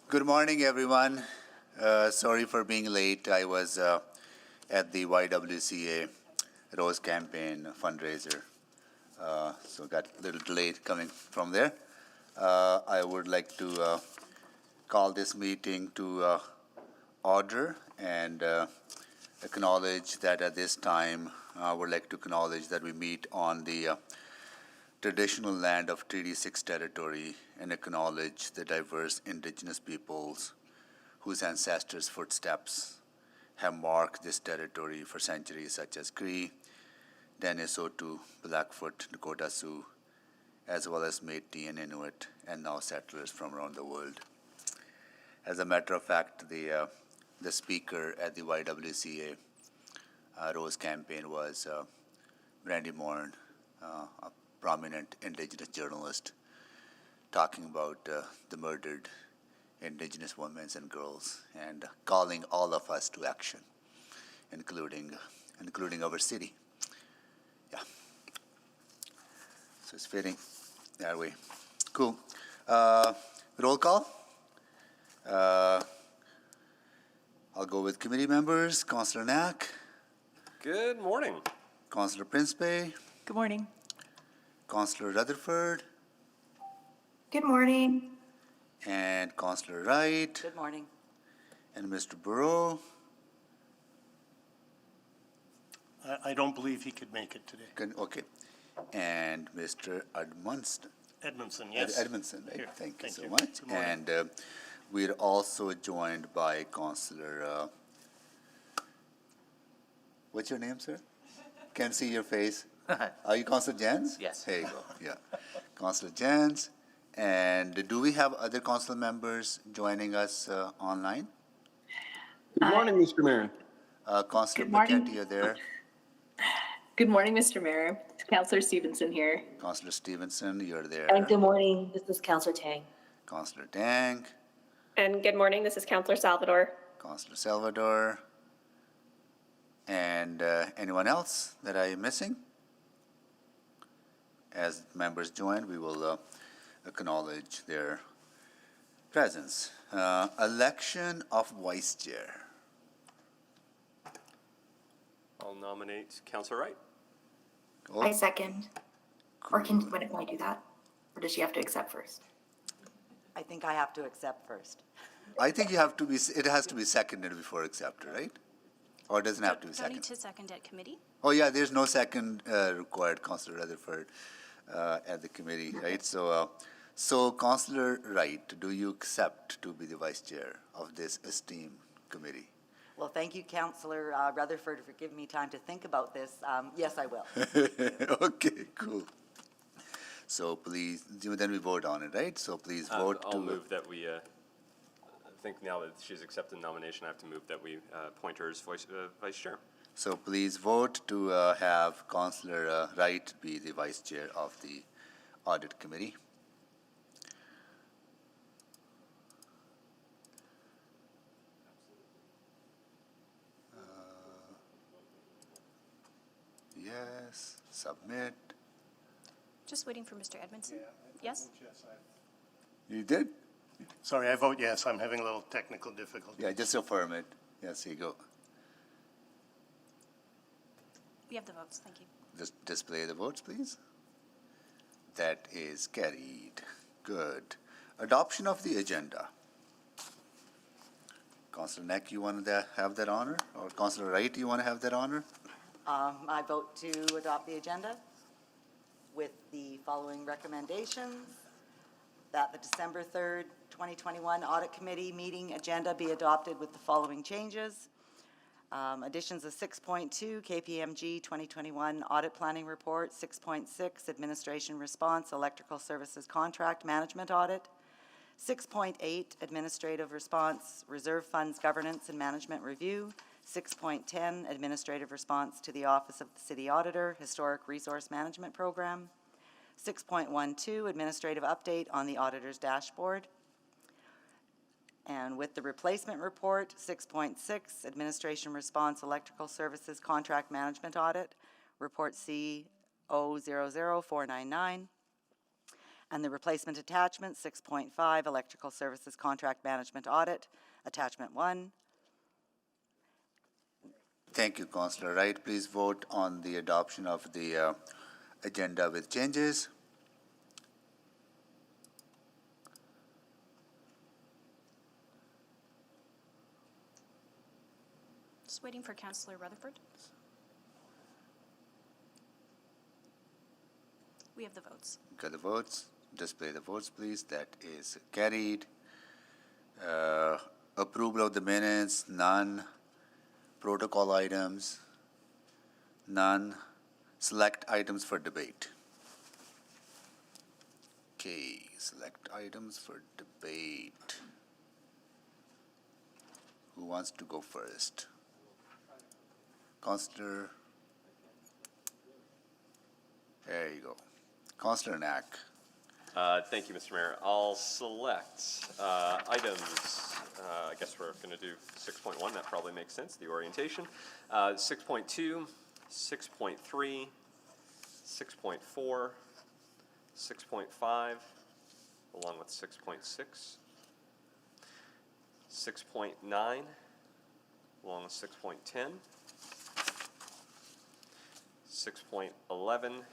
Good morning, everyone. Sorry for being late. I was at the YWCA Rose Campaign fundraiser, so got a little delayed coming from there. I would like to call this meeting to order and acknowledge that at this time, I would like to acknowledge that we meet on the traditional land of Treaty 6 territory and acknowledge the diverse indigenous peoples whose ancestors' footsteps have marked this territory for centuries, such as Cree, Denisoto, Blackfoot, Dakota Sioux, as well as Métis and Inuit, and now settlers from around the world. As a matter of fact, the speaker at the YWCA Rose Campaign was Brandy Moran, a prominent Indigenous journalist, talking about the murdered Indigenous women and girls and calling all of us to action, including our city. Yeah. So it's fitting that way. Cool. Roll call. I'll go with committee members. Councillor Knack. Good morning. Councillor Principe. Good morning. Councillor Rutherford. Good morning. And Councillor Wright. Good morning. And Mr. Burrow. I don't believe he could make it today. Okay. And Mr. Edmondson. Yes. Edmondson, right? Here. Thank you so you. much. And we're also joined by Councillor, what's your name, sir? Can't see your face. Are you Councillor Jans? Yes. There you go, yeah. Councillor Jans. And do we have other council members joining us online? Good morning, Mr. Mayor. Councillor Good morning. Paquette, you're there. Good morning, Mr. Mayor. Councillor Stevenson here. Councillor Stevenson, you're there. And good morning, this is Councillor Tang. Councillor Dang. And good morning, this is Councillor Salvador. Councillor Salvador. And anyone else that I am missing? As members join, we will acknowledge their presence. Election of vice chair. I'll nominate Councillor Wright. Cool. I second. Or can I do that? Or does she have to accept first? I think I have to accept first. I think you have to be. It has to be seconded before accepted, right? Or it doesn't have to be Don't need seconded? to second at committee. Oh yeah, there's no second required, Councillor Rutherford, at the committee, right? So Councillor Wright, do you accept to be the vice chair of this esteemed committee? Well, thank you, Councillor Rutherford, for giving me time to think about this. Yes, I will. Okay, cool. So please, then we vote on it, right? So please vote I'll to. move that we, I think now that she's accepted the nomination, I have to move that we appoint her as vice chair. So please vote to have Councillor Wright be the vice chair of the audit committee. Yes, submit. Just waiting for Mr. Edmondson. Yes? You did? Sorry, I vote yes. I'm having a little technical difficulty. Yeah, just affirm it. Yes, here you go. We have the votes, thank you. Just display the votes, please. That is carried. Good. Adoption of the agenda. Councillor Neck, you want to have that honor? Or Councillor Wright, you want to have that honor? I vote to adopt the agenda with the following recommendations. That the December 3rd, 2021 Audit Committee meeting agenda be adopted with the following changes. Additions of 6.2, KPMG 2021 Audit Planning Report, 6.6, Administration Response, Electrical Services Contract Management Audit, 6.8, Administrative Response, Reserve Funds Governance and Management Review, 6.10, Administrative Response to the Office of the City Auditor, Historic Resource Management Program, 6.12, Administrative Update on the Auditor's Dashboard, and with the replacement report, 6.6, Administration Response Electrical Services Contract Management Audit, Report C00499. And the replacement attachment, 6.5, electrical services contract management audit, attachment 1. Thank you, Councillor Wright. Please vote on the adoption of the agenda with changes. Just waiting for Councillor Rutherford. We have the votes. Got the votes. Display the votes, please. That is carried. Approval of the minutes, none. Protocol items, none. Select items for debate. Okay, select items for debate. Who wants to go first? Councillor. There you go. Councillor Knack. Thank you, Mr. Mayor. I'll select items, I guess we're going to do 6.1, that probably makes sense, the orientation. 6.2, 6.3, 6.4, 6.5, along with 6.6, 6.9, along with 6.10, 6.11,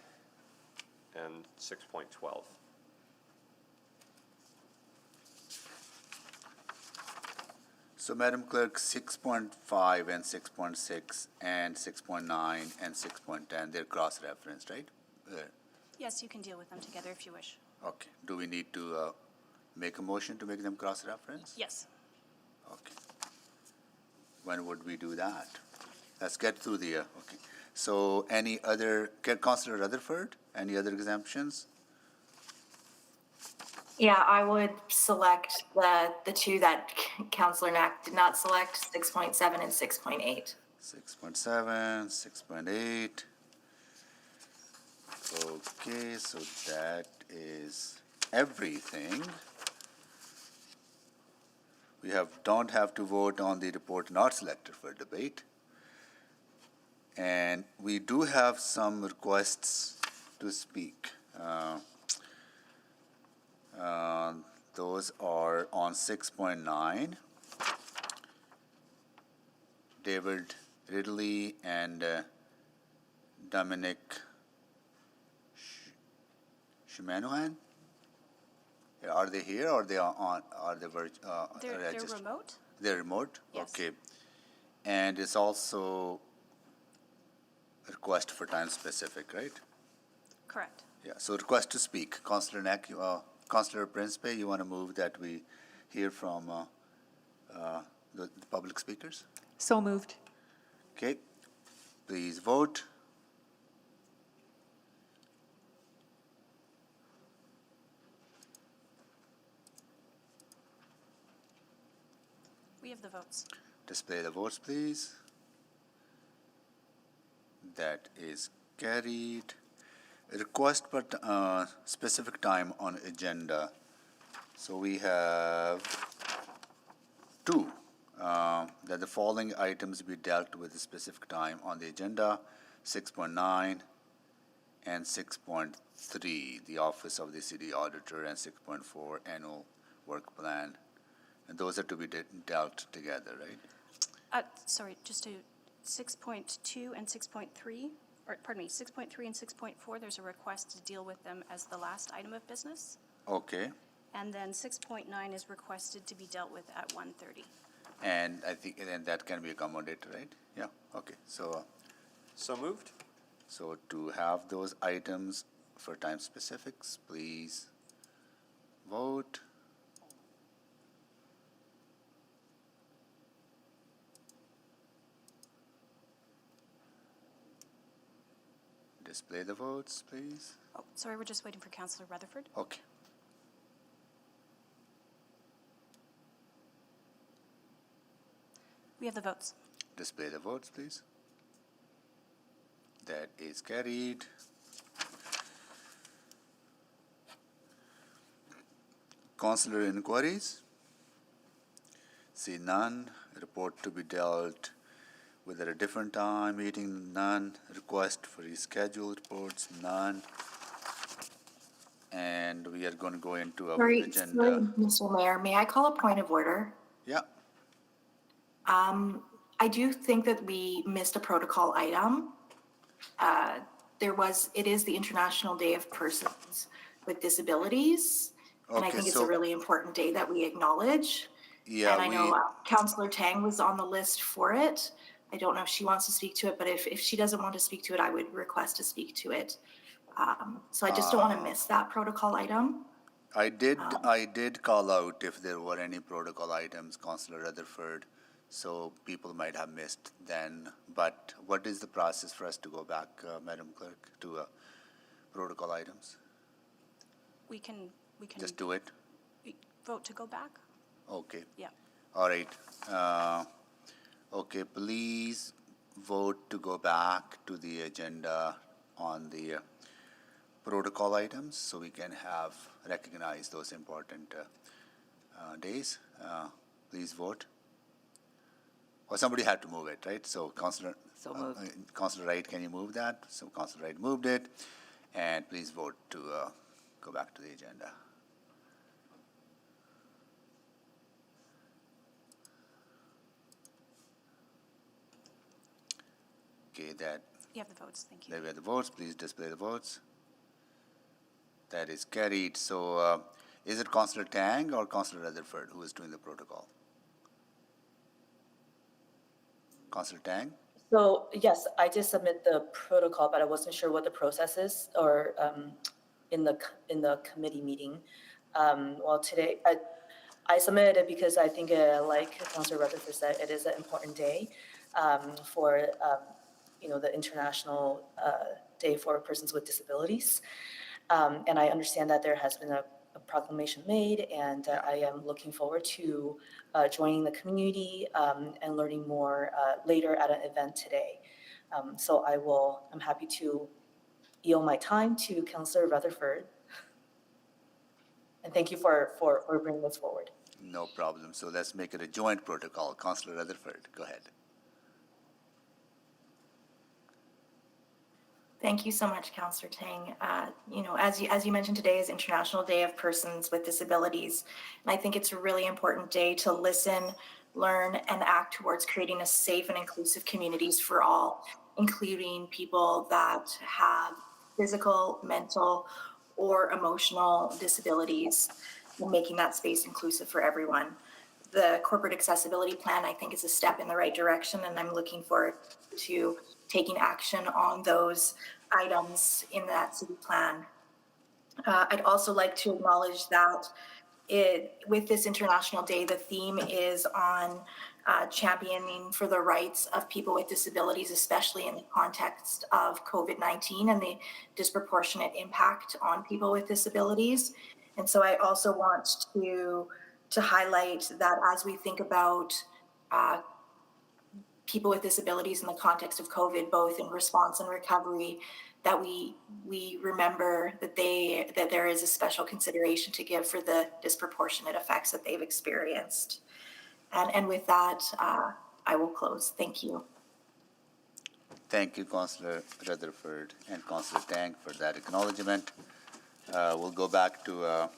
and 6.12. So, Madam Clerk, 6.5 and 6.6 and 6.9 and 6.10, they're cross-referenced, right? Yes, you can deal with them together if you wish. Okay. Do we need to make a motion to make them cross-reference? Yes. Okay. When would we do that? Let's get through the, okay. So any other, Councillor Rutherford, any other exemptions? Yeah, I would select the two that Counselor Knack did not select, 6.7 and 6.8. 6.7, 6.8. Okay, so that is everything. We don't have to vote on the report not selected for debate. And we do have some requests to speak. Those are on 6.9. David Ridley and Dominic Shimanohan. Are they here or they are on? Are they They're registered? remote? They're remote? Yes. Okay. And it's also a request for time specific, right? Correct. Yeah, so request to speak. Councillor Knack, Councillor Principe, you want to move that we hear from the public speakers? So moved. Okay, please vote. We have the votes. Display the votes, please. That is carried. Request for specific time on agenda. So we have two, that the following items be dealt with a specific time on the agenda, 6.9 and 6.3, the Office of the City Auditor, and 6.4, Annual Work Plan. And those are to be dealt together, right? Sorry, just to 6.2 and 6.3, or pardon me, 6.3 and 6.4, there's a request to deal with them as the last item of business. Okay, And then 6.9 is requested to be dealt with at 1:30. and I think then that can be accommodated, right? Yeah, okay, so So moved? So to have those items for time specifics, please vote. Display the votes, please. Oh, sorry, we're just waiting for Councillor Rutherford. Okay. We have the votes. Display the votes, please. That is carried. Councillor inquiries. See none. Report to be dealt with at a different time. Meeting none. Request for rescheduled reports none. and we are going to go into our Sorry, agenda. Mr. Mayor, may I call a point of order? Yeah, I do think that we missed a protocol item. It is the International Day of Persons with Disabilities, and I okay, think it's a so, really important day that we acknowledge. yeah, And I know we, Councillor Tang was on the list for it. I don't know if she wants to speak to it, but if she doesn't want to speak to it, I would request to speak to it. So I just don't want to miss that protocol item. I did call out if there were any protocol items, Councillor Rutherford, so people might have missed then. But what is the process for us to go back, Madam Clerk, to protocol items? We can Just do it? vote to go back? Okay, Yeah. all right. Okay, please vote to go back to the agenda on the protocol items so we can recognize those important days. Please vote. Or somebody had to move it, right? So Councillor Wright, can you move that? So Councillor Wright moved it, and please vote to go back to the agenda. Okay, You have the votes, thank you. there were the votes. Please display the votes. That is carried. So is it Councillor Tang or Councillor Rutherford who is doing the protocol? Councillor Tang? So, yes, I did submit the protocol, but I wasn't sure what the process is or in the committee meeting. Well, today, I submitted it because I think, like Councillor Rutherford said, it is an important day for, the International Day for Persons with Disabilities. And I understand that there has been a proclamation made, and I am looking forward to joining the community and learning more later at an event today. So I'm happy to yield my time to Councillor Rutherford. And thank you for bringing this forward. No problem. So let's make it a joint protocol. Councillor Rutherford, go ahead. Thank you so much, Councillor Tang. As you mentioned, today is International Day of Persons with Disabilities, and I think it's a really important day to listen, learn, and act towards creating a safe and inclusive communities for all, including people that have physical, mental, or emotional disabilities, and making that space inclusive for everyone. The corporate accessibility plan, I think, is a step in the right direction, and I'm looking forward to taking action on those items in that city plan. I'd also like to acknowledge that with this International Day, the theme is on championing for the rights of people with disabilities, especially in the context of COVID-19 and the disproportionate impact on people with disabilities. And so I also want to highlight that as we think about people with disabilities in the context of COVID, both in response and recovery, that we remember that there is a special consideration to give for the disproportionate effects that they've experienced. And with that, I will close. Thank you. Thank you, Councillor Rutherford and Councillor Tang, for that acknowledgement. We'll go back to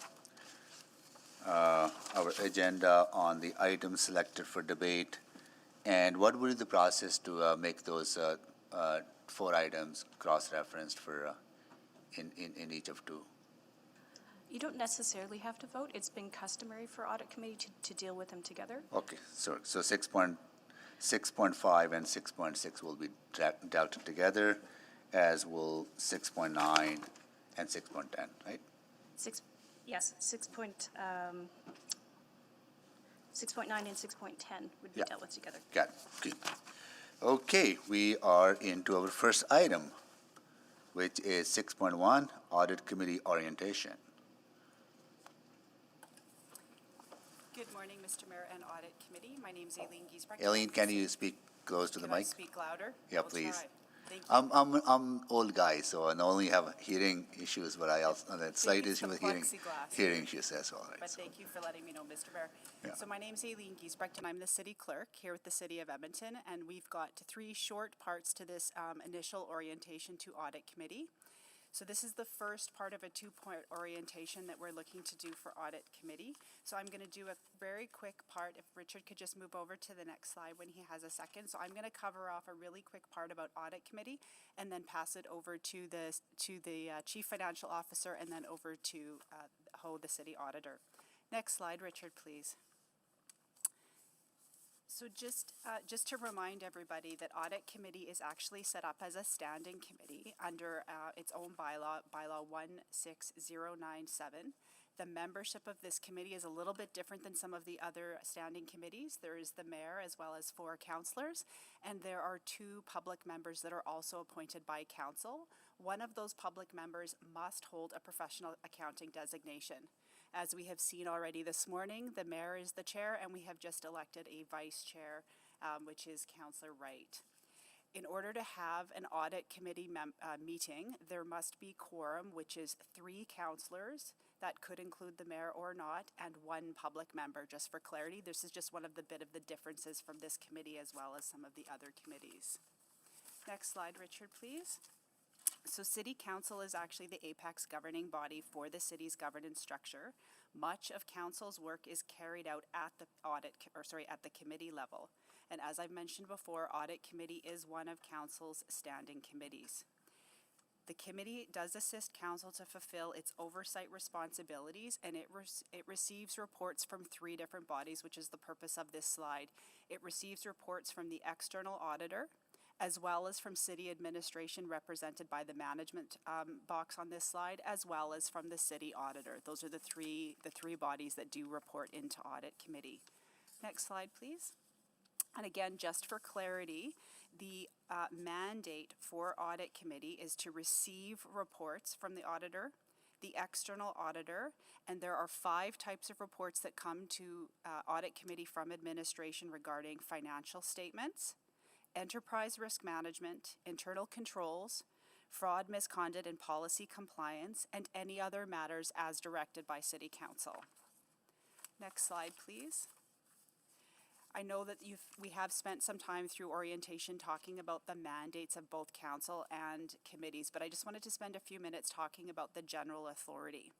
our agenda on the items selected for debate. And what would be the process to make those 4 items cross-referenced for in each of 2? You don't necessarily have to vote. It's been customary for Audit Committee to deal with them together. Okay, so 6.5 and 6.6 will be dealt together, as will 6.9 and 6.10, right? 6.9 and 6.10 would be Yeah. dealt with together. Got it. Good. Okay, we are into our first item, which is 6.1, Audit Committee Orientation. Good morning, Mr. Mayor and Audit Committee. My name is Aileen Giesbrecht. Aileen, can you speak close to the Can I mic? speak louder? Yeah, I'll please. try. Thank you. I'm old guy, so I only have hearing issues, but I also that slight Use issue the with hearing plexiglass. issues as well. Right? But So, thank you for letting me know, Mr. Mayor. Yeah. So my name's Aileen Giesbrecht, and I'm the city clerk here with the City of Edmonton, and we've got 3 short parts to this initial orientation to Audit Committee. So this is the first part of a two-part orientation that we're looking to do for Audit Committee. So I'm going to do a very quick part, if Richard could just move over to the next slide when he has a second. So I'm going to cover off a really quick part about Audit Committee and then pass it over to the Chief Financial Officer and then over to Ho, the City Auditor. Next slide, Richard, please. So just to remind everybody that Audit Committee is actually set up as a standing committee under its own bylaw 16097. The membership of this committee is a little bit different than some of the other standing committees. There is the mayor as well as 4 councillors, and there are 2 public members that are also appointed by council. One of those public members must hold a professional accounting designation. As we have seen already this morning, the mayor is the chair, and we have just elected a vice chair, which is Councillor Wright. In order to have an audit committee meeting, there must be quorum, which is 3 councillors. That could include the mayor or not, and 1 public member, just for clarity. This is just one of the differences from this committee as well as some of the other committees. Next slide, Richard, please. So City Council is actually the apex governing body for the city's governance structure. Much of council's work is carried out at the at the committee level. And as I've mentioned before, Audit Committee is one of council's standing committees. The committee does assist council to fulfill its oversight responsibilities, and it receives reports from 3 different bodies, which is the purpose of this slide. It receives reports from the external auditor, as well as from city administration represented by the management box on this slide, as well as from the city auditor. Those are the three bodies that do report into Audit Committee. Next slide, please. And again, just for clarity, the mandate for Audit Committee is to receive reports from the auditor, the external auditor, and there are 5 types of reports that come to Audit Committee from administration regarding financial statements, enterprise risk management, internal controls, fraud, misconduct, and policy compliance, and any other matters as directed by City Council. Next slide, please. I know that we have spent some time through orientation talking about the mandates of both council and committees, but I just wanted to spend a few minutes talking about the general authority.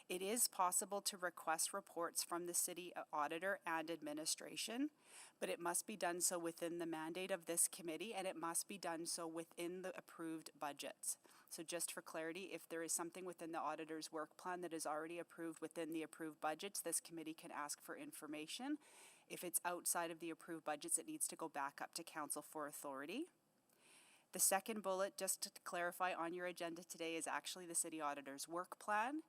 It is possible to request reports from the city auditor and administration, but it must be done so within the mandate of this committee, and it must be done so within the approved budgets. So just for clarity, if there is something within the auditor's work plan that is already approved within the approved budgets, this committee can ask for information. If it's outside of the approved budgets, it needs to go back up to council for authority. The second bullet, just to clarify on your agenda today, is actually the city auditor's work plan.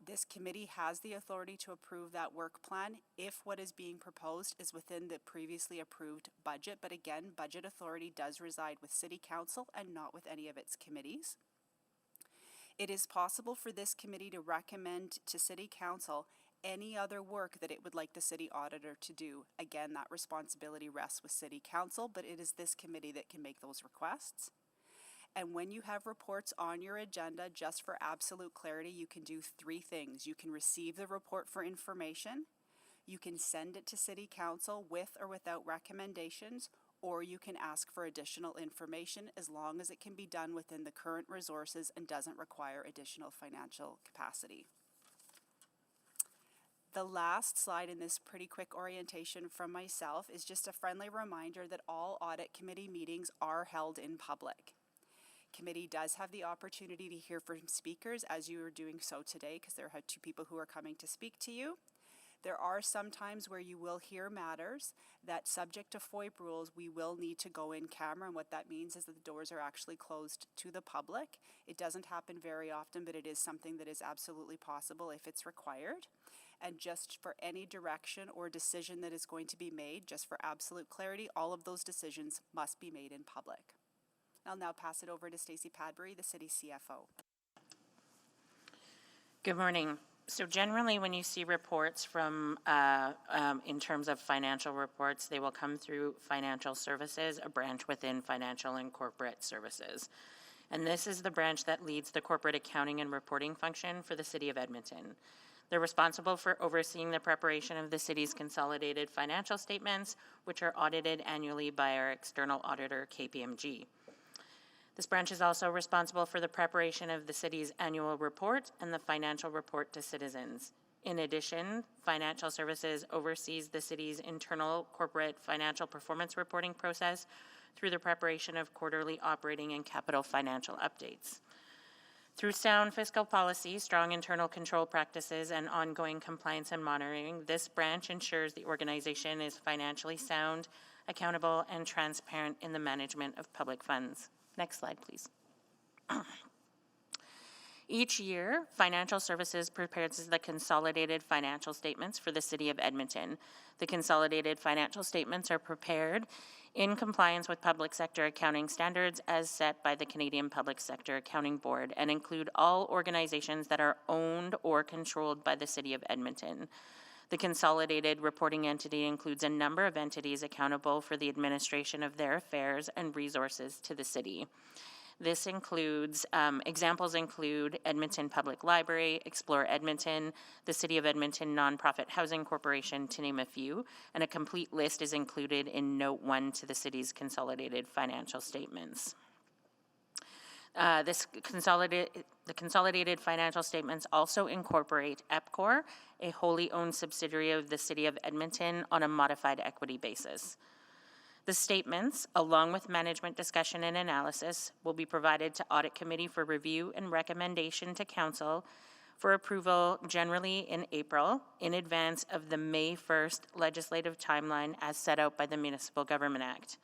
This committee has the authority to approve that work plan if what is being proposed is within the previously approved budget. But again, budget authority does reside with City Council and not with any of its committees. It is possible for this committee to recommend to City Council any other work that it would like the city auditor to do. Again, that responsibility rests with City Council, but it is this committee that can make those requests. And when you have reports on your agenda, just for absolute clarity, you can do 3 things. You can receive the report for information, you can send it to City Council with or without recommendations, or you can ask for additional information as long as it can be done within the current resources and doesn't require additional financial capacity. The last slide in this pretty quick orientation from myself is just a friendly reminder that all Audit Committee meetings are held in public. Committee does have the opportunity to hear from speakers, as you are doing so today, because there are 2 people who are coming to speak to you. There are some times where you will hear matters that, subject to FOIP rules, we will need to go in camera, and what that means is that the doors are actually closed to the public. It doesn't happen very often, but it is something that is absolutely possible if it's required. And just for any direction or decision that is going to be made, just for absolute clarity, all of those decisions must be made in public. I'll now pass it over to Stacey Padbury, the city CFO. Good morning. So generally, when you see reports from, in terms of financial reports, they will come through financial services, a branch within financial and corporate services. And this is the branch that leads the corporate accounting and reporting function for the city of Edmonton. They're responsible for overseeing the preparation of the city's consolidated financial statements, which are audited annually by our external auditor, KPMG. This branch is also responsible for the preparation of the city's annual report and the financial report to citizens. In addition, Financial Services oversees the city's internal corporate financial performance reporting process through the preparation of quarterly operating and capital financial updates. Through sound fiscal policy, strong internal control practices, and ongoing compliance and monitoring, this branch ensures the organization is financially sound, accountable, and transparent in the management of public funds. Next slide, please. Each year, Financial Services prepares the consolidated financial statements for the City of Edmonton. The consolidated financial statements are prepared in compliance with public sector accounting standards as set by the Canadian Public Sector Accounting Board and include all organizations that are owned or controlled by the City of Edmonton. The consolidated reporting entity includes a number of entities accountable for the administration of their affairs and resources to the city. This includes, examples include Edmonton Public Library, Explore Edmonton, the City of Edmonton Nonprofit Housing Corporation, to name a few, and a complete list is included in Note 1 to the city's consolidated financial statements. The consolidated financial statements also incorporate EPCOR, a wholly owned subsidiary of the City of Edmonton, on a modified equity basis. The statements, along with management discussion and analysis, will be provided to Audit Committee for review and recommendation to Council for approval generally in April, in advance of the May 1st legislative timeline as set out by the Municipal Government Act.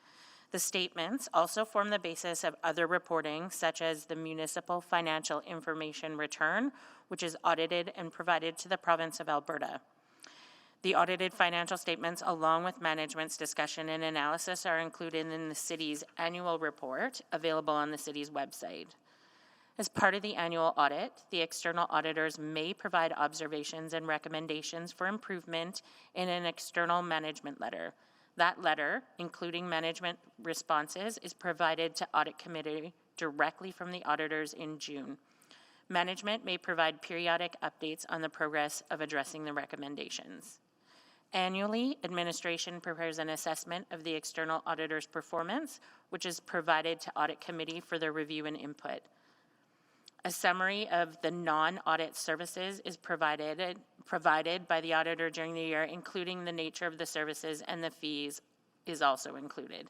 The statements also form the basis of other reporting, such as the Municipal Financial Information Return, which is audited and provided to the Province of Alberta. The audited financial statements, along with management's discussion and analysis, are included in the city's annual report, available on the city's website. As part of the annual audit, the external auditors may provide observations and recommendations for improvement in an external management letter. That letter, including management responses, is provided to Audit Committee directly from the auditors in June. Management may provide periodic updates on the progress of addressing the recommendations. Annually, administration prepares an assessment of the external auditor's performance, which is provided to Audit Committee for their review and input. A summary of the non-audit services is provided by the auditor during the year, including the nature of the services, and the fees is also included.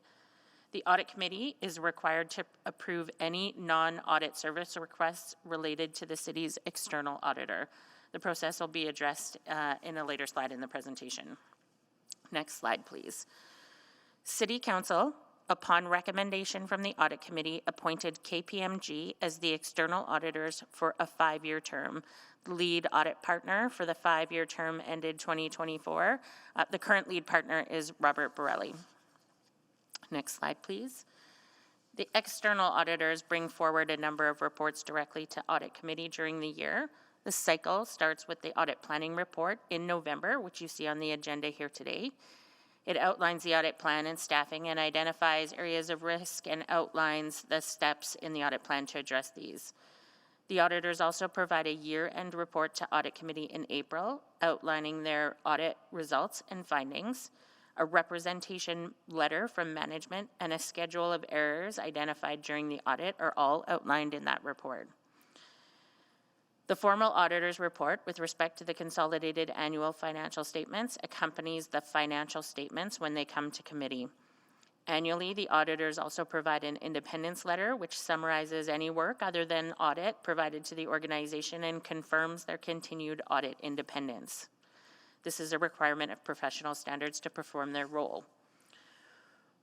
The Audit Committee is required to approve any non-audit service requests related to the city's external auditor. The process will be addressed in a later slide in the presentation. Next slide, please. City Council, upon recommendation from the Audit Committee, appointed KPMG as the external auditors for a 5-year term. The lead audit partner for the 5-year term ended 2024. The current lead partner is Robert Borelli. Next slide, please. The external auditors bring forward a number of reports directly to Audit Committee during the year. The cycle starts with the audit planning report in November, which you see on the agenda here today. It outlines the audit plan and staffing and identifies areas of risk and outlines the steps in the audit plan to address these. The auditors also provide a year-end report to Audit Committee in April, outlining their audit results and findings. A representation letter from management and a schedule of errors identified during the audit are all outlined in that report. The formal auditor's report with respect to the consolidated annual financial statements accompanies the financial statements when they come to committee. Annually, the auditors also provide an independence letter which summarizes any work other than audit provided to the organization and confirms their continued audit independence. This is a requirement of professional standards to perform their role.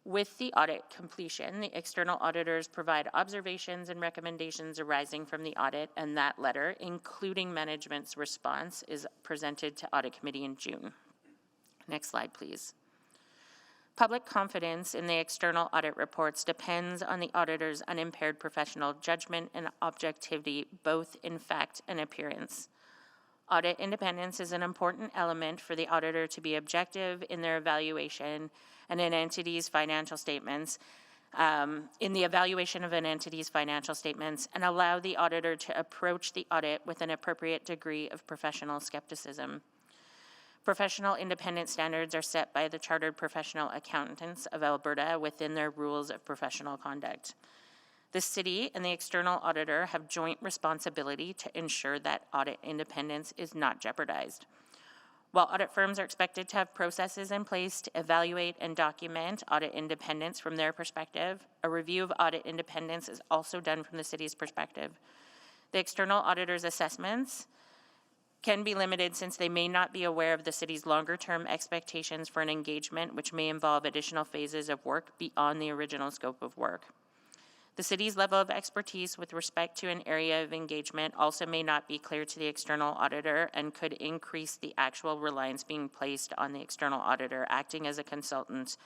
With the audit completion, the external auditors provide observations and recommendations arising from the audit, and that letter, including management's response, is presented to Audit Committee in June. Next slide, please. Public confidence in the external audit reports depends on the auditor's unimpaired professional judgment and objectivity, both in fact and appearance. Audit independence is an important element for the auditor to be objective in their evaluation and an entity's financial statements, in the evaluation of an entity's financial statements, and allow the auditor to approach the audit with an appropriate degree of professional skepticism. Professional independence standards are set by the Chartered Professional Accountants of Alberta within their rules of professional conduct. The city and the external auditor have joint responsibility to ensure that audit independence is not jeopardized. While audit firms are expected to have processes in place to evaluate and document audit independence from their perspective, a review of audit independence is also done from the city's perspective. The external auditor's assessments can be limited since they may not be aware of the city's longer-term expectations for an engagement, which may involve additional phases of work beyond the original scope of work. The city's level of expertise with respect to an area of engagement also may not be clear to the external auditor and could increase the actual reliance being placed on the external auditor acting as a consultant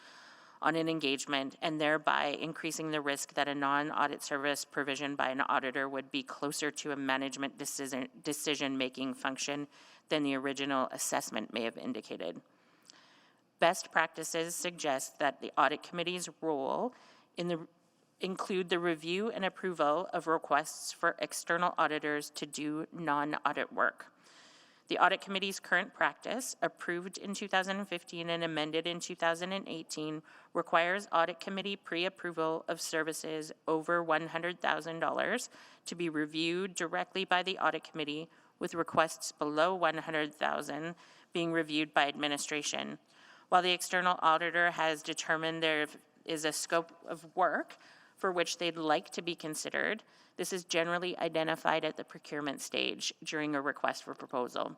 on an engagement, and thereby increasing the risk that a non-audit service provision by an auditor would be closer to a management decision-making function than the original assessment may have indicated. Best practices suggest that the audit committee's role include the review and approval of requests for external auditors to do non-audit work. The audit committee's current practice, approved in 2015 and amended in 2018, requires audit committee pre-approval of services over $100,000 to be reviewed directly by the audit committee, with requests below $100,000 being reviewed by administration. While the external auditor has determined there is a scope of work for which they'd like to be considered, this is generally identified at the procurement stage during a request for proposal.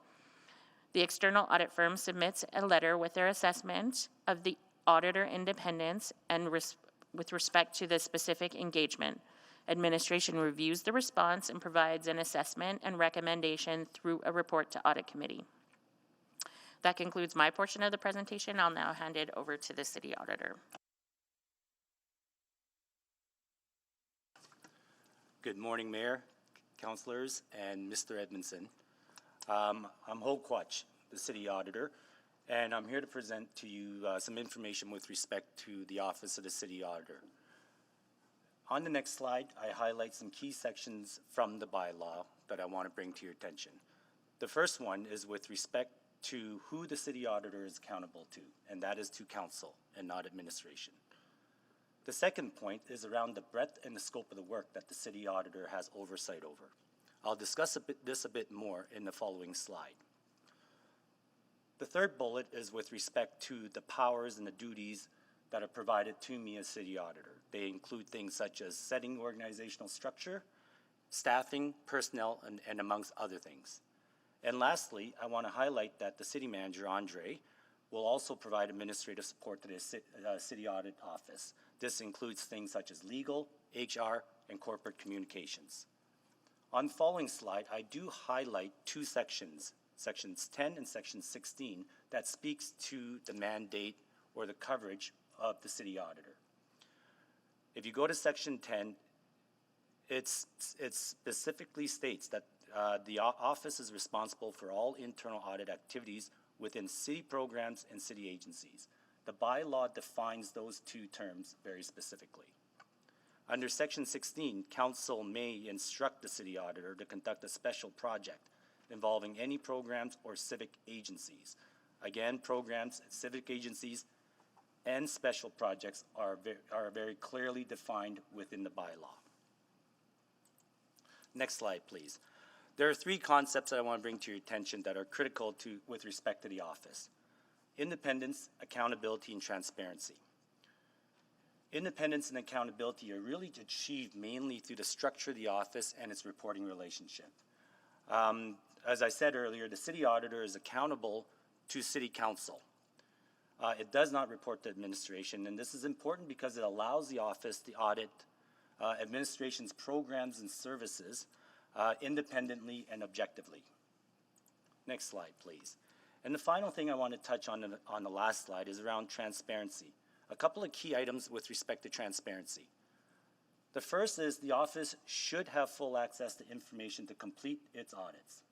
The external audit firm submits a letter with their assessment of the auditor independence and with respect to the specific engagement. Administration reviews the response and provides an assessment and recommendation through a report to audit committee. That concludes my portion of the presentation. I'll now hand it over to the city auditor. Good morning, Mayor, Councilors, and Mr. Edmondson. I'm Ho Kwach, the City Auditor, and I'm here to present to you some information with respect to the Office of the City Auditor. On the next slide, I highlight some key sections from the bylaw that I want to bring to your attention. The first one is with respect to who the City Auditor is accountable to, and that is to Council and not administration. The second point is around the breadth and the scope of the work that the City Auditor has oversight over. I'll discuss this a bit more in the following slide. The third bullet is with respect to the powers and the duties that are provided to me as City Auditor. They include things such as setting organizational structure, staffing, personnel, and amongst other things. And lastly, I want to highlight that the City Manager, Andre, will also provide administrative support to the City Audit Office. This includes things such as legal, HR, and corporate communications. On the following slide, I do highlight two sections, sections 10 and section 16, that speaks to the mandate or the coverage of the City Auditor. If you go to section 10, it specifically states that the office is responsible for all internal audit activities within city programs and city agencies. The bylaw defines those two terms very specifically. Under section 16, council may instruct the city auditor to conduct a special project involving any programs or civic agencies. Again, programs, civic agencies, and special projects are very clearly defined within the bylaw. Next slide, please. There are three concepts that I want to bring to your attention that are critical with respect to the office: independence, accountability, and transparency. Independence and accountability are really achieved mainly through the structure of the office and its reporting relationship. As I said earlier, the city auditor is accountable to city council. It does not report to administration, and this is important because it allows the office to audit administration's programs and services independently and objectively. Next slide, please. And the final thing I want to touch on the last slide is around transparency. A couple of key items with respect to transparency. The first is the office should have full access to information to complete its audits.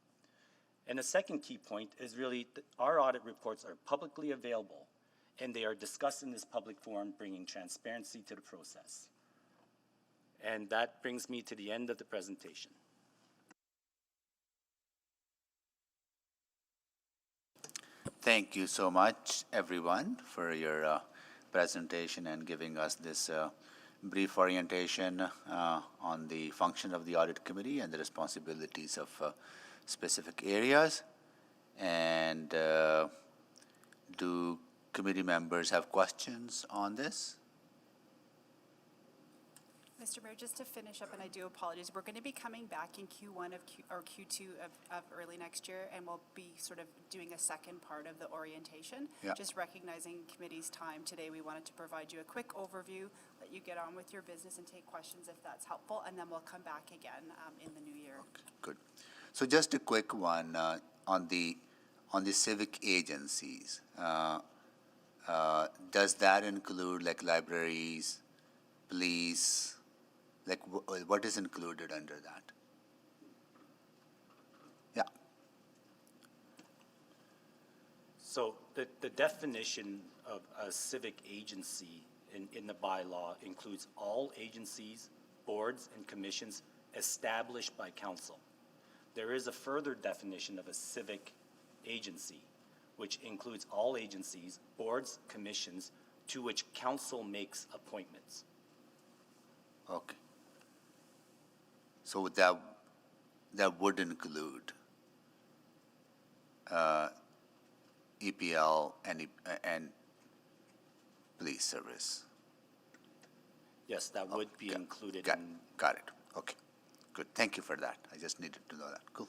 And the second key point is really our audit reports are publicly available and they are discussed in this public forum, bringing transparency to the process. And that brings me to the end of the presentation. Thank you so much, everyone, for your presentation and giving us this brief orientation on the function of the audit committee and the responsibilities of specific areas. And do committee members have questions on this? Mr. Mayor, just to finish up, and I do apologize, we're going to be coming back in Q1 or Q2 of early next year, and we'll be sort of doing a second part of the orientation. Yeah. Just recognizing committee's time today, we wanted to provide you a quick overview, let you get on with your business and take questions if that's helpful, and then we'll come back again in the new year. Okay, good. So just a quick one on the civic agencies. Does that include like libraries, police? Like what is included under that? Yeah. So the definition of a civic agency in the bylaw includes all agencies, boards, and commissions established by council. There is a further definition of a civic agency, which includes all agencies, boards, commissions, to which council makes appointments. Okay. So that would include EPL and police service. Yes, that would be included Got it. Okay. Good. Thank you for that. I just needed to know that. Cool.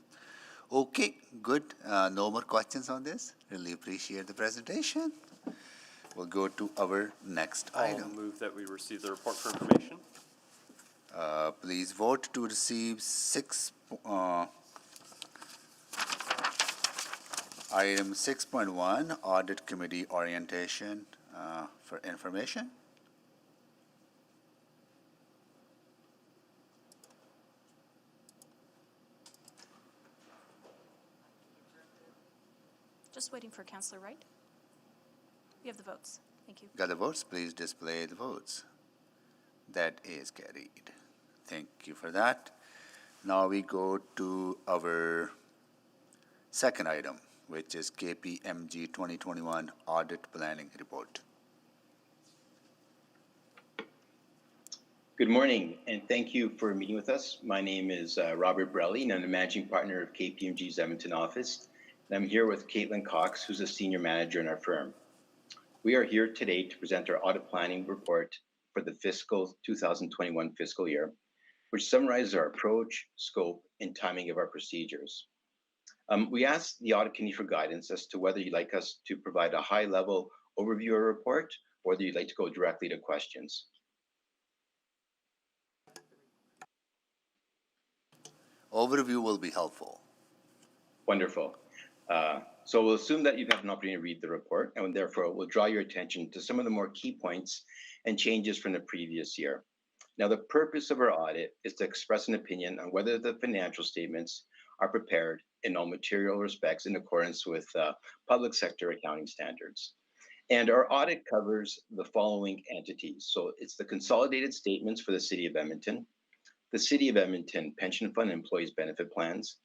Okay, good. No more questions on this. Really appreciate the presentation. We'll go to our next I'll item. move that we receive the report for information. Please vote to receive item 6.1, Audit Committee Orientation for information. Just waiting for Councillor Wright. We have the votes. Thank you. Got the votes? Please display the votes. That is carried. Thank you for that. Now we go to our second item, which is KPMG 2021 Audit Planning Report. Good morning, and thank you for meeting with us. My name is Robert Brelli, and I'm the managing partner of KPMG's Edmonton office. And I'm here with Caitlin Cox, who's a senior manager in our firm. We are here today to present our audit planning report for the fiscal 2021 fiscal year, which summarizes our approach, scope, and timing of our procedures. We asked the audit committee for guidance as to whether you'd like us to provide a high-level overview of our report, or whether you'd like to go directly to questions. Overview will be helpful. Wonderful. So we'll assume that you've had an opportunity to read the report, and therefore we'll draw your attention to some of the more key points and changes from the previous year. Now, the purpose of our audit is to express an opinion on whether the financial statements are prepared in all material respects in accordance with public sector accounting standards. And our audit covers the following entities. So it's the consolidated statements for the City of Edmonton, the City of Edmonton Pension Fund and Employees Benefit Plans,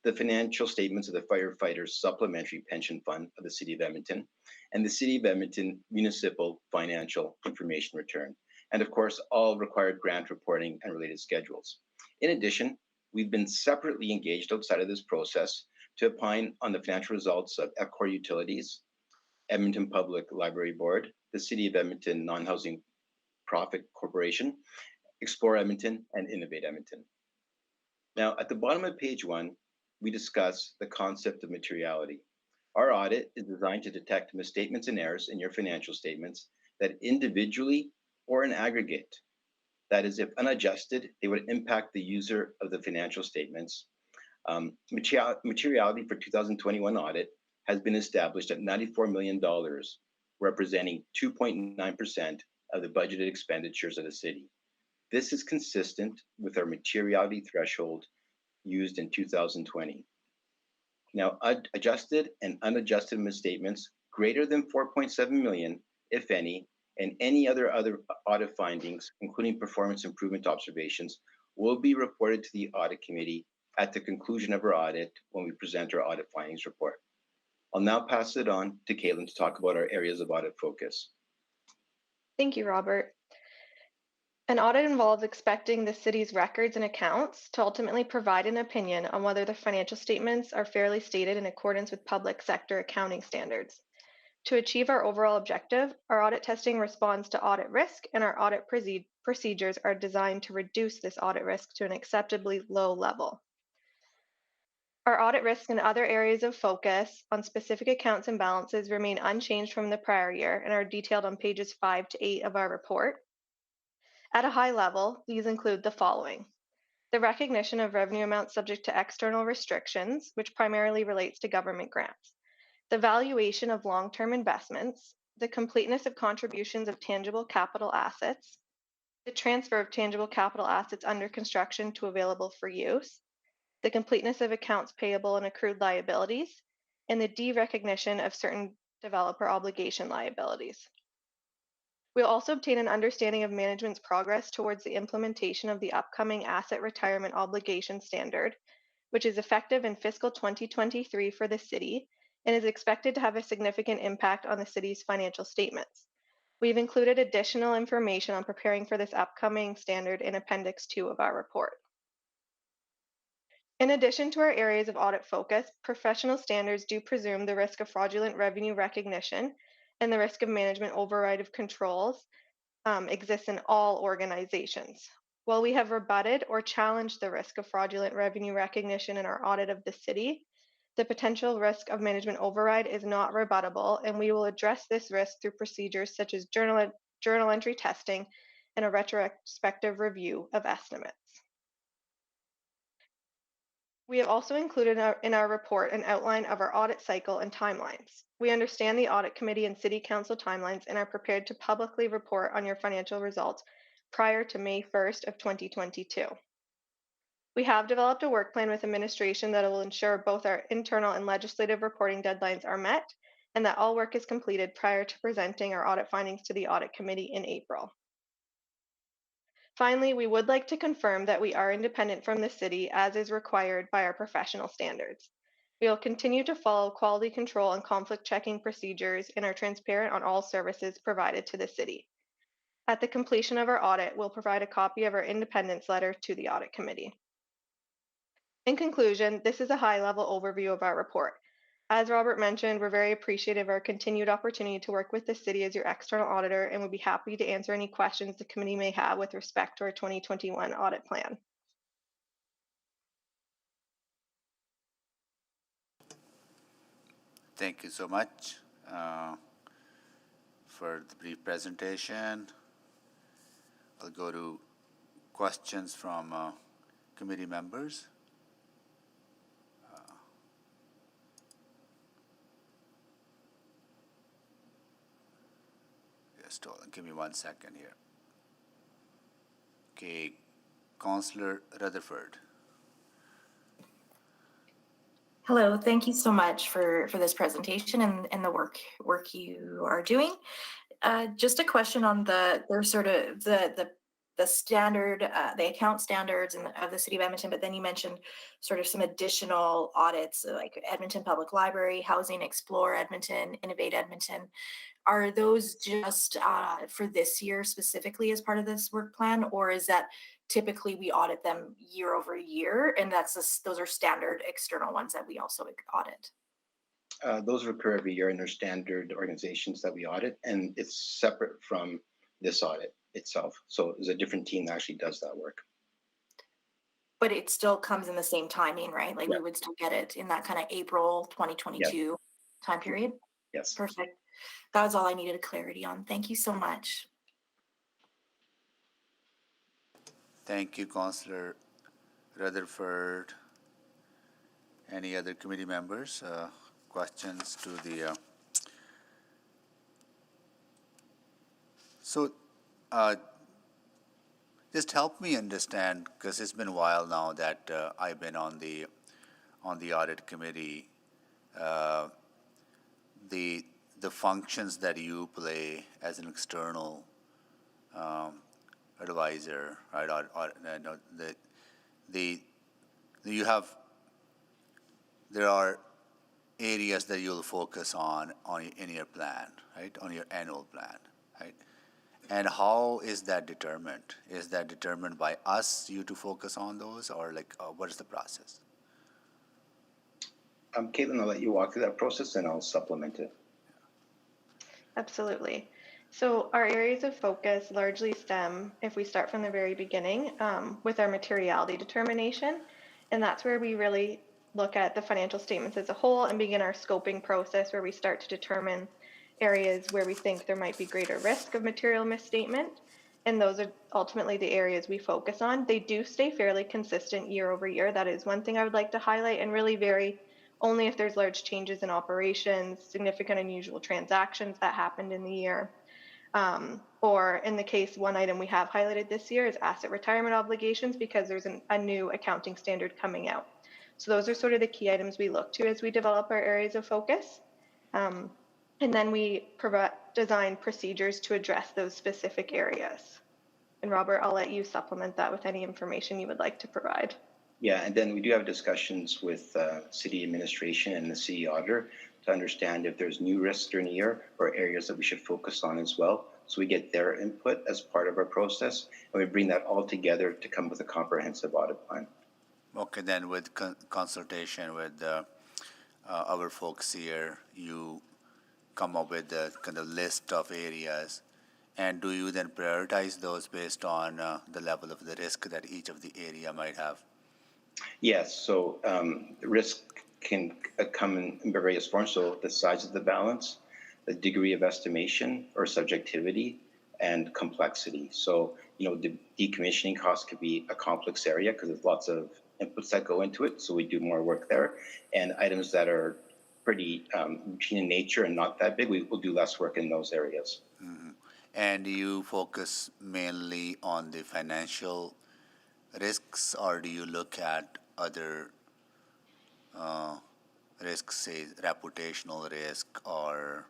the financial statements of the Firefighters Supplementary Pension Fund of the City of Edmonton, and the City of Edmonton Municipal Financial Information Return, and of course, all required grant reporting and related schedules. In addition, we've been separately engaged outside of this process to opine on the financial results of EPCOR Utilities, Edmonton Public Library Board, the City of Edmonton Non-Housing Profit Corporation, Explore Edmonton, and Innovate Edmonton. Now, at the bottom of page 1, we discuss the concept of materiality. Our audit is designed to detect misstatements and errors in your financial statements that individually or in aggregate, that is, if unadjusted, they would impact the user of the financial statements. Materiality for 2021 audit has been established at $94 million, representing 2.9% of the budgeted expenditures of the city. This is consistent with our materiality threshold used in 2020. Now, adjusted and unadjusted misstatements greater than 4.7 million, if any, and any other audit findings, including performance improvement observations, will be reported to the audit committee at the conclusion of our audit when we present our audit findings report. I'll now pass it on to Caitlin to talk about our areas of audit focus. Thank you, Robert. An audit involves expecting the city's records and accounts to ultimately provide an opinion on whether the financial statements are fairly stated in accordance with public sector accounting standards. To achieve our overall objective, our audit testing responds to audit risk, and our audit procedures are designed to reduce this audit risk to an acceptably low level. Our audit risks and other areas of focus on specific accounts and balances remain unchanged from the prior year and are detailed on pages 5 to 8 of our report. At a high level, these include the following: the recognition of revenue amounts subject to external restrictions, which primarily relates to government grants, the valuation of long-term investments, the completeness of contributions of tangible capital assets, the transfer of tangible capital assets under construction to available for use, the completeness of accounts payable and accrued liabilities, and the derecognition of certain developer obligation liabilities. We'll also obtain an understanding of management's progress towards the implementation of the upcoming asset retirement obligation standard, which is effective in fiscal 2023 for the city and is expected to have a significant impact on the city's financial statements. We've included additional information on preparing for this upcoming standard in Appendix 2 of our report. In addition to our areas of audit focus, professional standards do presume the risk of fraudulent revenue recognition and the risk of management override of controls exists in all organizations. While we have rebutted or challenged the risk of fraudulent revenue recognition in our audit of the city, the potential risk of management override is not rebuttable, and we will address this risk through procedures such as journal entry testing and a retrospective review of estimates. We have also included in our report an outline of our audit cycle and timelines. We understand the audit committee and city council timelines and are prepared to publicly report on your financial results prior to May 1st of 2022. We have developed a work plan with administration that will ensure both our internal and legislative reporting deadlines are met and that all work is completed prior to presenting our audit findings to the audit committee in April. Finally, we would like to confirm that we are independent from the city as is required by our professional standards. We will continue to follow quality control and conflict checking procedures and are transparent on all services provided to the city. At the completion of our audit, we'll provide a copy of our independence letter to the audit committee. In conclusion, this is a high-level overview of our report. As Robert mentioned, we're very appreciative of our continued opportunity to work with the city as your external auditor and would be happy to answer any questions the committee may have with respect to our 2021 audit plan. Thank you so much for the brief presentation. I'll go to questions from committee members. Give me 1 second here. Okay, Councillor Rutherford. Hello, thank you so much for this presentation and the work you are doing. Just a question on there's sort of the standard, the account standards of the City of Edmonton, but then you mentioned sort of some additional audits like Edmonton Public Library, Housing Explore Edmonton, Innovate Edmonton. Are those just for this year specifically as part of this work plan, or is that typically we audit them year over year, and those are standard external ones that we also audit? Those recur every year, and they're standard organizations that we audit, and it's separate from this audit itself. So there's a different team that actually does that work. But it still comes in the same timing, right? Like we would still get it in that kind of April 2022 time period? Yes. Perfect. That was all I needed clarity on. Thank you so much. Thank you, Councillor Rutherford. Any other committee members? Questions to the... just help me understand, because it's been a while now that I've been on the audit committee. The functions that you play as an external advisor, right? There are areas that you'll focus on in your plan, right? On your annual plan, right? And how is that determined? Is that determined by us, you to focus on those, or like, what is the process? Caitlin, I'll let you walk through that process and I'll supplement it. Absolutely. So our areas of focus largely stem, if we start from the very beginning, with our materiality determination. And that's where we really look at the financial statements as a whole and begin our scoping process where we start to determine areas where we think there might be greater risk of material misstatement. And those are ultimately the areas we focus on. They do stay fairly consistent year over year. That is one thing I would like to highlight, and really vary only if there's large changes in operations, significant unusual transactions that happened in the year. Or in the case, one item we have highlighted this year is asset retirement obligations because there's a new accounting standard coming out. So those are sort of the key items we look to as we develop our areas of focus. And then we design procedures to address those specific areas. And Robert, I'll let you supplement that with any information you would like to provide. Yeah, and then we do have discussions with city administration and the city auditor to understand if there's new risks during the year or areas that we should focus on as well. So we get their input as part of our process, and we bring that all together to come with a comprehensive audit plan. Okay, then with consultation with our folks here, you come up with the kind of list of areas, and do you then prioritize those based on the level of the risk that each of the area might have? Yes, so risk can come in various forms. So the size of the balance, the degree of estimation or subjectivity, and complexity. So, the decommissioning cost could be a complex area because there's lots of inputs that go into it. So we do more work there. And items that are pretty routine in nature and not that big, we will do less work in those areas. Mm-hmm. And do you focus mainly on the financial risks, or do you look at other risks, say reputational risk, or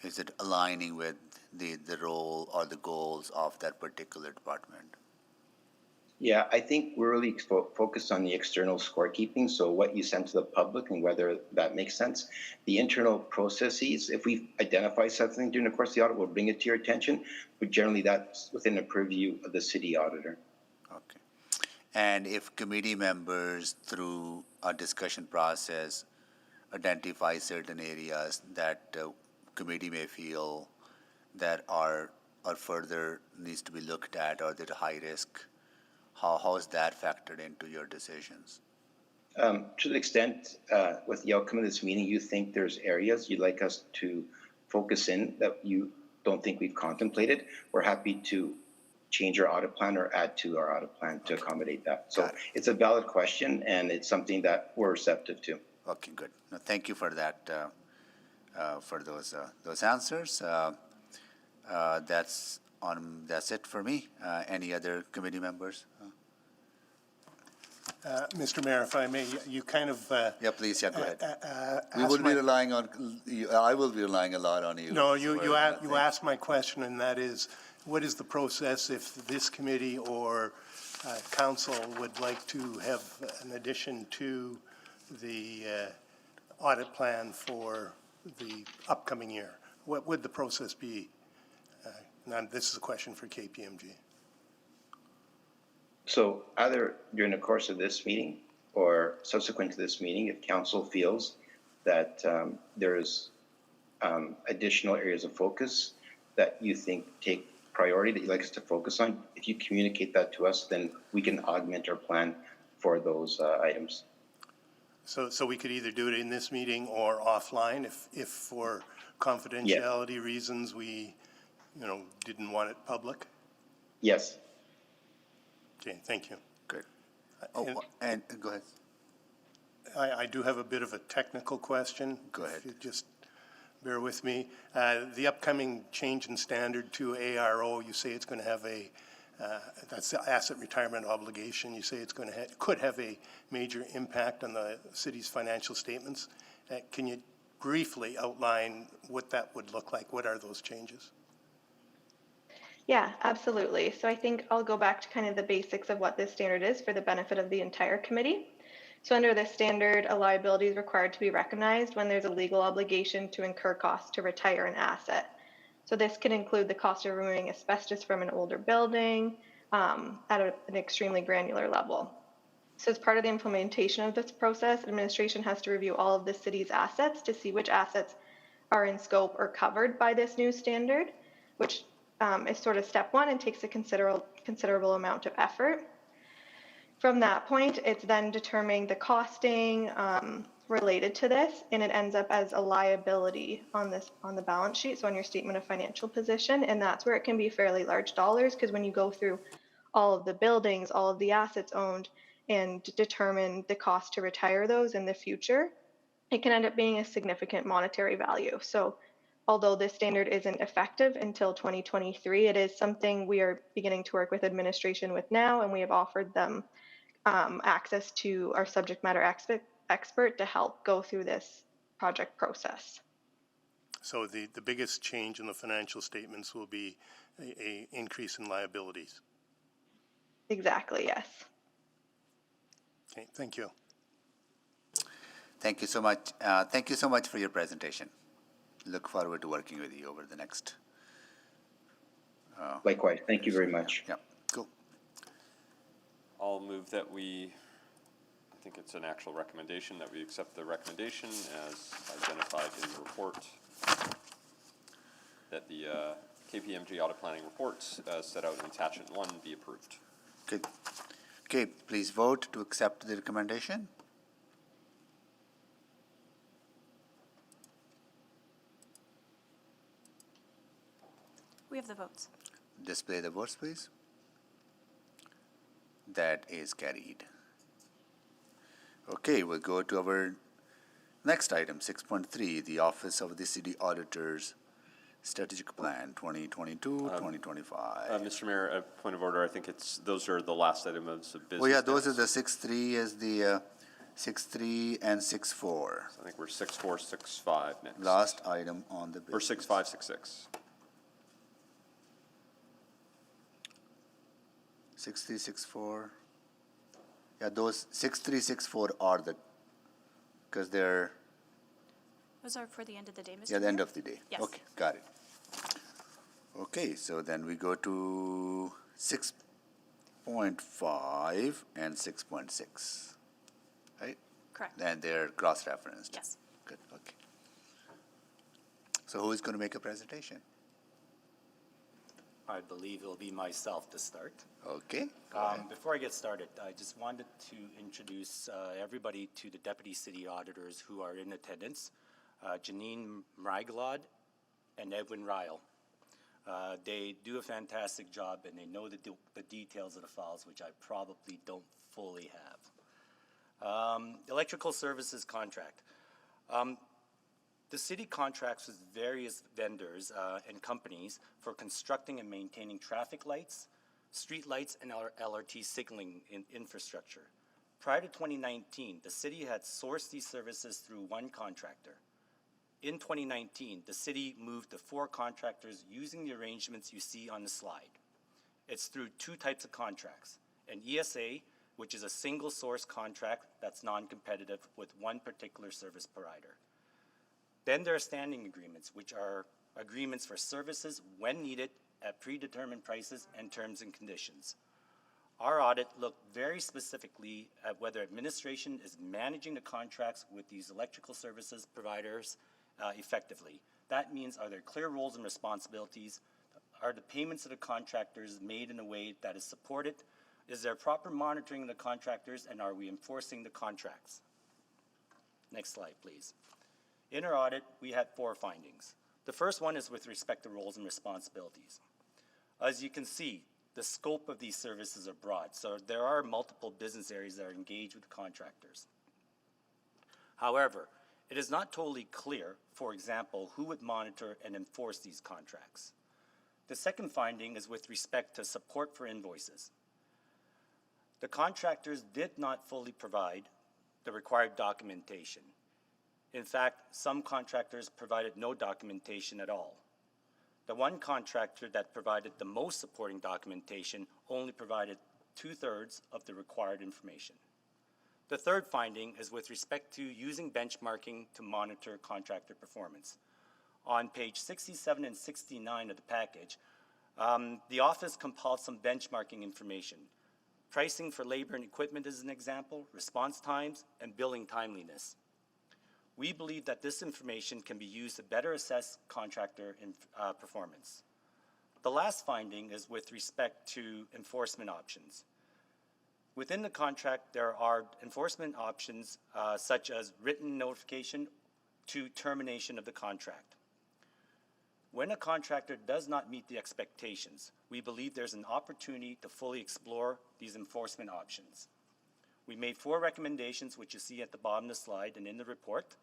is it aligning with the role or the goals of that particular department? Yeah, I think we're really focused on the external scorekeeping. So what you send to the public and whether that makes sense. The internal processes, if we identify something during the course of the audit, we'll bring it to your attention. But generally that's within the purview of the city auditor. Okay. And if committee members through a discussion process identify certain areas that committee may feel that are further needs to be looked at or that are high risk, how is that factored into your decisions? To the extent with the outcome of this meeting, you think there's areas you'd like us to focus in that you don't think we've contemplated, we're happy to change our audit plan or add to our audit plan to accommodate that. So it's a valid question, and it's something that we're receptive to. Okay, good. No, thank you for that, for those answers. That's it for me. Any other committee members? Mr. Mayor, if I may, you kind of... Yeah, please, yeah, go ahead. I will be relying a lot on you. No, you asked my question, and that is, what is the process if this committee or council would like to have an addition to the audit plan for the upcoming year? What would the process be? And this is a question for KPMG. So either during the course of this meeting or subsequent to this meeting, if council feels that there's additional areas of focus that you think take priority that you'd like us to focus on, if you communicate that to us, then we can augment our plan for those items. So we could either do it in this meeting or offline if for confidentiality reasons we, didn't want it public? Yes. Okay, thank you. Good. And go ahead. I do have a bit of a technical question. Go ahead. If you just bear with me. The upcoming change in standard to ARO, you say it's going to have that's the asset retirement obligation. You say it's going to could have a major impact on the city's financial statements. Can you briefly outline what that would look like? What are those changes? Yeah, absolutely. So I think I'll go back to kind of the basics of what this standard is for the benefit of the entire committee. So under this standard, a liability is required to be recognized when there's a legal obligation to incur costs to retire an asset. So this can include the cost of removing asbestos from an older building at an extremely granular level. So as part of the implementation of this process, administration has to review all of the city's assets to see which assets are in scope or covered by this new standard, which is sort of step one and takes a considerable amount of effort. From that point, it's then determining the costing related to this, and it ends up as a liability on the balance sheet, so on your statement of financial position, and that's where it can be fairly large dollars, because when you go through all of the buildings, all of the assets owned, and determine the cost to retire those in the future, it can end up being a significant monetary value. So although this standard isn't effective until 2023, it is something we are beginning to work with administration with now, and we have offered them access to our subject matter expert to help go through this project process. So the biggest change in the financial statements will be a increase in liabilities. Exactly, yes. Okay, thank you. Thank you so much. Thank you so much for your presentation. Look forward to working with you over the next. Likewise. Thank you very much. Yeah, cool. I'll move that I think it's an actual recommendation, that we accept the recommendation as identified in the report, that the KPMG audit planning reports set out in attachment 1 be approved. Good. Okay, please vote to accept the recommendation. We have the votes. Display the votes, please. That is carried. Okay, we'll go to our next item, 6.3, the Office of the City Auditor's Strategic Plan 2022-2025. Mr. Mayor, a point of order, I think those are the last items of business. Oh yeah, those now. are the 6.3 is the 6.3 and 6.4. So I think we're 6.4, 6.5 next. Last item on the Or business. 6.5, 6.6. 6.3, 6.4. Yeah, those 6.3, 6.4 are because they're, Those are for the end of the day, Mr. yeah, the Mayor? end of the day. Yes. Okay, got it. Okay, so then we go to 6.5 and 6.6, right? Correct. And they're cross-referenced. Yes. Good, okay. So who is going to make a presentation? I believe it'll be myself to start. Okay, go ahead. Before I get started, I just wanted to introduce everybody to the Deputy City Auditors who are in attendance, Janine Mryglod and Edwin Ryle. They do a fantastic job, and they know the details of the files, which I probably don't fully have. Electrical services contract. The city contracts with various vendors and companies for constructing and maintaining traffic lights, street lights, and LRT signaling infrastructure. Prior to 2019, the city had sourced these services through one contractor. In 2019, the city moved to 4 contractors using the arrangements you see on the slide. It's through 2 types of contracts: an ESA, which is a single source contract that's non-competitive with one particular service provider. Then there are standing agreements, which are agreements for services when needed at predetermined prices and terms and conditions. Our audit looked very specifically at whether administration is managing the contracts with these electrical services providers effectively. That means, are there clear roles and responsibilities? Are the payments of the contractors made in a way that is supported? Is there proper monitoring of the contractors, and are we enforcing the contracts? Next slide, please. In our audit, we had 4 findings. The first one is with respect to roles and responsibilities. As you can see, the scope of these services are broad, so there are multiple business areas that are engaged with contractors. However, it is not totally clear, for example, who would monitor and enforce these contracts. The second finding is with respect to support for invoices. The contractors did not fully provide the required documentation. In fact, some contractors provided no documentation at all. The one contractor that provided the most supporting documentation only provided 2/3 of the required information. The third finding is with respect to using benchmarking to monitor contractor performance. On page 67 and 69 of the package, the office compiled some benchmarking information. Pricing for labor and equipment is an example, response times, and billing timeliness. We believe that this information can be used to better assess contractor performance. The last finding is with respect to enforcement options. Within the contract, there are enforcement options such as written notification to termination of the contract. When a contractor does not meet the expectations, we believe there's an opportunity to fully explore these enforcement options. We made 4 recommendations, which you see at the bottom of the slide and in the report.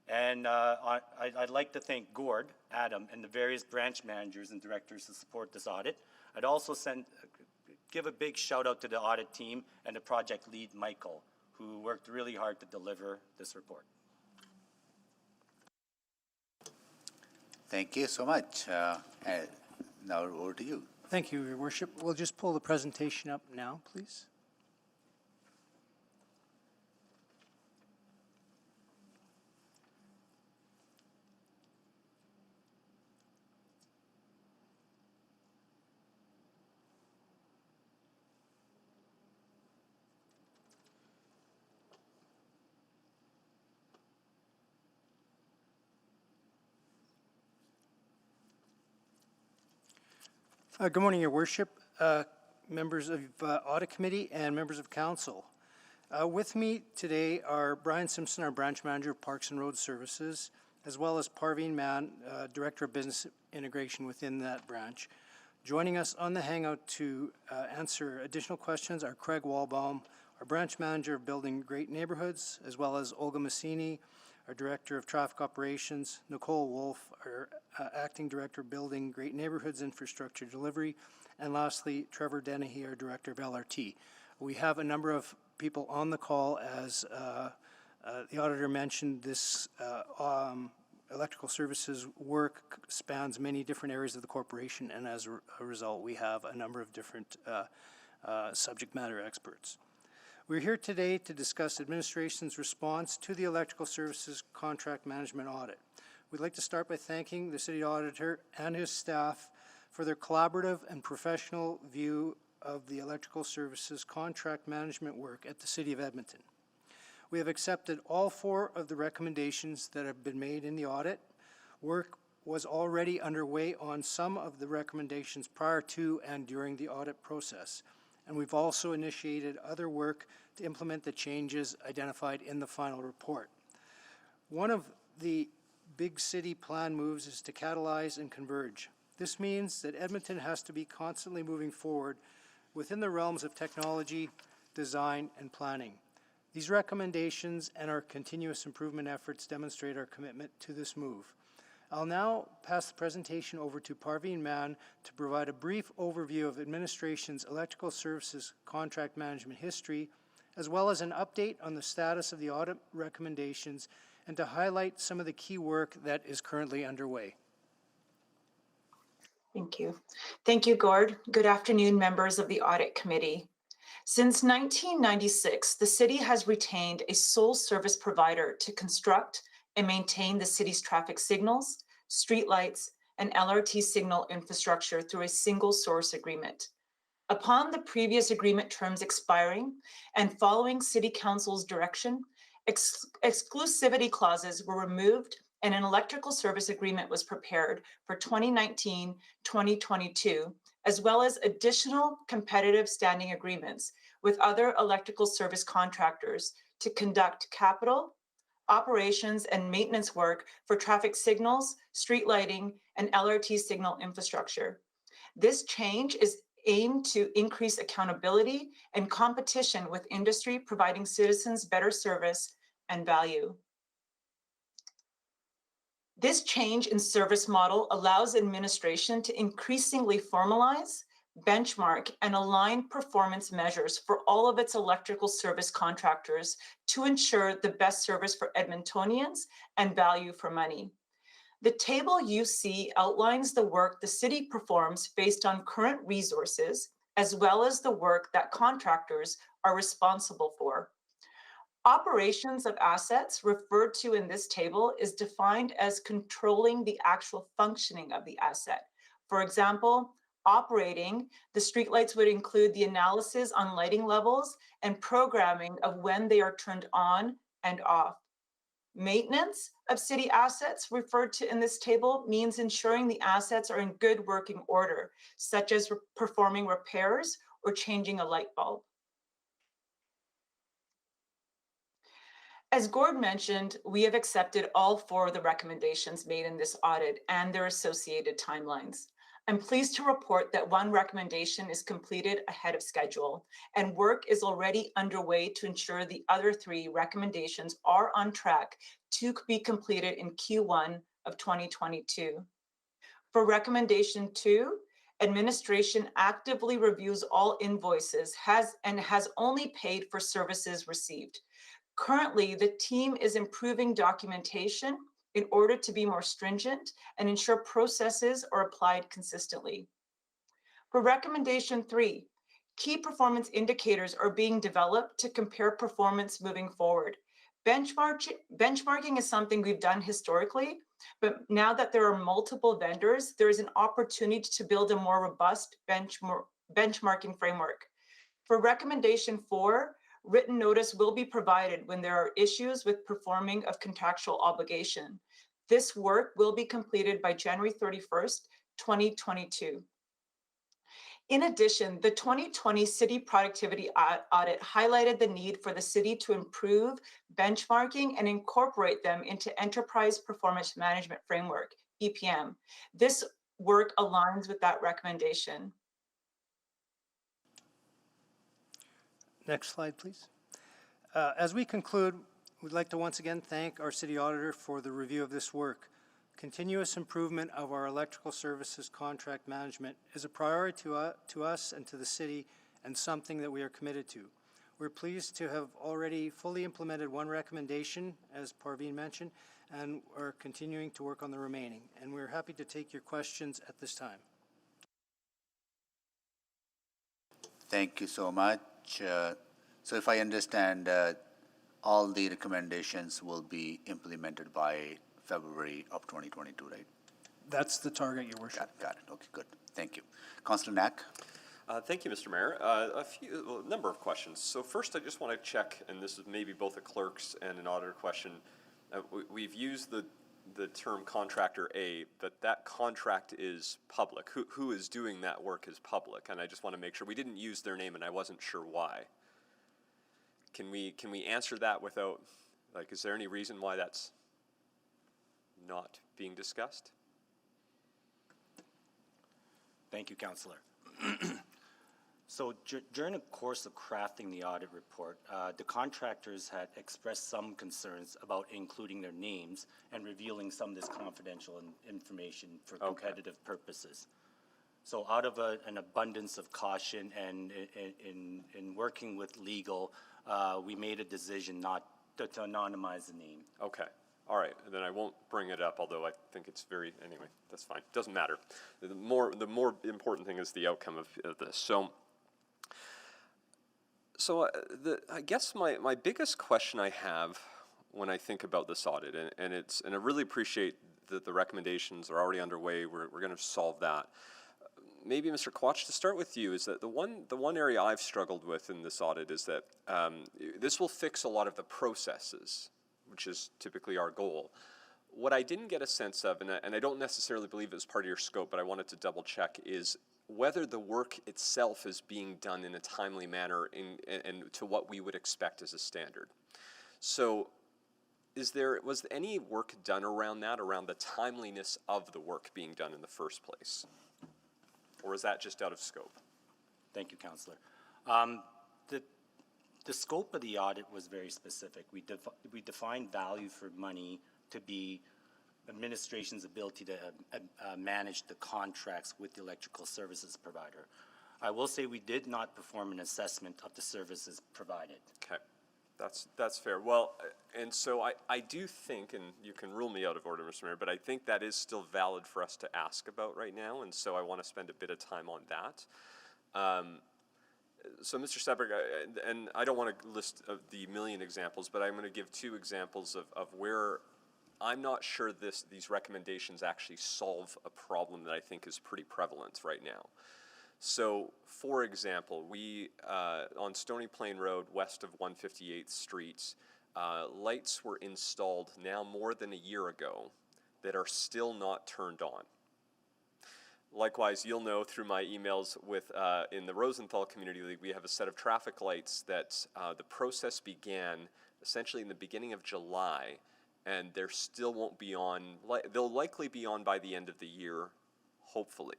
And I'd like to thank Gord, Adam, and the various branch managers and directors who support this audit. I'd also give a big shout out to the audit team and the project lead, Michael, who worked really hard to deliver this report. Thank you so much. And now over to you. Thank you, Your Worship. We'll just pull the presentation up now, please. Good morning, Your Worship, members of Audit Committee and members of Council. With me today are Brian Simpson, our Branch Manager of Parks and Road Services, as well as Parveen Mann, Director of Business Integration within that branch. Joining us on the Hangout to answer additional questions are Craig Walbaum, our Branch Manager of Building Great Neighborhoods, as well as Olga Massini, our Director of Traffic Operations, Nicole Wolf, our Acting Director of Building Great Neighborhoods Infrastructure Delivery, and lastly, Trevor Dennehy, our Director of LRT. We have a number of people on the call. As the auditor mentioned, this electrical services work spans many different areas of the corporation, and as a result, we have a number of different subject matter experts. We're here today to discuss administration's response to the electrical services contract management audit. We'd like to start by thanking the city auditor and his staff for their collaborative and professional view of the electrical services contract management work at the City of Edmonton. We have accepted all 4 of the recommendations that have been made in the audit. Work was already underway on some of the recommendations prior to and during the audit process. And we've also initiated other work to implement the changes identified in the final report. One of the big city plan moves is to catalyze and converge. This means that Edmonton has to be constantly moving forward within the realms of technology, design, and planning. These recommendations and our continuous improvement efforts demonstrate our commitment to this move. I'll now pass the presentation over to Parveen Mann to provide a brief overview of administration's electrical services contract management history, as well as an update on the status of the audit recommendations, and to highlight some of the key work that is currently underway. Thank you. Thank you, Gord. Good afternoon, members of the Audit Committee. Since 1996, the city has retained a sole service provider to construct and maintain the city's traffic signals, streetlights, and LRT signal infrastructure through a single source agreement. Upon the previous agreement terms expiring and following City Council's direction, exclusivity clauses were removed and an electrical service agreement was prepared for 2019-2022, as well as additional competitive standing agreements with other electrical service contractors to conduct capital, operations, and maintenance work for traffic signals, street lighting, and LRT signal infrastructure. This change is aimed to increase accountability and competition with industry, providing citizens better service and value. This change in service model allows administration to increasingly formalize, benchmark, and align performance measures for all of its electrical service contractors to ensure the best service for Edmontonians and value for money. The table you see outlines the work the city performs based on current resources, as well as the work that contractors are responsible for. Operations of assets referred to in this table is defined as controlling the actual functioning of the asset. For example, operating the streetlights would include the analysis on lighting levels and programming of when they are turned on and off. Maintenance of city assets referred to in this table means ensuring the assets are in good working order, such as performing repairs or changing a light bulb. As Gord mentioned, we have accepted all 4 of the recommendations made in this audit and their associated timelines. I'm pleased to report that 1 recommendation is completed ahead of schedule, and work is already underway to ensure the other 3 recommendations are on track to be completed in Q1 of 2022. For recommendation 2, administration actively reviews all invoices has only paid for services received. Currently, the team is improving documentation in order to be more stringent and ensure processes are applied consistently. For recommendation 3, key performance indicators are being developed to compare performance moving forward. Benchmarking is something we've done historically, but now that there are multiple vendors, there is an opportunity to build a more robust benchmarking framework. For recommendation 4, written notice will be provided when there are issues with performing of contractual obligation. This work will be completed by January 31st, 2022. In addition, the 2020 City Productivity Audit highlighted the need for the city to improve benchmarking and incorporate them into Enterprise Performance Management Framework, EPM. This work aligns with that recommendation. Next slide, please. As we conclude, we'd like to once again thank our city auditor for the review of this work. Continuous improvement of our electrical services contract management is a priority to us and to the city, and something that we are committed to. We're pleased to have already fully implemented 1 recommendation, as Parveen mentioned, and are continuing to work on the remaining. And we're happy to take your questions at this time. Thank you so much. So if I understand, all the recommendations will be implemented by February of 2022, right? That's the target, Your Worship. Got it. Okay, good. Thank you. Councillor Knack? Thank you, Mr. Mayor. A number of questions. So first, I just want to check, and this is maybe both a clerk's and an auditor question. We've used the term contractor A, but that contract is public. Who is doing that work is public, and I just want to make sure. We didn't use their name, and I wasn't sure why. Can we answer that without, like, is there any reason why that's not being discussed? Thank you, Councillor. So during the course of crafting the audit report, the contractors had expressed some concerns about including their names and revealing some of this confidential information for competitive purposes. So out of an abundance of caution and in working with legal, we made a decision not to anonymize the name. Okay. All right, then I won't bring it up, although I think it's anyway, that's fine. Doesn't matter. The more important thing is the outcome of this. So I guess my biggest question I have when I think about this audit, and I really appreciate that the recommendations are already underway. We're going to solve that. Maybe, Mr. Quach, to start with you, is that the one area I've struggled with in this audit is that this will fix a lot of the processes, which is typically our goal. What I didn't get a sense of, and I don't necessarily believe it was part of your scope, but I wanted to double check, is whether the work itself is being done in a timely manner and to what we would expect as a standard. So was any work done around that, around the timeliness of the work being done in the first place? Or is that just out of scope? Thank you, Councillor. The scope of the audit was very specific. We defined value for money to be administration's ability to manage the contracts with the electrical services provider. I will say we did not perform an assessment of the services provided. Okay, that's fair. Well, and so I do think, and you can rule me out of order, Mr. Mayor, but I think that is still valid for us to ask about right now, and so I want to spend a bit of time on that. So Mr. Seberg, and I don't want to list the million examples, but I'm going to give two examples of where I'm not sure these recommendations actually solve a problem that I think is pretty prevalent right now. So, for example, we, on Stony Plain Road, west of 158th Street, lights were installed now more than a year ago that are still not turned on. Likewise, you'll know through my emails with, in the Rosenthal Community League, we have a set of traffic lights that the process began essentially in the beginning of July, and they still won't be on, they'll likely be on by the end of the year, hopefully.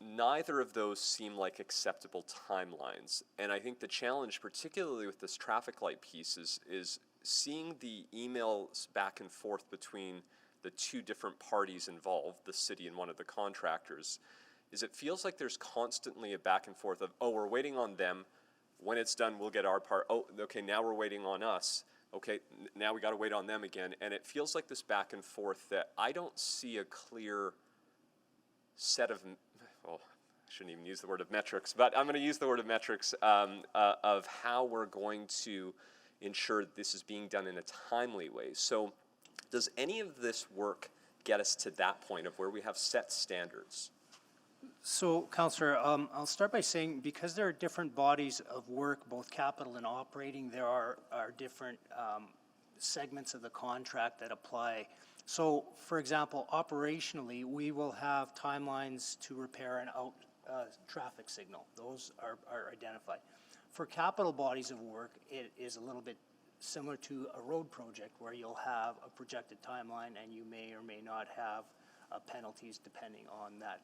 Neither of those seem like acceptable timelines, and I think the challenge, particularly with this traffic light piece, is seeing the emails back and forth between the two different parties involved, the city and one of the contractors, is it feels like there's constantly a back and forth of, oh, we're waiting on them. When it's done, we'll get our part. Oh, okay, now we're waiting on us. Okay, now we got to wait on them again. And it feels like this back and forth that I don't see a clear set of, well, I shouldn't even use the word of metrics, but I'm going to use the word of metrics of how we're going to ensure this is being done in a timely way. So does any of this work get us to that point of where we have set standards? So, Councillor, I'll start by saying because there are different bodies of work, both capital and operating, there are different segments of the contract that apply. So, for example, operationally, we will have timelines to repair an out traffic signal. Those are identified. For capital bodies of work, it is a little bit similar to a road project where you'll have a projected timeline and you may or may not have penalties depending on that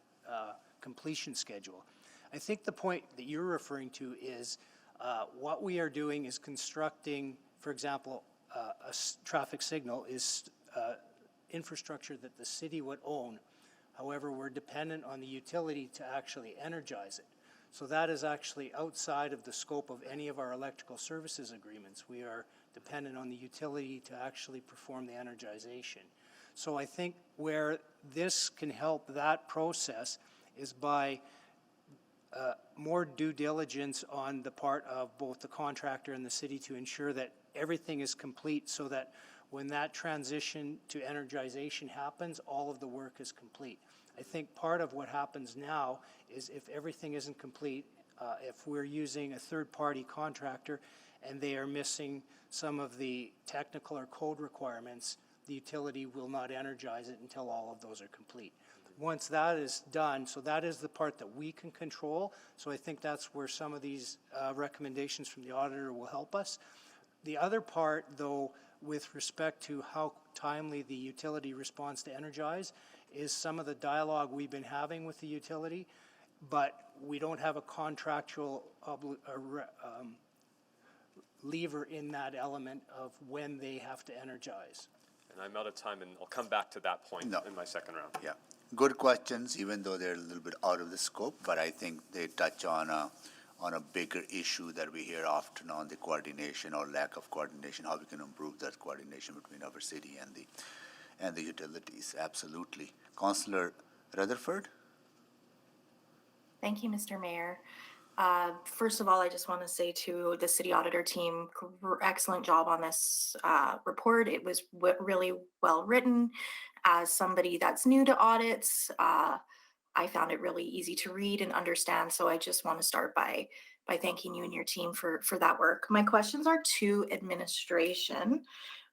completion schedule. I think the point that you're referring to is what we are doing is constructing, for example, a traffic signal is infrastructure that the city would own. However, we're dependent on the utility to actually energize it. So that is actually outside of the scope of any of our electrical services agreements. We are dependent on the utility to actually perform the energization. So I think where this can help that process is by more due diligence on the part of both the contractor and the city to ensure that everything is complete so that when that transition to energization happens, all of the work is complete. I think part of what happens now is if everything isn't complete, if we're using a third-party contractor and they are missing some of the technical or code requirements, the utility will not energize it until all of those are complete. Once that is done, so that is the part that we can control. So I think that's where some of these recommendations from the auditor will help us. The other part, though, with respect to how timely the utility responds to energize is some of the dialogue we've been having with the utility, but we don't have a contractual lever in that element of when they have to energize. And I'm out of time, and I'll come back to that point in my second round. Yeah, good questions, even though they're a little bit out of the scope, but I think they touch on a bigger issue that we hear often on the coordination or lack of coordination, how we can improve that coordination between our city and the utilities. Absolutely. Councillor Rutherford? Thank you, Mr. Mayor. First of all, I just want to say to the city auditor team, excellent job on this report. It was really well written. As somebody that's new to audits, I found it really easy to read and understand. So I just want to start by thanking you and your team for that work. My questions are to administration.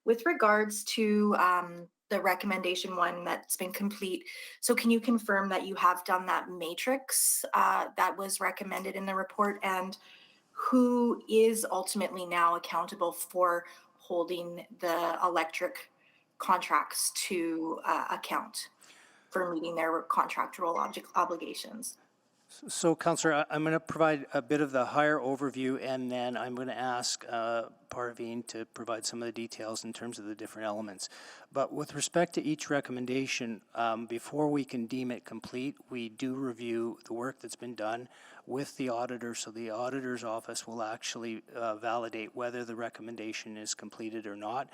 With regards to the recommendation one that's been complete, so can you confirm that you have done that matrix that was recommended in the report, and who is ultimately now accountable for holding the electric contracts to account for meeting their contractual obligations? So, Councillor, I'm going to provide a bit of the higher overview, and then I'm going to ask Parveen to provide some of the details in terms of the different elements. But with respect to each recommendation, before we can deem it complete, we do review the work that's been done with the auditor, so the auditor's office will actually validate whether the recommendation is completed or not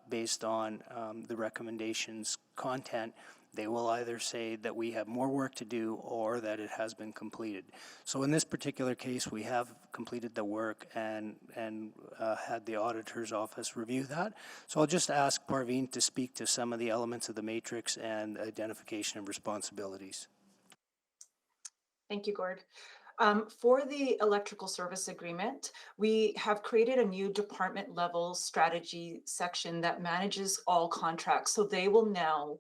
based on the recommendation's content they will either say that we have more work to do or that it has been completed. So in this particular case, we have completed the work and had the auditor's office review that. So I'll just ask Parveen to speak to some of the elements of the matrix and identification of responsibilities. Thank you, Gord. For the electrical service agreement, we have created a new department level strategy section that manages all contracts. So they will now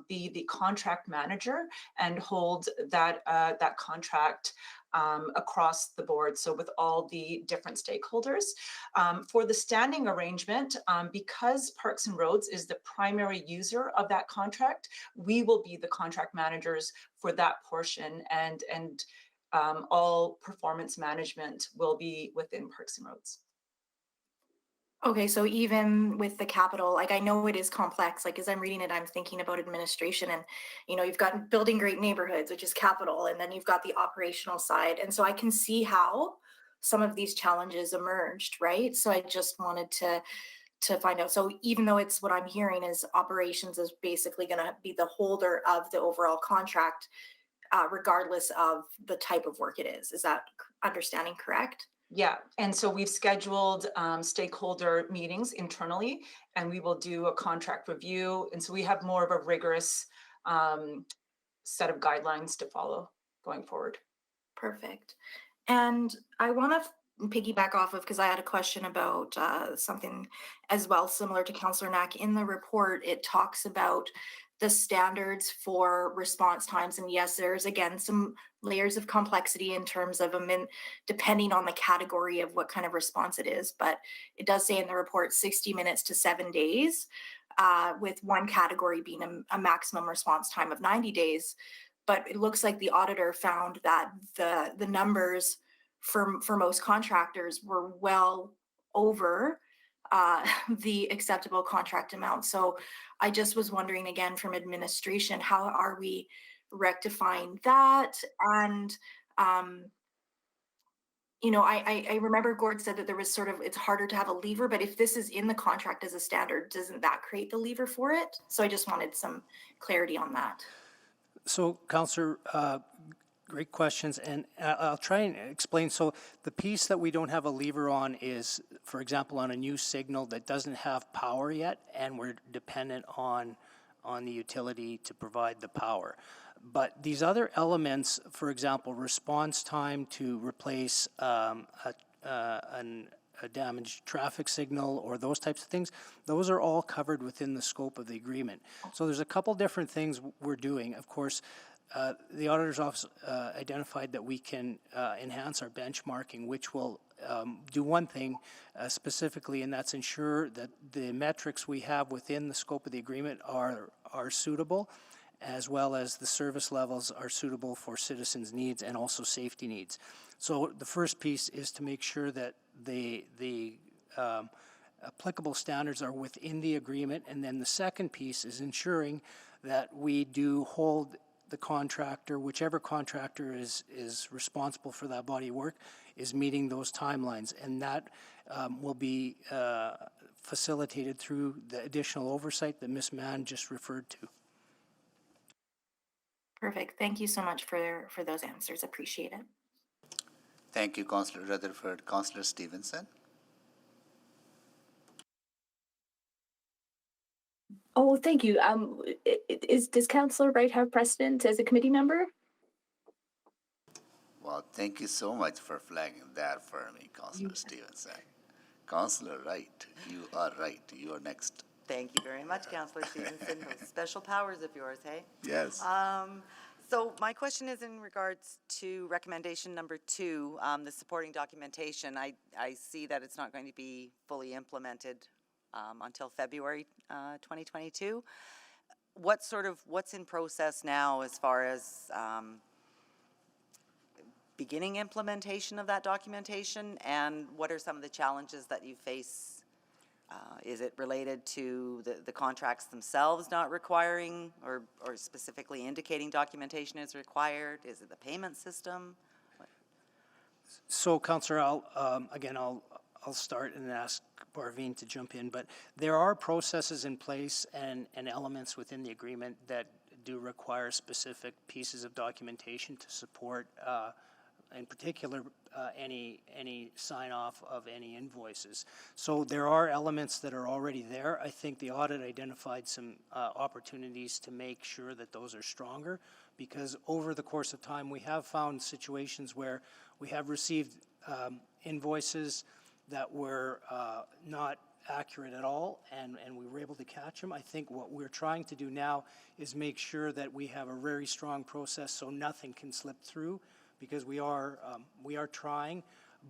be the contract manager and hold that, that contract across the board, so with all the different stakeholders. For the standing arrangement, because Parks and Roads is the primary user of that contract, we will be the contract managers for that portion, and all performance management will be within Parks and Roads. Okay, so even with the capital, like I know it is complex, like as I'm reading it, I'm thinking about administration and, you know, you've got building great neighborhoods, which is capital, and then you've got the operational side. And so I can see how some of these challenges emerged, right? So I just wanted to find out. So even though it's what I'm hearing is operations is basically going to be the holder of the overall contract, regardless of the type of work it is. Is that understanding correct? Yeah, and so we've scheduled stakeholder meetings internally, and we will do a contract review. And so we have more of a rigorous set of guidelines to follow going forward. Perfect. And I want to piggyback off of, because I had a question about something as well, similar to Councillor Knack. In the report, it talks about the standards for response times. And yes, there's again some layers of complexity in terms of depending on the category of what kind of response it is. But it does say in the report 60 minutes to 7 days, with one category being a maximum response time of 90 days. But it looks like the auditor found that the numbers for most contractors were well over the acceptable contract amount. So I just was wondering again from administration, how are we rectifying that? And you know, I remember Gord said that there was sort of, it's harder to have a lever, but if this is in the contract as a standard, doesn't that create the lever for it? So I just wanted some clarity on that. So, Councillor, great questions, and I'll try and explain. So the piece that we don't have a lever on is, for example, on a new signal that doesn't have power yet, and we're dependent on the utility to provide the power. But these other elements, for example, response time to replace a damaged traffic signal or those types of things, those are all covered within the scope of the agreement. So there's a couple different things we're doing. Of course, the auditor's office identified that we can enhance our benchmarking, which will do one thing specifically, and that's ensure that the metrics we have within the scope of the agreement are suitable, as well as the service levels are suitable for citizens' needs and also safety needs. So the first piece is to make sure that the applicable standards are within the agreement, and then the second piece is ensuring that we do hold the contractor, whichever contractor is responsible for that body of work, is meeting those timelines, and that will be facilitated through the additional oversight that Ms. Mann just referred to. Perfect. Thank you so much for those answers. Appreciate it. Thank you, Councillor Rutherford. Councillor Stevenson. Oh, thank you. Does Councillor Wright have precedent as a committee member? Well, thank you so much for flagging that for me, Councillor Stevenson. Councillor Wright, you are right. You are next. Thank you very much, Councillor Stevenson. Those special powers of yours, hey? Yes. So my question is in regards to recommendation number 2, the supporting documentation. I see that it's not going to be fully implemented until February 2022. What's in process now as far as beginning implementation of that documentation, and what are some of the challenges that you face? Is it related to the contracts themselves not requiring or specifically indicating documentation is required? Is it the payment system? So, Councillor, I'll start and ask Parveen to jump in, but there are processes in place and elements within the agreement that do require specific pieces of documentation to support, in particular, any sign-off of any invoices. So there are elements that are already there. I think the audit identified some opportunities to make sure that those are stronger, because over the course of time, we have found situations where we have received invoices that were not accurate at all, and we were able to catch them. I think what we're trying to do now is make sure that we have a very strong process so nothing can slip through, because we are trying,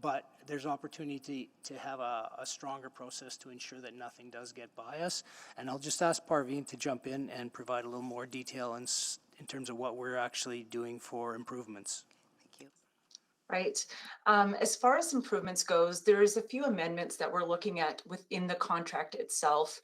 but there's opportunity to have a stronger process to ensure that nothing does get by us. And I'll just ask Parveen to jump in and provide a little more detail in terms of what we're actually doing for improvements. Thank you. Right. As far as improvements goes, there's a few amendments that we're looking at within the contract itself.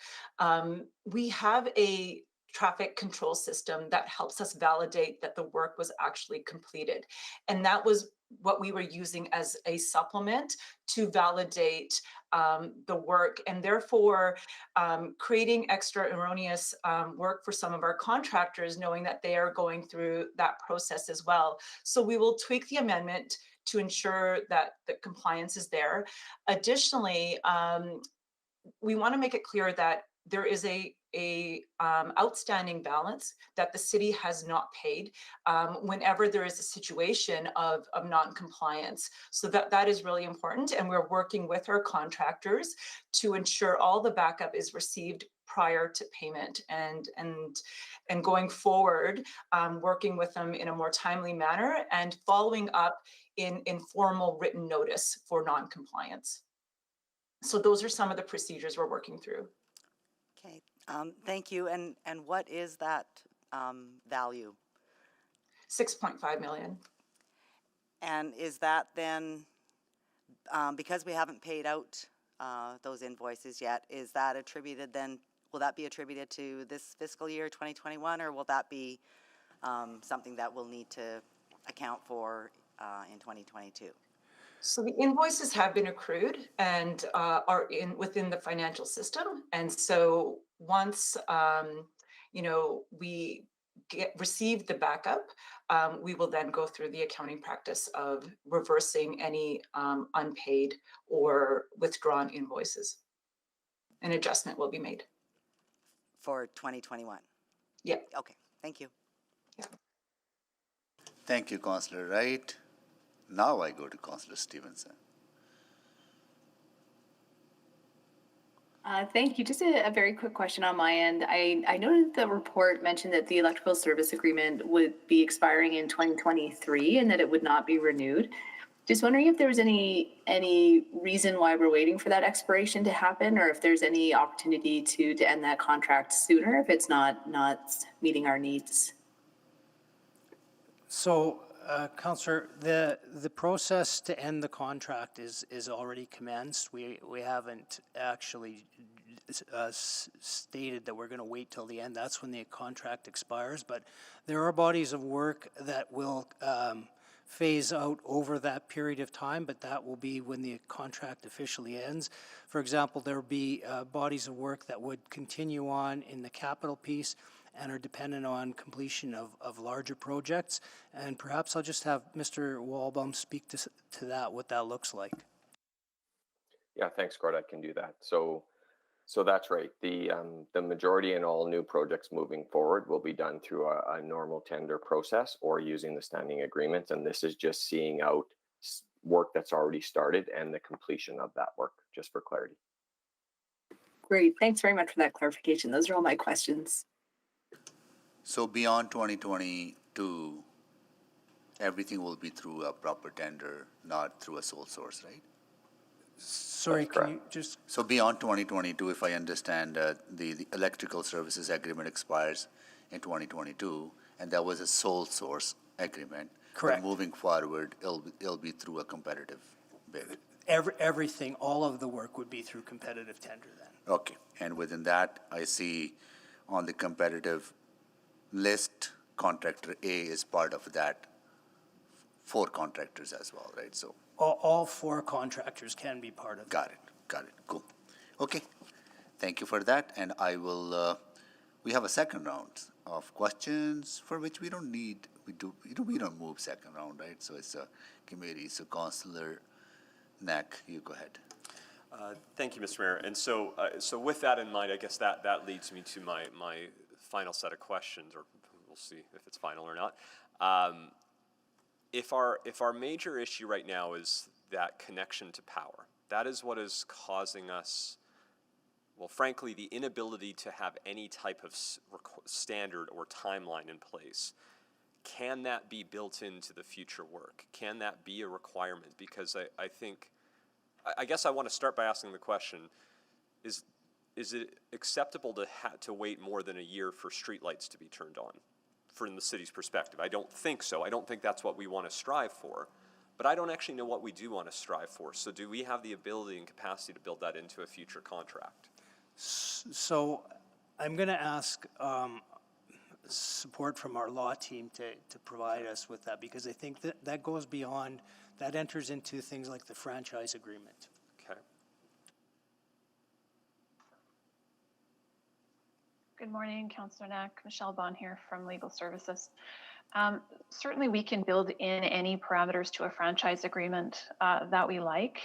We have a traffic control system that helps us validate that the work was actually completed. And that was what we were using as a supplement to validate the work, and therefore creating extra erroneous work for some of our contractors, knowing that they are going through that process as well. So we will tweak the amendment to ensure that the compliance is there. Additionally, we want to make it clear that there is a outstanding balance that the city has not paid whenever there is a situation of non-compliance. So that is really important, and we're working with our contractors to ensure all the backup is received prior to payment, and going forward, working with them in a more timely manner and following up in formal written notice for non-compliance. So those are some of the procedures we're working through. Okay, thank you. And what is that value? 6.5 million. And is that then, because we haven't paid out those invoices yet, is that attributed then, will that be attributed to this fiscal year 2021, or will that be something that we'll need to account for in 2022? So the invoices have been accrued and are within the financial system. And so once we receive the backup, we will then go through the accounting practice of reversing any unpaid or withdrawn invoices. An adjustment will be made. For 2021? Yeah. Okay, thank you. Yeah. Thank you, Councillor Wright. Now I go to Councillor Stevenson. Thank you. Just a very quick question on my end. I noted the report mentioned that the electrical service agreement would be expiring in 2023 and that it would not be renewed. Just wondering if there was any reason why we're waiting for that expiration to happen, or if there's any opportunity to end that contract sooner if it's not meeting our needs. So, Councillor, the process to end the contract is already commenced. We haven't actually stated that we're going to wait till the end. That's when the contract expires. But there are bodies of work that will phase out over that period of time, but that will be when the contract officially ends. For example, there will be bodies of work that would continue on in the capital piece and are dependent on completion of larger projects. And perhaps I'll just have Mr. Walbaum speak to that, what that looks like. Yeah, thanks, Gord. I can do that. So that's right. The majority and all new projects moving forward will be done through a normal tender process or using the standing agreements. And this is just seeing out work that's already started and the completion of that work, just for clarity. Great. Thanks very much for that clarification. Those are all my questions. So beyond 2022, everything will be through a proper tender, not through a sole source, right? Sorry, can you just... So beyond 2022, if I understand, the electrical services agreement expires in 2022, and that was a sole source agreement. Correct. But moving forward, it'll be through a competitive bid. Everything, all of the work would be through competitive tender then. Okay, and within that, I see on the competitive list, contractor A is part of that, 4 contractors as well, right? So All 4 contractors can be part of it. got it, cool. Okay, thank you for that, and I will, we have a second round of questions for which we don't need, we don't move second round, right? So it's a committee. So Councillor Knack, you go ahead. Thank you, Mr. Mayor. And so, so with that in mind, I guess that leads me to my final set of questions, or we'll see if it's final or not. If our major issue right now is that connection to power, that is what is causing us, well, frankly, the inability to have any type of standard or timeline in place. Can that be built into the future work? Can that be a requirement? Because I think, I guess I want to start by asking the question, is it acceptable to wait more than a year for streetlights to be turned on from the city's perspective? I don't think so. I don't think that's what we want to strive for. But I don't actually know what we do want to strive for. So do we have the ability and capacity to build that into a future contract? So I'm going to ask support from our law team to provide us with that, because I think that goes beyond, that enters into things like the franchise agreement. Okay. Good morning, Councillor Knack. Michelle Bond here from Legal Services. Certainly we can build in any parameters to a franchise agreement that we like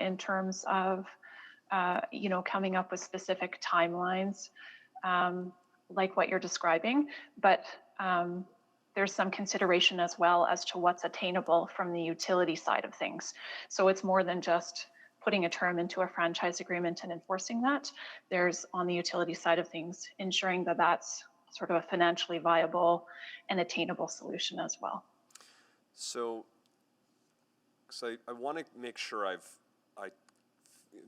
in terms of coming up with specific timelines like what you're describing, but there's some consideration as well as to what's attainable from the utility side of things. So it's more than just putting a term into a franchise agreement and enforcing that. There's, on the utility side of things, ensuring that that's sort of a financially viable and attainable solution as well. So I want to make sure I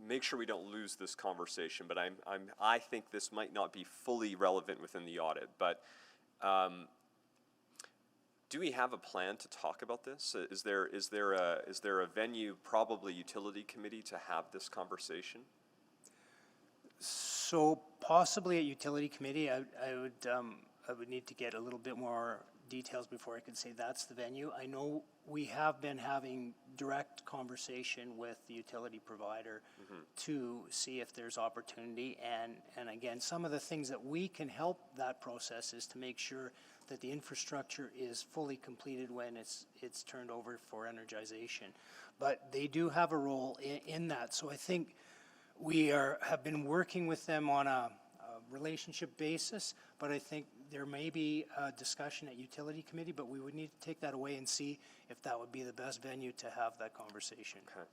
make sure we don't lose this conversation, but I think this might not be fully relevant within the audit, but do we have a plan to talk about this? Is there a venue, probably utility committee, to have this conversation? So possibly at utility committee, I would need to get a little bit more details before I could say that's the venue. I know we have been having direct conversation with the utility provider to see if there's opportunity, and again, some of the things that we can help that process is to make sure that the infrastructure is fully completed when it's turned over for energization. But they do have a role in that. So I think we have been working with them on a relationship basis, but I think there may be a discussion at utility committee, but we would need to take that away and see if that would be the best venue to have that conversation. Okay.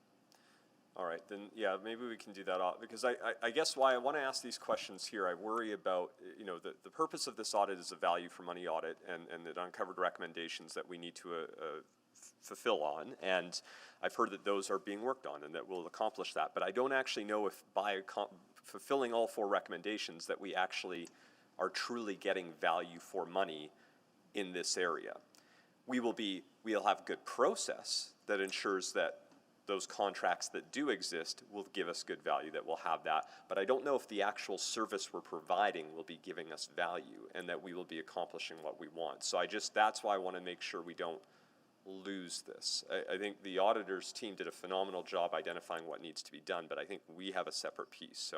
All right, then, yeah, maybe we can do that, because I guess why I want to ask these questions here, I worry about, the purpose of this audit is a value for money audit, and it uncovered recommendations that we need to fulfill on, and I've heard that those are being worked on and that will accomplish that, but I don't actually know if by fulfilling all 4 recommendations that we actually are truly getting value for money in this area. We'll have good process that ensures that those contracts that do exist will give us good value, that we'll have that. But I don't know if the actual service we're providing will be giving us value and that we will be accomplishing what we want. So that's why I want to make sure we don't lose this. I think the auditor's team did a phenomenal job identifying what needs to be done, but I think we have a separate piece.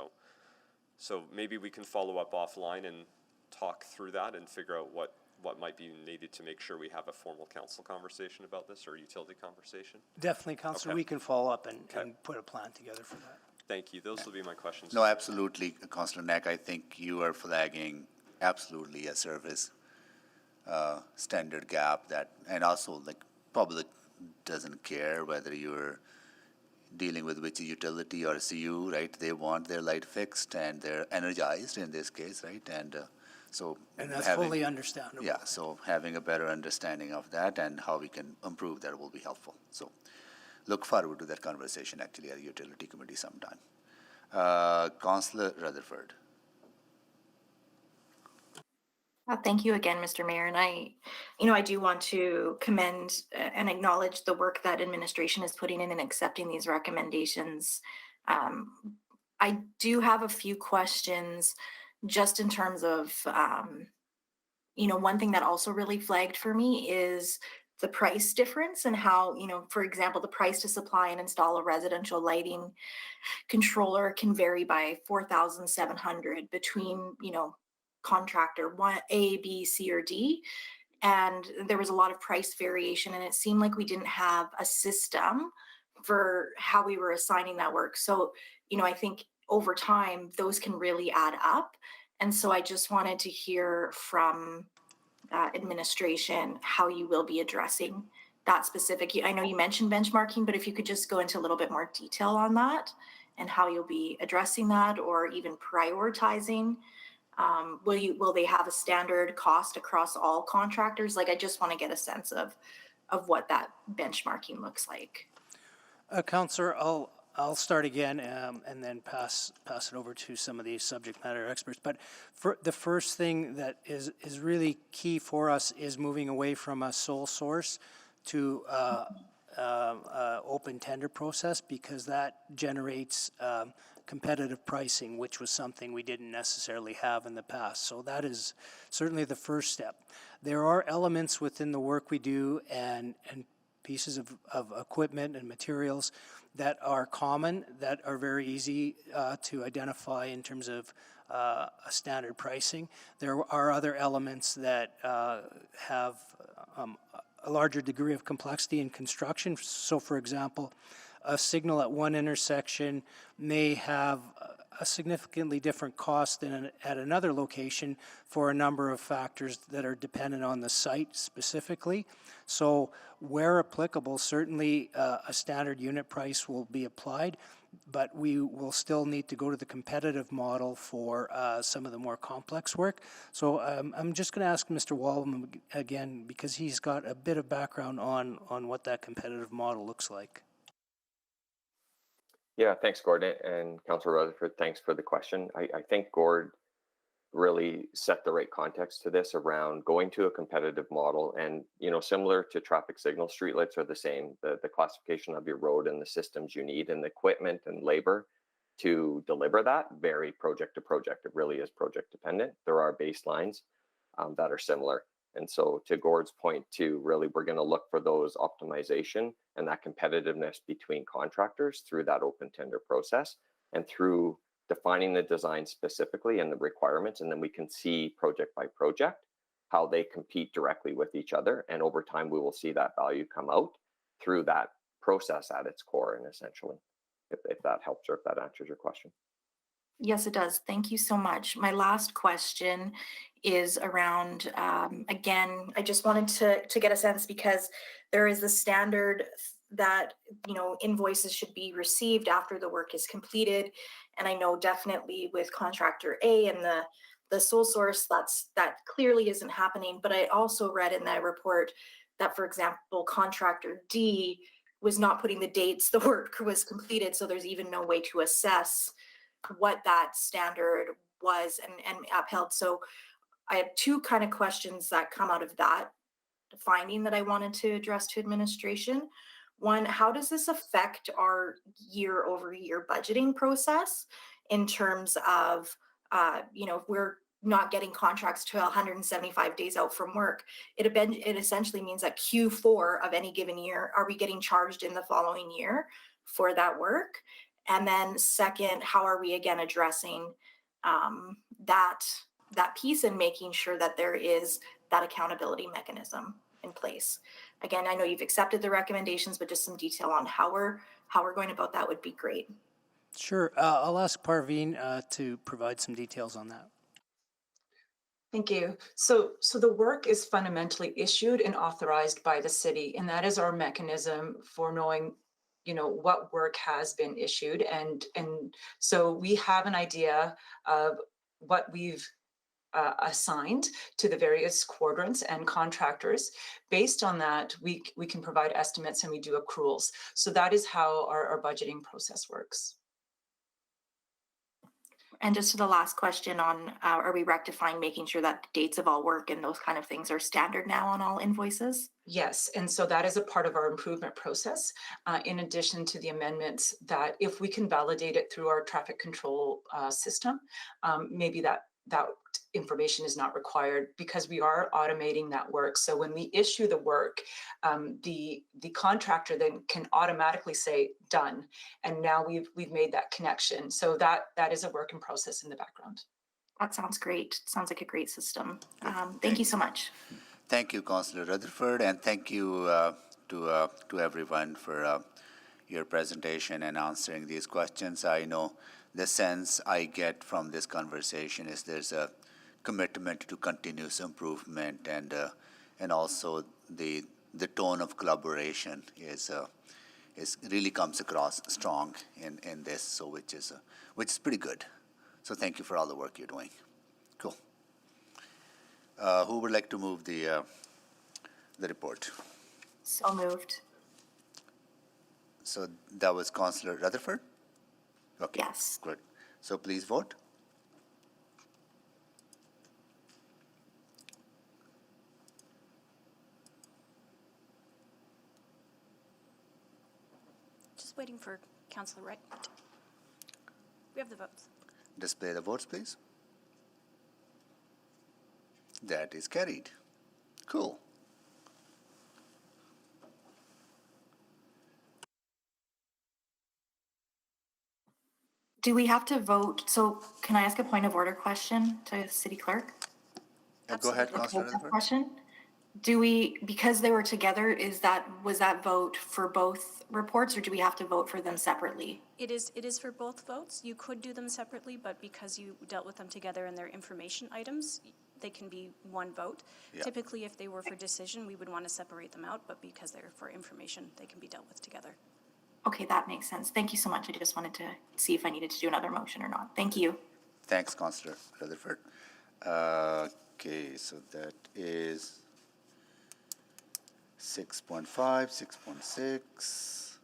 So maybe we can follow up offline and talk through that and figure out what might be needed to make sure we have a formal council conversation about this, or utility conversation. Definitely, Councillor, we can follow up and put a plan together for that. Thank you. Those will be my questions. No, absolutely, Councillor Knack. I think you are flagging absolutely a service standard gap that, and also like public doesn't care whether you're dealing with which utility or CU, right? They want their light fixed and they're energized in this case, right? And that's fully understandable. Yeah, so having a better understanding of that and how we can improve that will be helpful. So look forward to that conversation actually at utility committee sometime. Councillor Rutherford. Thank you again, Mr. Mayor. And I do want to commend and acknowledge the work that administration is putting in accepting these recommendations. I do have a few questions just in terms of, one thing that also really flagged for me is the price difference and how, for example, the price to supply and install a residential lighting controller can vary by $4,700 between, contractor, one A, B, C, or D. And there was a lot of price variation, and it seemed like we didn't have a system for how we were assigning that work. So, I think over time, those can really add up. And so I just wanted to hear from administration how you will be addressing that specific. I know you mentioned benchmarking, but if you could just go into a little bit more detail on that and how you'll be addressing that or even prioritizing. Will they have a standard cost across all contractors? Like, I just want to get a sense of what that benchmarking looks like. Councillor, I'll start again and then pass it over to some of these subject matter experts. But for the first thing that is really key for us is moving away from a sole source to open tender process, because that generates competitive pricing, which was something we didn't necessarily have in the past. So that is certainly the first step. There are elements within the work we do and pieces of equipment and materials that are common, that are very easy to identify in terms of a standard pricing. There are other elements that have a larger degree of complexity in construction. So, for example, a signal at one intersection may have a significantly different cost than at another location for a number of factors that are dependent on the site specifically. So where applicable, certainly a standard unit price will be applied, but we will still need to go to the competitive model for some of the more complex work. So I'm just going to ask Mr. Wallman again, because he's got a bit of background on what that competitive model looks like. Yeah, thanks, Gordon, and Councillor Rutherford, thanks for the question. I think Gord really set the right context to this around going to a competitive model, and similar to traffic signal, streetlights are the same. The classification of your road and the systems you need and the equipment and labor to deliver that vary project to project. It really is project dependent. There are baselines that are similar. And so to Gord's point too, really we're going to look for those optimization and that competitiveness between contractors through that open tender process and through defining the design specifically and the requirements. And then we can see project by project how they compete directly with each other. And over time, we will see that value come out through that process at its core, and essentially, if that helps or if that answers your question. Yes, it does. Thank you so much. My last question is around, again, I just wanted to get a sense, because there is a standard that, invoices should be received after the work is completed. And I know definitely with contractor A and the sole source, that clearly isn't happening. But I also read in that report that, for example, contractor D was not putting the dates the work was completed. So there's even no way to assess what that standard was and upheld. So I have two kind of questions that come out of that finding that I wanted to address to administration. One, how does this affect our year-over-year budgeting process in terms of, if we're not getting contracts to 175 days out from work, it essentially means that Q4 of any given year, are we getting charged in the following year for that work? And then second, how are we again addressing that piece and making sure that there is that accountability mechanism in place? Again, I know you've accepted the recommendations, but just some detail on how we're going about that would be great. Sure. I'll ask Parveen to provide some details on that. Thank you. So the work is fundamentally issued and authorized by the city, and that is our mechanism for knowing, what work has been issued. And so we have an idea of what we've assigned to the various quadrants and contractors. Based on that, we can provide estimates and we do accruals. So that is how our budgeting process works. And just to the last question on, are we rectifying, making sure that the dates of all work and those kind of things are standard now on all invoices? Yes, and so that is a part of our improvement process, in addition to the amendments that if we can validate it through our traffic control system, maybe that information is not required because we are automating that work. So when we issue the work, the contractor then can automatically say done, and now we've made that connection. So that is a work in process in the background. That sounds great. Sounds like a great system. Thank you so much. Thank you, Councillor Rutherford, and thank you to everyone for your presentation and answering these questions. I know the sense I get from this conversation is there's a commitment to continuous improvement, and also the tone of collaboration is really comes across strong in this, so which is pretty good. So thank you for all the work you're doing. Cool. Who would like to move the report? So moved. So that was Councillor Rutherford? Okay. Yes. Good. So please vote. Just waiting for Councillor Wright. We have the votes. Display the votes, please. That is carried. Cool. Do we have to vote? So can I ask a point of order question to the city clerk? Go ahead, A Councillor close-up Rutherford. question? Do we, because they were together, was that vote for both reports, or do we have to vote for them separately? It is for both votes. You could do them separately, but because you dealt with them together in their information items, they can be one vote. Yeah. Typically, if they were for decision, we would want to separate them out, but because they're for information, they can be dealt with together. Okay, that makes sense. Thank you so much. I just wanted to see if I needed to do another motion or not. Thank you. Thanks, Councillor Rutherford. Okay, so that is 6.5, 6.6.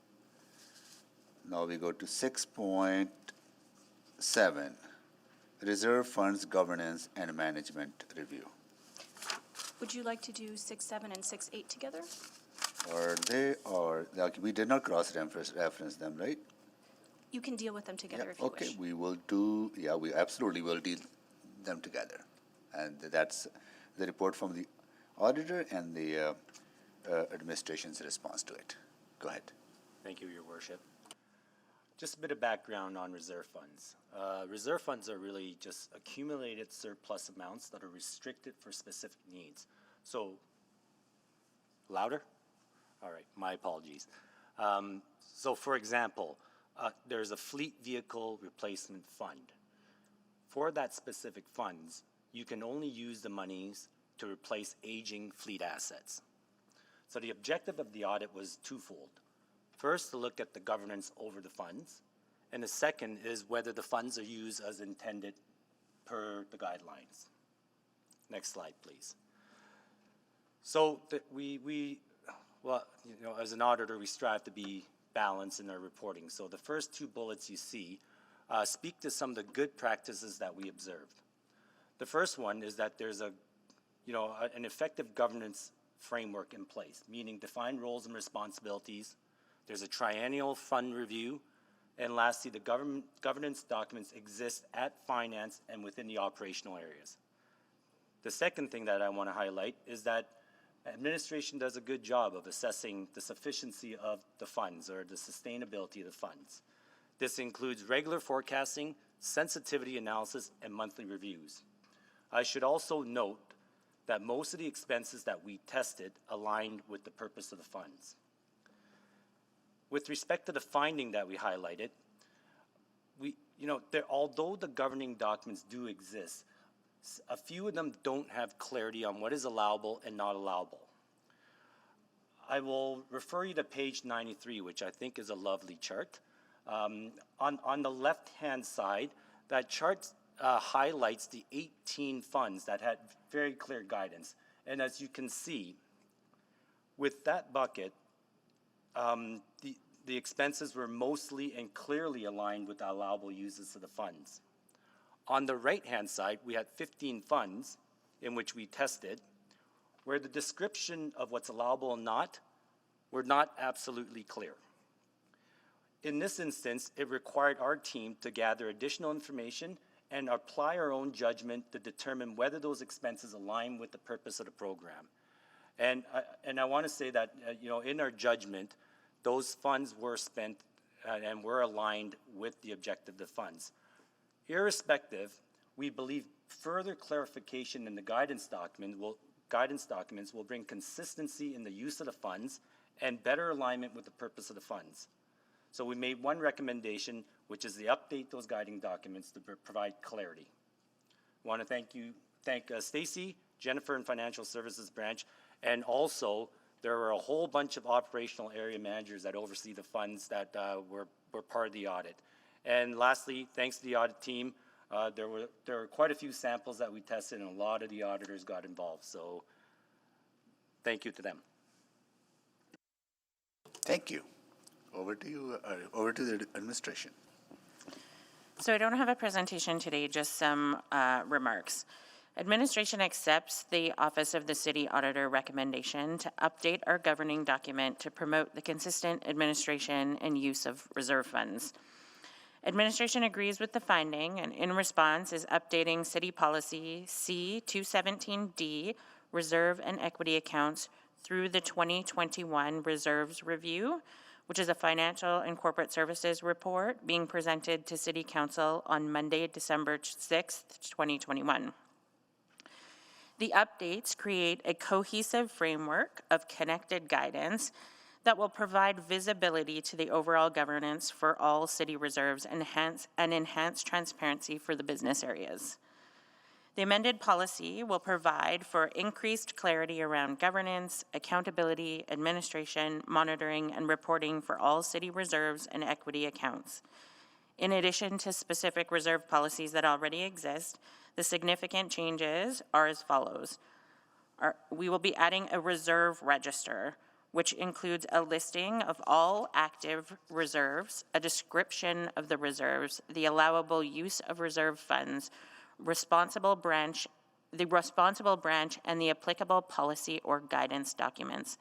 Now we go to 6.7, Reserve Funds Governance and Management Review. Would you like to do 6.7 and 6.8 together? Like, we did not cross-reference them, right? You can deal with them together if you wish. Okay, we will do, we absolutely will deal them together. And that's the report from the auditor and the administration's response to it. Go ahead. Thank you, Your Worship. Just a bit of background on reserve funds. Reserve funds are really just accumulated surplus amounts that are restricted for specific needs. So, louder? All right, my apologies. So, for example, there's a fleet vehicle replacement fund. For that specific funds, you can only use the monies to replace aging fleet assets. So the objective of the audit was twofold. First, to look at the governance over the funds, and the second is whether the funds are used as intended per the guidelines. Next slide, please. So as an auditor, we strive to be balanced in our reporting. So the first two bullets you see speak to some of the good practices that we observed. The first one is that there's an effective governance framework in place, meaning defined roles and responsibilities. There's a triennial fund review, and lastly, the governance documents exist at finance and within the operational areas. The second thing that I want to highlight is that administration does a good job of assessing the sufficiency of the funds or the sustainability of the funds. This includes regular forecasting, sensitivity analysis, and monthly reviews. I should also note that most of the expenses that we tested aligned with the purpose of the funds. With respect to the finding that we highlighted, although the governing documents do exist, a few of them don't have clarity on what is allowable and not allowable. I will refer you to page 93, which I think is a lovely chart. On the left-hand side, that chart highlights the 18 funds that had very clear guidance. And as you can see, with that bucket, the expenses were mostly and clearly aligned with the allowable uses of the funds. On the right-hand side, we had 15 funds in which we tested, where the description of what's allowable and not were not absolutely clear. In this instance, it required our team to gather additional information and apply our own judgment to determine whether those expenses align with the purpose of the program. And I want to say that, in our judgment, those funds were spent and were aligned with the objective of the funds. Irrespective, we believe further clarification in the guidance documents will bring consistency in the use of the funds and better alignment with the purpose of the funds. So we made one recommendation, which is to update those guiding documents to provide clarity. I want to thank Stacy, Jennifer in Financial Services Branch, and also there were a whole bunch of operational area managers that oversee the funds that were part of the audit. And lastly, thanks to the audit team, there were quite a few samples that we tested, and a lot of the auditors got involved. So thank you to them. Thank you. Over to you, over to the administration. So I don't have a presentation today, just some remarks. Administration accepts the Office of the City Auditor recommendation to update our governing document to promote the consistent administration and use of reserve funds. Administration agrees with the finding and in response is updating City Policy C-217D, Reserve and Equity Accounts through the 2021 Reserves Review, which is a financial and corporate services report being presented to City Council on Monday, December 6th, 2021. The updates create a cohesive framework of connected guidance that will provide visibility to the overall governance for all city reserves and enhance transparency for the business areas. The amended policy will provide for increased clarity around governance, accountability, administration, monitoring, and reporting for all city reserves and equity accounts. In addition to specific reserve policies that already exist, the significant changes are as follows. We will be adding a reserve register, which includes a listing of all active reserves, a description of the reserves, the allowable use of reserve funds, the responsible branch, and the applicable policy or guidance documents.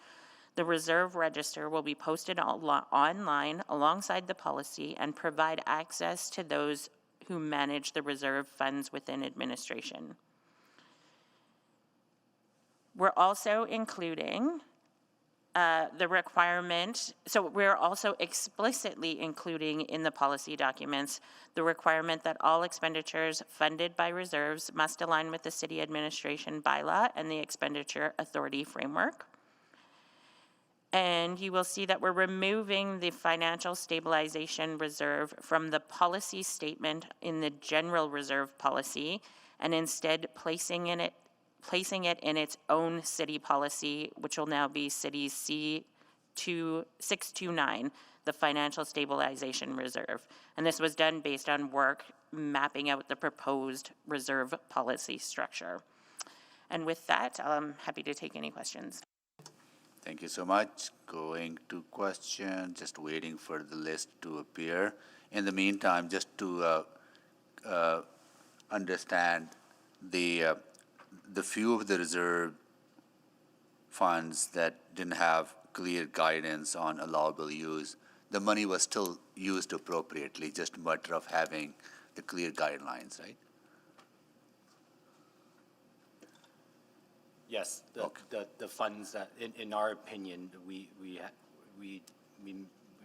The reserve register will be posted online alongside the policy and provide access to those who manage the reserve funds within administration. We're also including the requirement, so we're also explicitly including in the policy documents the requirement that all expenditures funded by reserves must align with the city administration bylaw and the expenditure authority framework. And you will see that we're removing the financial stabilization reserve from the policy statement in the general reserve policy and instead placing it in its own city policy, which will now be City C-629, the Financial Stabilization Reserve. And this was done based on work mapping out the proposed reserve policy structure. And with that, I'm happy to take any questions. Thank you so much. Going to questions, just waiting for the list to appear. In the meantime, just to understand the few of the reserve funds that didn't have clear guidance on allowable use, the money was still used appropriately, just a matter of having the clear guidelines, right? Yes, the funds that, in our opinion, we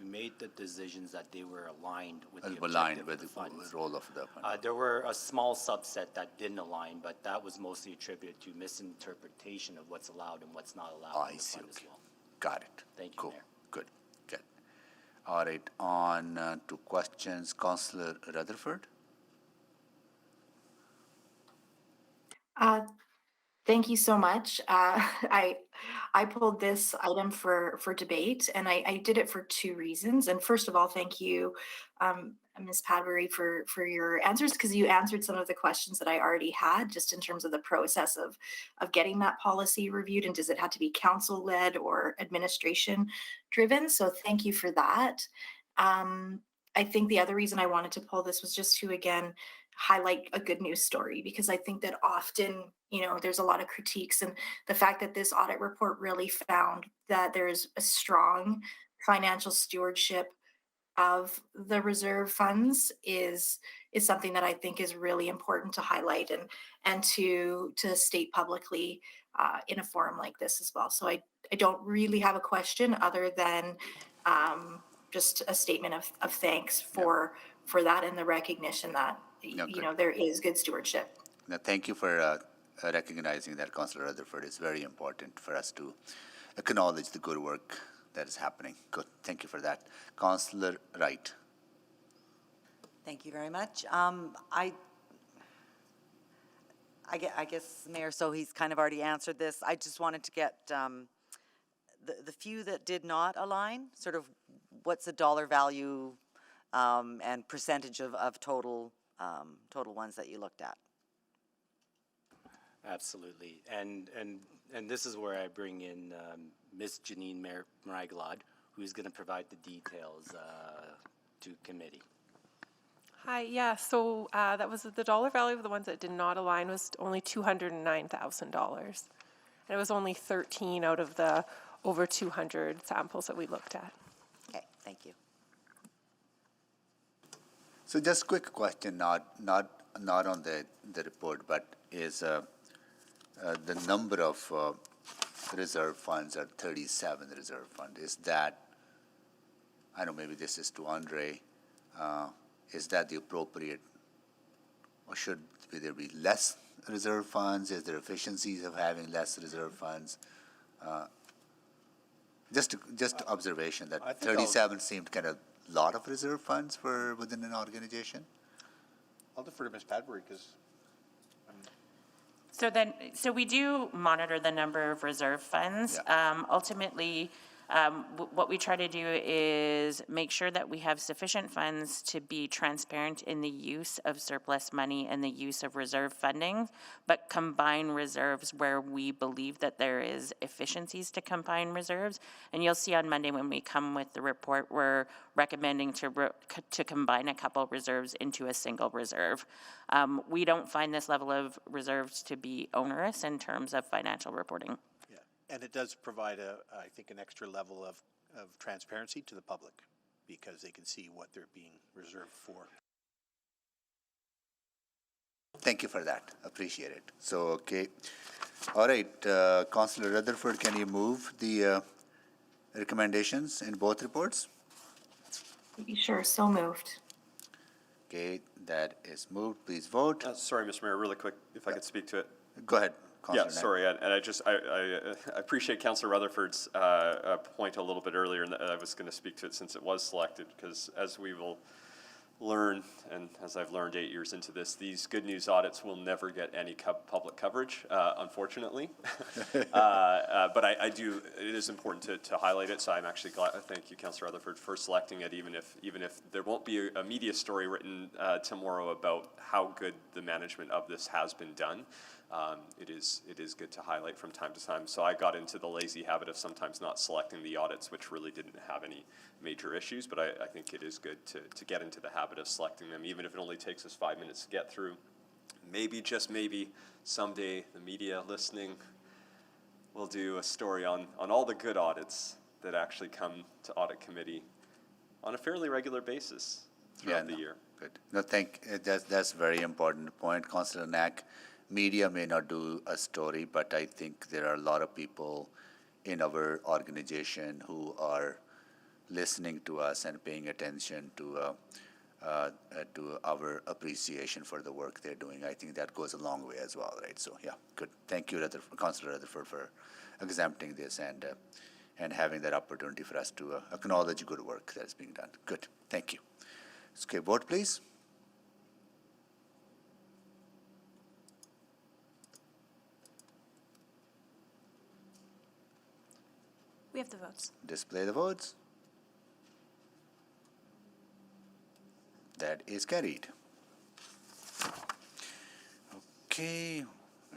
made the decisions that they were aligned with the objective of the funds. The role of the fund. There were a small subset that didn't align, but that was mostly attributed to misinterpretation of what's allowed and what's not allowed in the fund as well. Got it. Thank you, Cool. Mayor. Good. All right, on to questions. Councillor Rutherford? Thank you so much. I pulled this item for debate, and I did it for two reasons. And first of all, thank you, Ms. Padbury, for your answers, because you answered some of the questions that I already had, just in terms of the process of getting that policy reviewed, and does it have to be council-led or administration-driven? So thank you for that. I think the other reason I wanted to pull this was just to, again, highlight a good news story, because I think that often, there's a lot of critiques, and the fact that this audit report really found that there's a strong financial stewardship of the reserve funds is something that I think is really important to highlight and to state publicly in a forum like this as well. So I don't really have a question other than just a statement of thanks for that and the recognition that there is good stewardship. Now, thank you for recognizing that, Councillor Rutherford. It's very important for us to acknowledge the good work that is happening. Good. Thank you for that. Councillor Wright. Thank you very much. I guess, Mayor, so he's kind of already answered this. I just wanted to get the few that did not align, sort of what's the dollar value and percentage of total ones that you looked at? Absolutely. And this is where I bring in Ms. Janine Maraglod, who's going to provide the details to committee. Hi, yeah, so that was the dollar value of the ones that did not align was only $209,000. And it was only 13 out of the over 200 samples that we looked at. Okay, thank you. So just quick question, not on the report, but is the number of reserve funds are 37 reserve fund. Is that, I know maybe this is to Andre, is that the appropriate, or should there be less reserve funds? Is there efficiencies of having less reserve funds? Just observation that 37 seemed kind of lot of reserve funds for within an organization. I'll defer to Ms. Padbury because So we do monitor the number of reserve funds. Yeah. Ultimately, what we try to do is make sure that we have sufficient funds to be transparent in the use of surplus money and the use of reserve funding, but combine reserves where we believe that there is efficiencies to combine reserves. And you'll see on Monday when we come with the report, we're recommending to combine a couple reserves into a single reserve. We don't find this level of reserves to be onerous in terms of financial reporting. and it does provide I think an extra level of transparency to the public because they can see what they're being reserved for. Thank you for that. Appreciate it. So, okay. All right, Councillor Rutherford, can you move the recommendations in both reports? Sure, so moved. Okay, that is moved. Please vote. Sorry, Mr. Mayor, really quick, if I could speak to it. Go ahead. Yeah, sorry, and I appreciate Councillor Rutherford's point a little bit earlier, and I was going to speak to it since it was selected, because as we will learn, and as I've learned 8 years into this, these good news audits will never get any public coverage, unfortunately. But I do, it is important to highlight it, so I'm actually glad, thank you, Councillor Rutherford, for selecting it, even if there won't be a media story written tomorrow about how good the management of this has been done. It is good to highlight from time to time. So I got into the lazy habit of sometimes not selecting the audits, which really didn't have any major issues, but I think it is good to get into the habit of selecting them, even if it only takes us 5 minutes to get through. Maybe, just maybe, someday the media listening will do a story on all the good audits that actually come to audit committee on a fairly regular basis throughout the year. Good. No, that's very important point, Councillor Knack. Media may not do a story, but I think there are a lot of people in our organization who are listening to us and paying attention to our appreciation for the work they're doing. I think that goes a long way as well, right? So, yeah, good. Thank you, Councillor Rutherford, for exempting this and having that opportunity for us to acknowledge good work that is being done. Good. Thank you. Okay, vote, please. We have the votes. Display the votes. That is carried. Okay,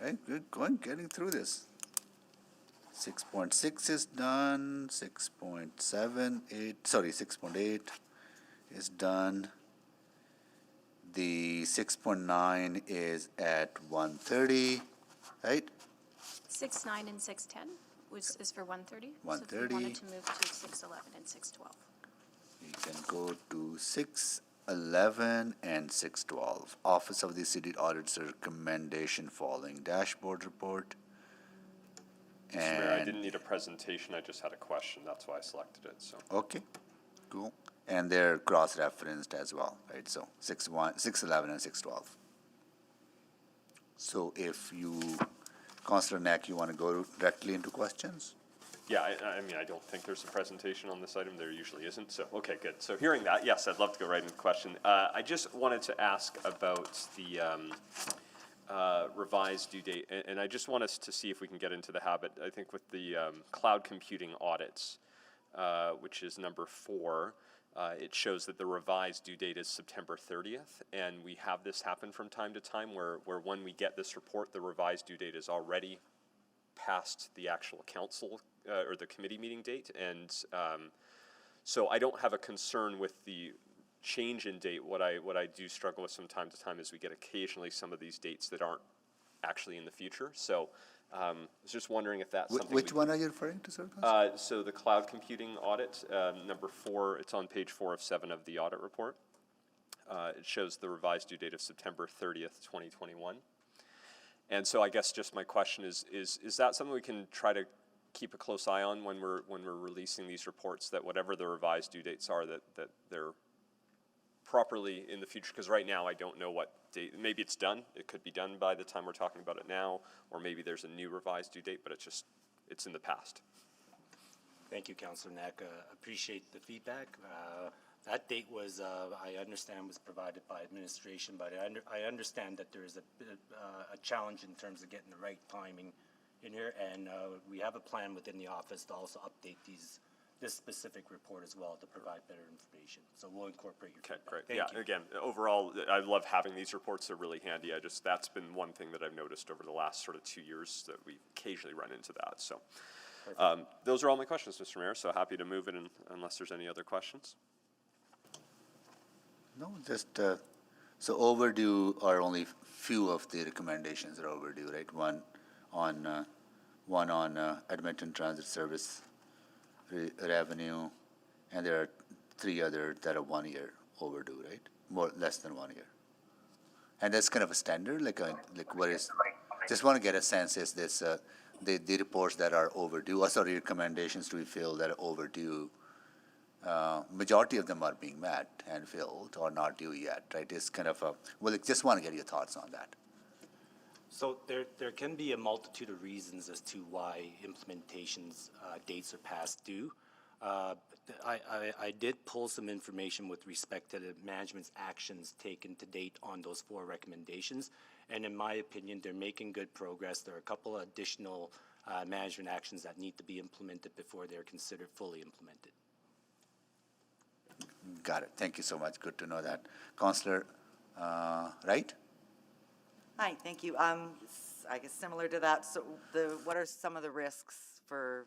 right, good, getting through this. 6.6 is done, 6.8 is done. The 6.9 is at 1:30, right? 6.9 and 6.10 is for 1:30. 1:30. So if you wanted to move to 6.11 and 6.12. We can go to 6.11 and 6.12. Office of the City Auditor recommendation following dashboard report. Mr. Mayor, I didn't need a presentation, I just had a question, that's why I selected it, so. Okay, cool. And they're cross-referenced as well, right? So 6.11 and 6.12. So if you, Councillor Knack, you want to go directly into questions? Yeah, I mean, I don't think there's a presentation on this item. There usually isn't. So, okay, good. So hearing that, yes, I'd love to go right into the question. I just wanted to ask about the revised due date. And I just want us to see if we can get into the habit. I think with the cloud computing audits, which is number 4, it shows that the revised due date is September 30th. And we have this happen from time to time where when we get this report, the revised due date is already past the actual council or the committee meeting date. And so I don't have a concern with the change in date. What I do struggle with from time to time is we get occasionally some of these dates that aren't actually in the future. So I was just wondering if that's something. Which one are you referring to, sir? So the cloud computing audit, number 4, it's on page 4 of 7 of the audit report. It shows the revised due date of September 30th, 2021. And so I guess just my question is that something we can try to keep a close eye on when we're releasing these reports, that whatever the revised due dates are, that they're properly in the future? Because right now I don't know what date. Maybe it's done. It could be done by the time we're talking about it now, or maybe there's a new revised due date, but it's in the past. Thank you, Councillor Knack. Appreciate the feedback. That date was, I understand, was provided by administration, but I understand that there is a challenge in terms of getting the right timing in here, and we have a plan within the office to also update this specific report as well to provide better information. So we'll incorporate your feedback. Great. Thank Yeah, you. again, overall, I love having these reports. They're really handy. That's been one thing that I've noticed over the last sort of 2 years, that we occasionally run into that. So those are all my questions, Mr. Mayor, so happy to move it unless there's any other questions. No, just, so overdue are only few of the recommendations are overdue, right? One on Edmonton Transit Service revenue, and there are 3 other that are 1 year overdue, right? Less than 1 year. And that's kind of a standard, like what is, just want to get a sense, is this, the reports that are overdue, or sorry, recommendations do we feel that are overdue, majority of them are being met and filled or not due yet, right? It's kind of a, well, just want to get your thoughts on that. So there can be a multitude of reasons as to why implementations dates are past due. I did pull some information with respect to the management's actions taken to date on those 4 recommendations, and in my opinion, they're making good progress. There are a couple of additional management actions that need to be implemented before they're considered fully implemented. Got it. Thank you so much. Good to know that. Councillor Wright? Hi, thank you. I guess similar to that, so what are some of the risks for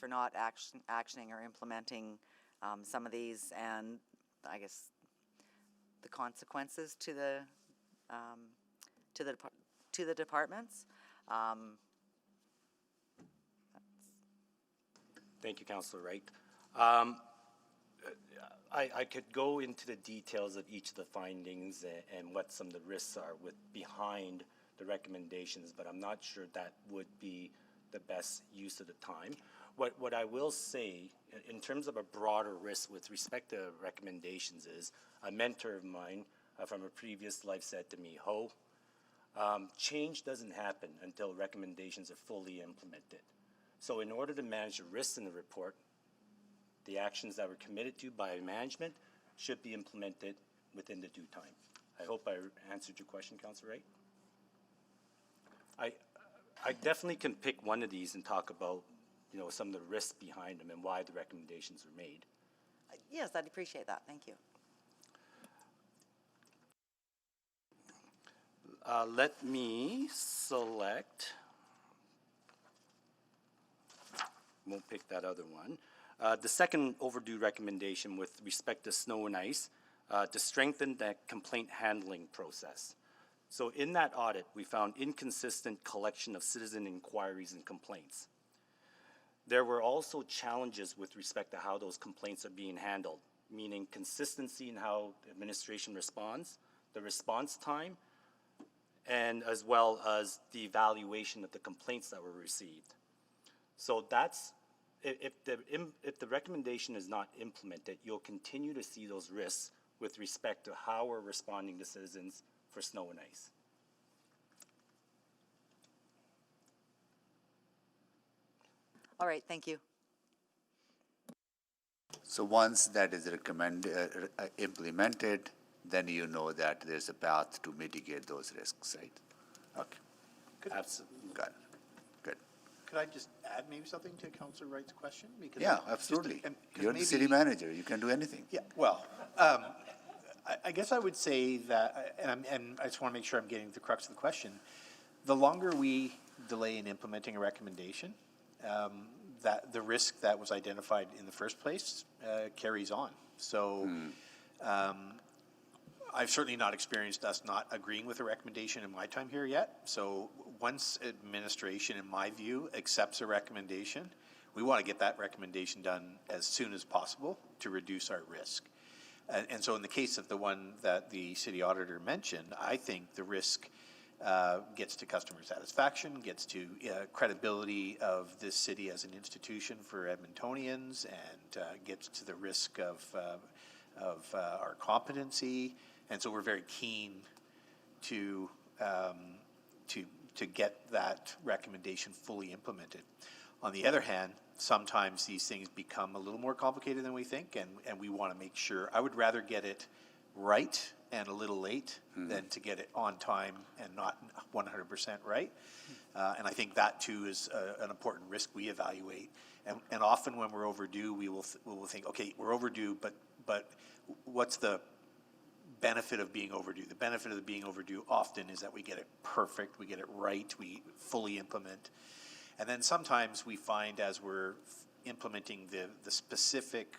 not actioning or implementing some of these, and I guess the consequences to the departments? Thank you, Councillor Wright. I could go into the details of each of the findings and what some of the risks are behind the recommendations, but I'm not sure that would be the best use of the time. What I will say, in terms of a broader risk with respect to recommendations, is a mentor of mine from a previous life said to me, change doesn't happen until recommendations are fully implemented. So in order to manage the risks in the report, the actions that were committed to by management should be implemented within the due time. I hope I answered your question, Councillor Wright. I definitely can pick one of these and talk about, some of the risks behind them and why the recommendations are made. Yes, I'd appreciate that. Thank you. Let me select. Won't pick that other one. The second overdue recommendation with respect to snow and ice, to strengthen that complaint handling process. So in that audit, we found inconsistent collection of citizen inquiries and complaints. There were also challenges with respect to how those complaints are being handled, meaning consistency in how the administration responds, the response time, and as well as the evaluation of the complaints that were received. So that's, if the recommendation is not implemented, you'll continue to see those risks with respect to how we're responding to citizens for snow and ice. All right, thank you. So once that is implemented, then you know that there's a path to mitigate those risks, right? Okay. Absolutely. Got it. Good. Could I just add maybe something to Councillor Wright's question? Because Yeah, just absolutely. 'cause You're the city maybe- manager. You can do anything. Yeah, well, I guess I would say that, and I just want to make sure I'm getting the crux of the question. The longer we delay in implementing a recommendation, that the risk that was identified in the first place carries on. So I've certainly not experienced us not agreeing with a recommendation in my time here yet. So once administration, in my view, accepts a recommendation, we want to get that recommendation done as soon as possible to reduce our risk. And so in the case of the one that the city auditor mentioned, I think the risk gets to customer satisfaction, gets to credibility of this city as an institution for Edmontonians, and gets to the risk of our competency. And so we're very keen to get that recommendation fully implemented. On the other hand, sometimes these things become a little more complicated than we think, and we want to make sure. I would rather get it right and a little late than to get it on time and not 100% right. And I think that too is an important risk we evaluate. And often when we're overdue, we will think, okay, we're overdue, but what's the benefit of being overdue? The benefit of being overdue often is that we get it perfect, we get it right, we fully implement. And then sometimes we find as we're implementing the specific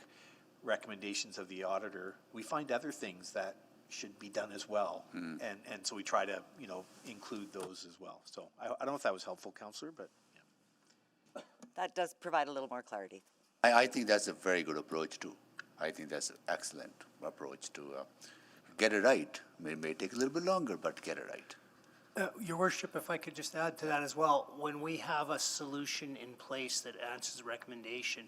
recommendations of the auditor, we find other things that should be done as well. And so we try to, include those as well. So I don't know if that was helpful, Councillor, but yeah. That does provide a little more clarity. I think that's a very good approach too. I think that's an excellent approach to get it right. It may take a little bit longer, but get it right. Your Worship, if I could just add to that as well, when we have a solution in place that answers the recommendation,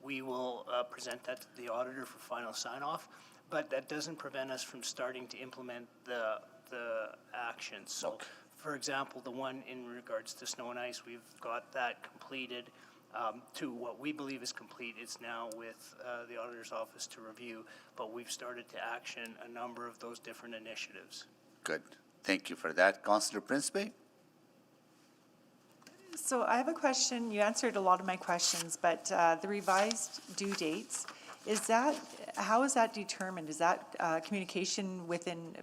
we will present that to the auditor for final sign-off, but that doesn't prevent us from starting to implement the actions. So, for example, the one in regards to snow and ice, we've got that completed to what we believe is complete. It's now with the auditor's office to review, but we've started to action a number of those different initiatives. Good. Thank you for that. Councillor Principe? So I have a question. You answered a lot of my questions, but the revised due dates, how is that determined? Is that communication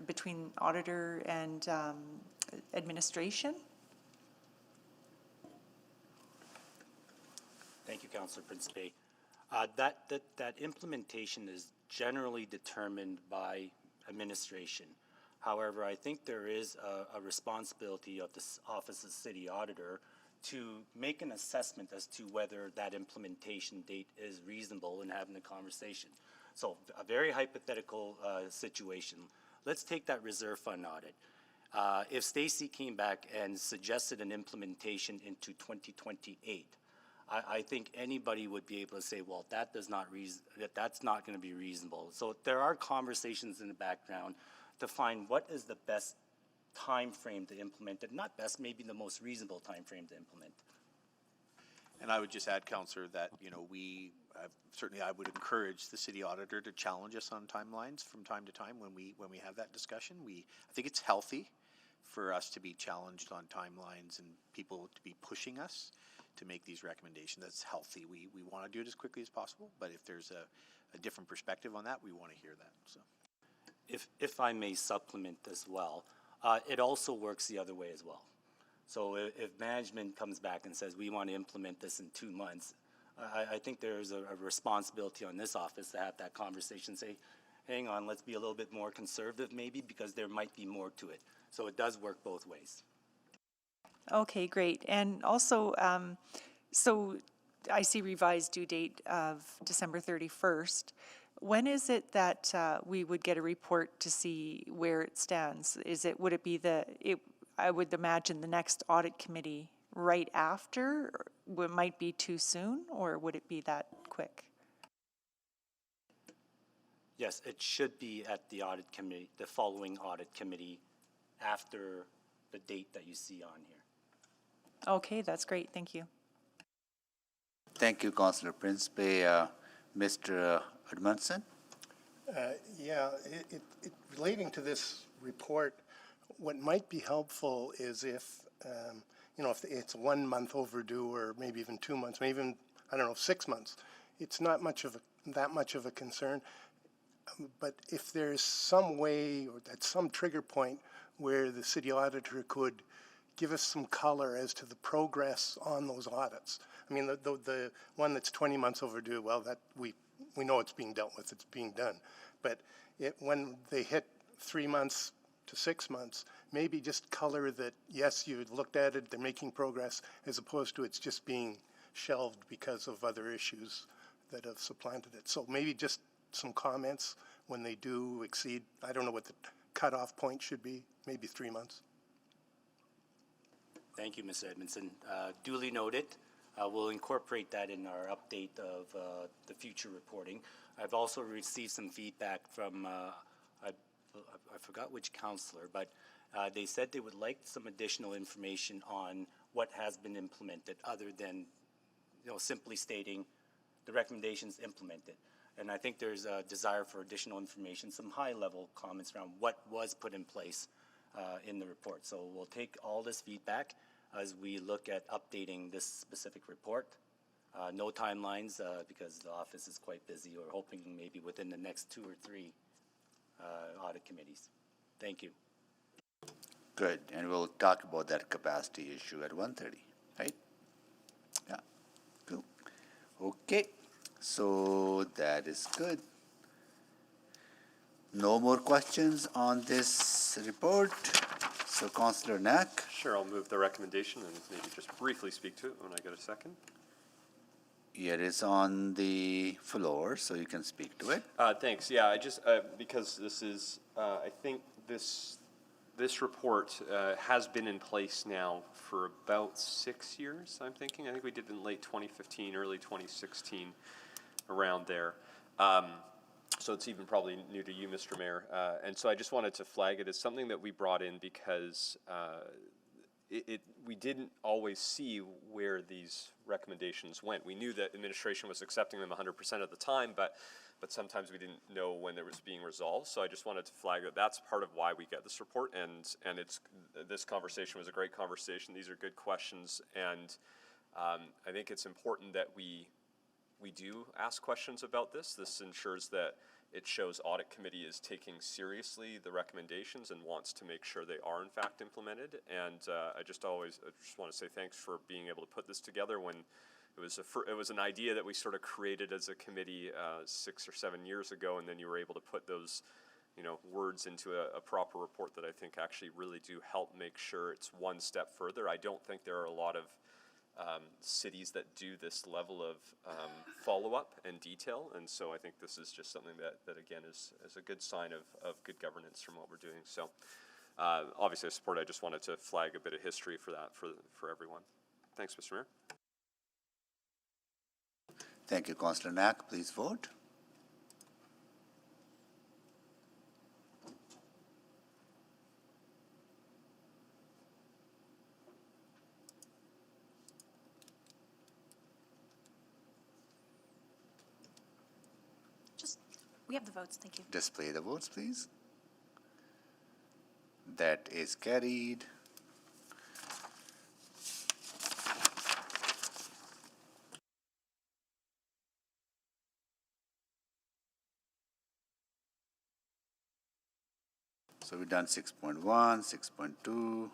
between auditor and administration? Thank you, Councillor Principe. That implementation is generally determined by administration. However, I think there is a responsibility of the Office of City Auditor to make an assessment as to whether that implementation date is reasonable and having a conversation. So a very hypothetical situation. Let's take that reserve fund audit. If Stacy came back and suggested an implementation into 2028, I think anybody would be able to say, well, that's not going to be reasonable. So there are conversations in the background to find what is the best time frame to implement it. Not best, maybe the most reasonable time frame to implement. And I would just add, Councillor, that, certainly I would encourage the city auditor to challenge us on timelines from time to time when we have that discussion. I think it's healthy for us to be challenged on timelines and people to be pushing us to make these recommendations. That's healthy. We want to do it as quickly as possible, but if there's a different perspective on that, we want to hear that. So, if I may supplement as well, it also works the other way as well. So if management comes back and says, we want to implement this in 2 months, I think there's a responsibility on this office to have that conversation, say, hang on, let's be a little bit more conservative maybe, because there might be more to it. So it does work both ways. Okay, great. And also, so I see revised due date of December 31st. When is it that we would get a report to see where it stands? Would it be I would imagine the next audit committee right after? It might be too soon, or would it be that quick? Yes, it should be at the audit committee, the following audit committee after the date that you see on here. Okay, that's great. Thank you. Thank you, Councillor Principe. Mr. Edmondson? Yeah, relating to this report, what might be helpful is if, if it's 1 month overdue or maybe even 2 months, maybe even, 6 months, it's not that much of a concern. But if there's some way or at some trigger point where the city auditor could give us some color as to the progress on those audits. I mean, the one that's 20 months overdue, well, that we know it's being dealt with, it's being done. But when they hit 3 months to 6 months, maybe just color that, yes, you've looked at it, they're making progress, as opposed to it's just being shelved because of other issues that have supplanted it. So maybe just some comments when they do exceed, I don't know what the cutoff point should be, maybe 3 months. Thank you, Mr. Edmondson. Duly noted. We'll incorporate that in our update of the future reporting. I've also received some feedback from, I forgot which counselor, but they said they would like some additional information on what has been implemented other than, simply stating the recommendations implemented. And I think there's a desire for additional information, some high-level comments around what was put in place in the report. So we'll take all this feedback as we look at updating this specific report. No timelines because the office is quite busy. We're hoping maybe within the next 2 or 3 audit committees. Thank you. Good, and we'll talk about that capacity issue at 1:30, right? Yeah, cool. Okay, so that is good. No more questions on this report. So, Councillor Knack? Sure, I'll move the recommendation and maybe just briefly speak to it when I get a second. It is on the floor, so you can speak to it. Thanks. Yeah, I just because this is I think this report has been in place now for about 6 years. I'm thinking. I think we did it in late 2015, early 2016, around there. So it's even probably new to you, Mr. Mayor. And so I just wanted to flag it as something that we brought in because we didn't always see where these recommendations went. We knew that administration was accepting them 100% of the time, but sometimes we didn't know when it was being resolved. So I just wanted to flag that that's part of why we get this report. And this conversation was a great conversation. These are good questions, and I think it's important that we do ask questions about this. This ensures that it shows Audit Committee is taking seriously the recommendations and wants to make sure they are in fact implemented. And I just want to say thanks for being able to put this together when it was an idea that we sort of created as a committee 6 or 7 years ago, and then you were able to put those words into a proper report that I think actually really do help make sure it's one step further. I don't think there are a lot of cities that do this level of follow-up and detail, and so I think this is just something that again is a good sign of good governance from what we're doing. So obviously I support it. I just wanted to flag a bit of history for that for everyone. Thanks, Mr. Mayor. Thank you, Councillor Knack. Please vote. We have the votes, thank you. Display the votes, please. That is carried. So we've done 6.1, 6.2,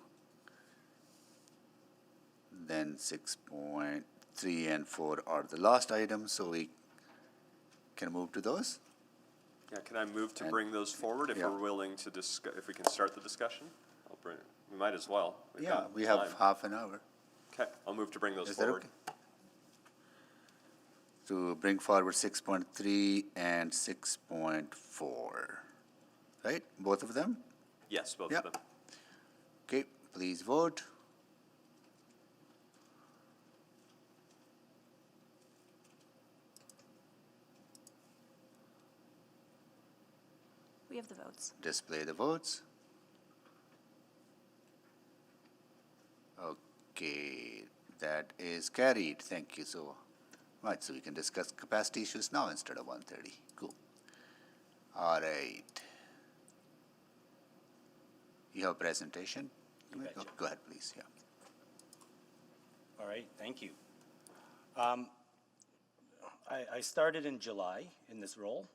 then 6.3 and 4 are the last items, so we can move to those. Yeah, can I move to bring those forward if we're willing to discuss, if we can start the discussion? I'll bring it. We might as well. We have half an hour. Okay, I'll move to bring those Is that forward. okay? To bring forward 6.3 and 6.4, right? Both of them? Yes, both of them. Okay, please vote. We have the votes. Display the votes. Okay, that is carried. Thank you so Right, so we can discuss capacity issues now instead of 1:30. Cool. All right. You have a presentation? You betcha. Oh, go ahead, please, yeah. All right, thank you. I started in July in this role,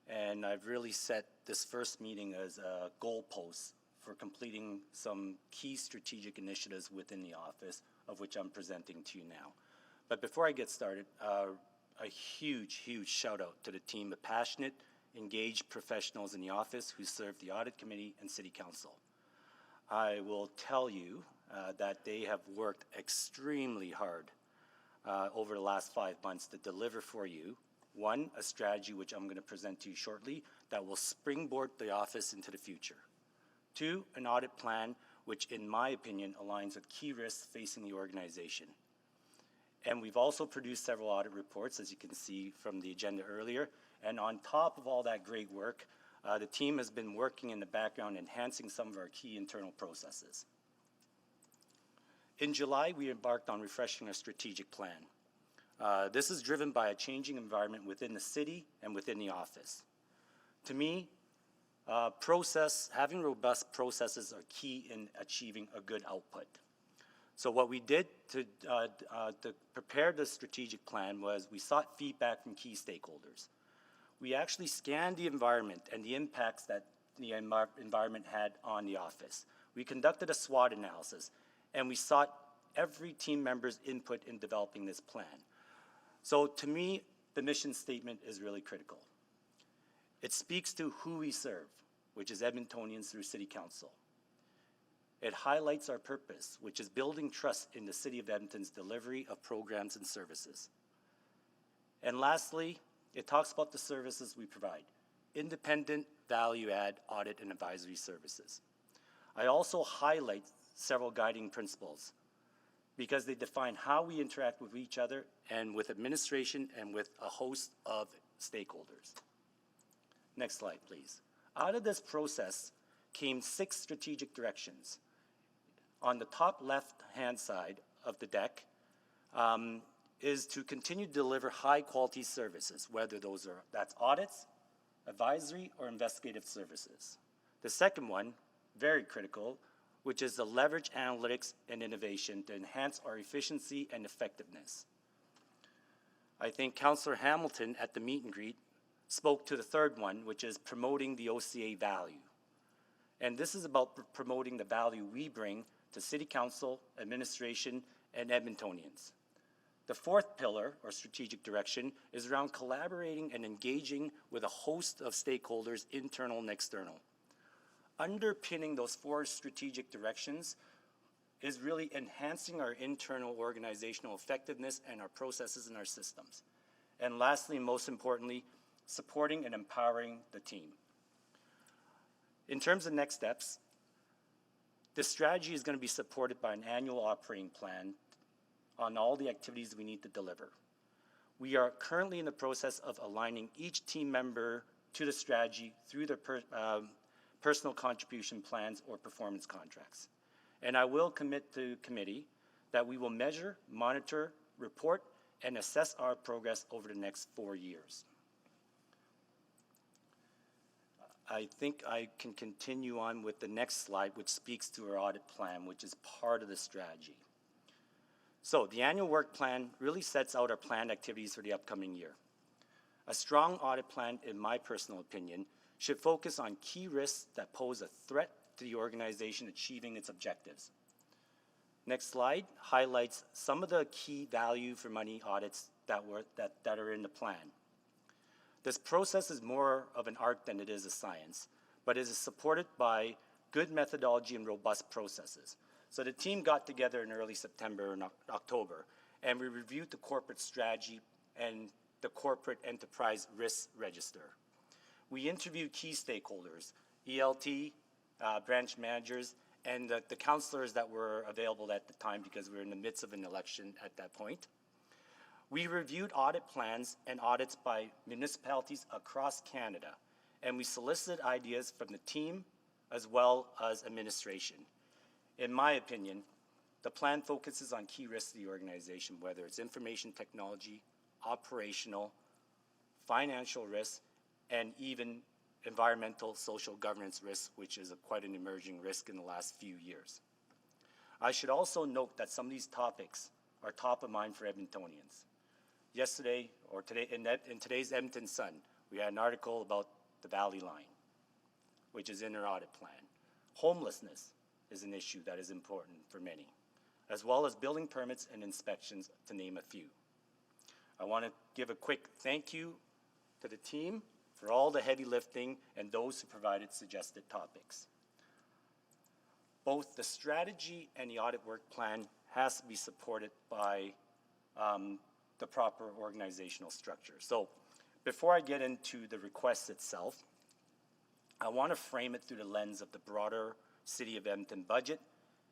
and I've really set this first meeting as a goalpost for completing some key strategic initiatives within the office, of which I'm presenting to you now. But before I get started, a huge shout out to the team of passionate, engaged professionals in the office who serve the Audit Committee and City Council. I will tell you that they have worked extremely hard over the last 5 months to deliver for you, one, a strategy which I'm going to present to you shortly that will springboard the office into the future. Two, an audit plan which, in my opinion, aligns with key risks facing the organization. And we've also produced several audit reports, as you can see from the agenda earlier. And on top of all that great work, the team has been working in the background, enhancing some of our key internal processes. In July, we embarked on refreshing our strategic plan. This is driven by a changing environment within the city and within the office. To me, having robust processes are key in achieving a good output. So what we did to prepare the strategic plan was we sought feedback from key stakeholders. We actually scanned the environment and the impacts that the environment had on the office. We conducted a SWOT analysis, and we sought every team member's input in developing this plan. So to me, the mission statement is really critical. It speaks to who we serve, which is Edmontonians through City Council. It highlights our purpose, which is building trust in the City of Edmonton's delivery of programs and services. And lastly, it talks about the services we provide: independent, value-add, audit, and advisory services. I also highlight several guiding principles because they define how we interact with each other and with administration and with a host of stakeholders. Next slide, please. Out of this process came 6 strategic directions. On the top left-hand side of the deck is to continue to deliver high-quality services, whether that's audits, advisory, or investigative services. The second one, very critical, which is to leverage analytics and innovation to enhance our efficiency and effectiveness. I think Councillor Hamilton at the meet and greet spoke to the third one, which is promoting the OCA value. And this is about promoting the value we bring to City Council, administration, and Edmontonians. The fourth pillar, or strategic direction, is around collaborating and engaging with a host of stakeholders, internal and external. Underpinning those 4 strategic directions is really enhancing our internal organizational effectiveness and our processes and our systems. And lastly, most importantly, supporting and empowering the team. In terms of next steps, this strategy is going to be supported by an annual operating plan on all the activities we need to deliver. We are currently in the process of aligning each team member to the strategy through their personal contribution plans or performance contracts. And I will commit to committee that we will measure, monitor, report, and assess our progress over the next 4 years. I think I can continue on with the next slide, which speaks to our audit plan, which is part of the strategy. So the annual work plan really sets out our planned activities for the upcoming year. A strong audit plan, in my personal opinion, should focus on key risks that pose a threat to the organization achieving its objectives. Next slide highlights some of the key value for money audits that are in the plan. This process is more of an art than it is a science, but it is supported by good methodology and robust processes. So the team got together in early September and October, and we reviewed the corporate strategy and the corporate enterprise risk register. We interviewed key stakeholders, ELT, branch managers, and the councillors that were available at the time because we were in the midst of an election at that point. We reviewed audit plans and audits by municipalities across Canada, and we solicited ideas from the team as well as administration. In my opinion, the plan focuses on key risks of the organization, whether it's information technology, operational, financial risks, and even environmental social governance risks, which is quite an emerging risk in the last few years. I should also note that some of these topics are top of mind for Edmontonians. Yesterday, or today, in today's Edmonton Sun, we had an article about the Valley Line, which is in our audit plan. Homelessness is an issue that is important for many, as well as building permits and inspections, to name a few. I want to give a quick thank you to the team for all the heavy lifting and those who provided suggested topics. Both the strategy and the audit work plan has to be supported by the proper organizational structure. So before I get into the request itself, I want to frame it through the lens of the broader City of Edmonton budget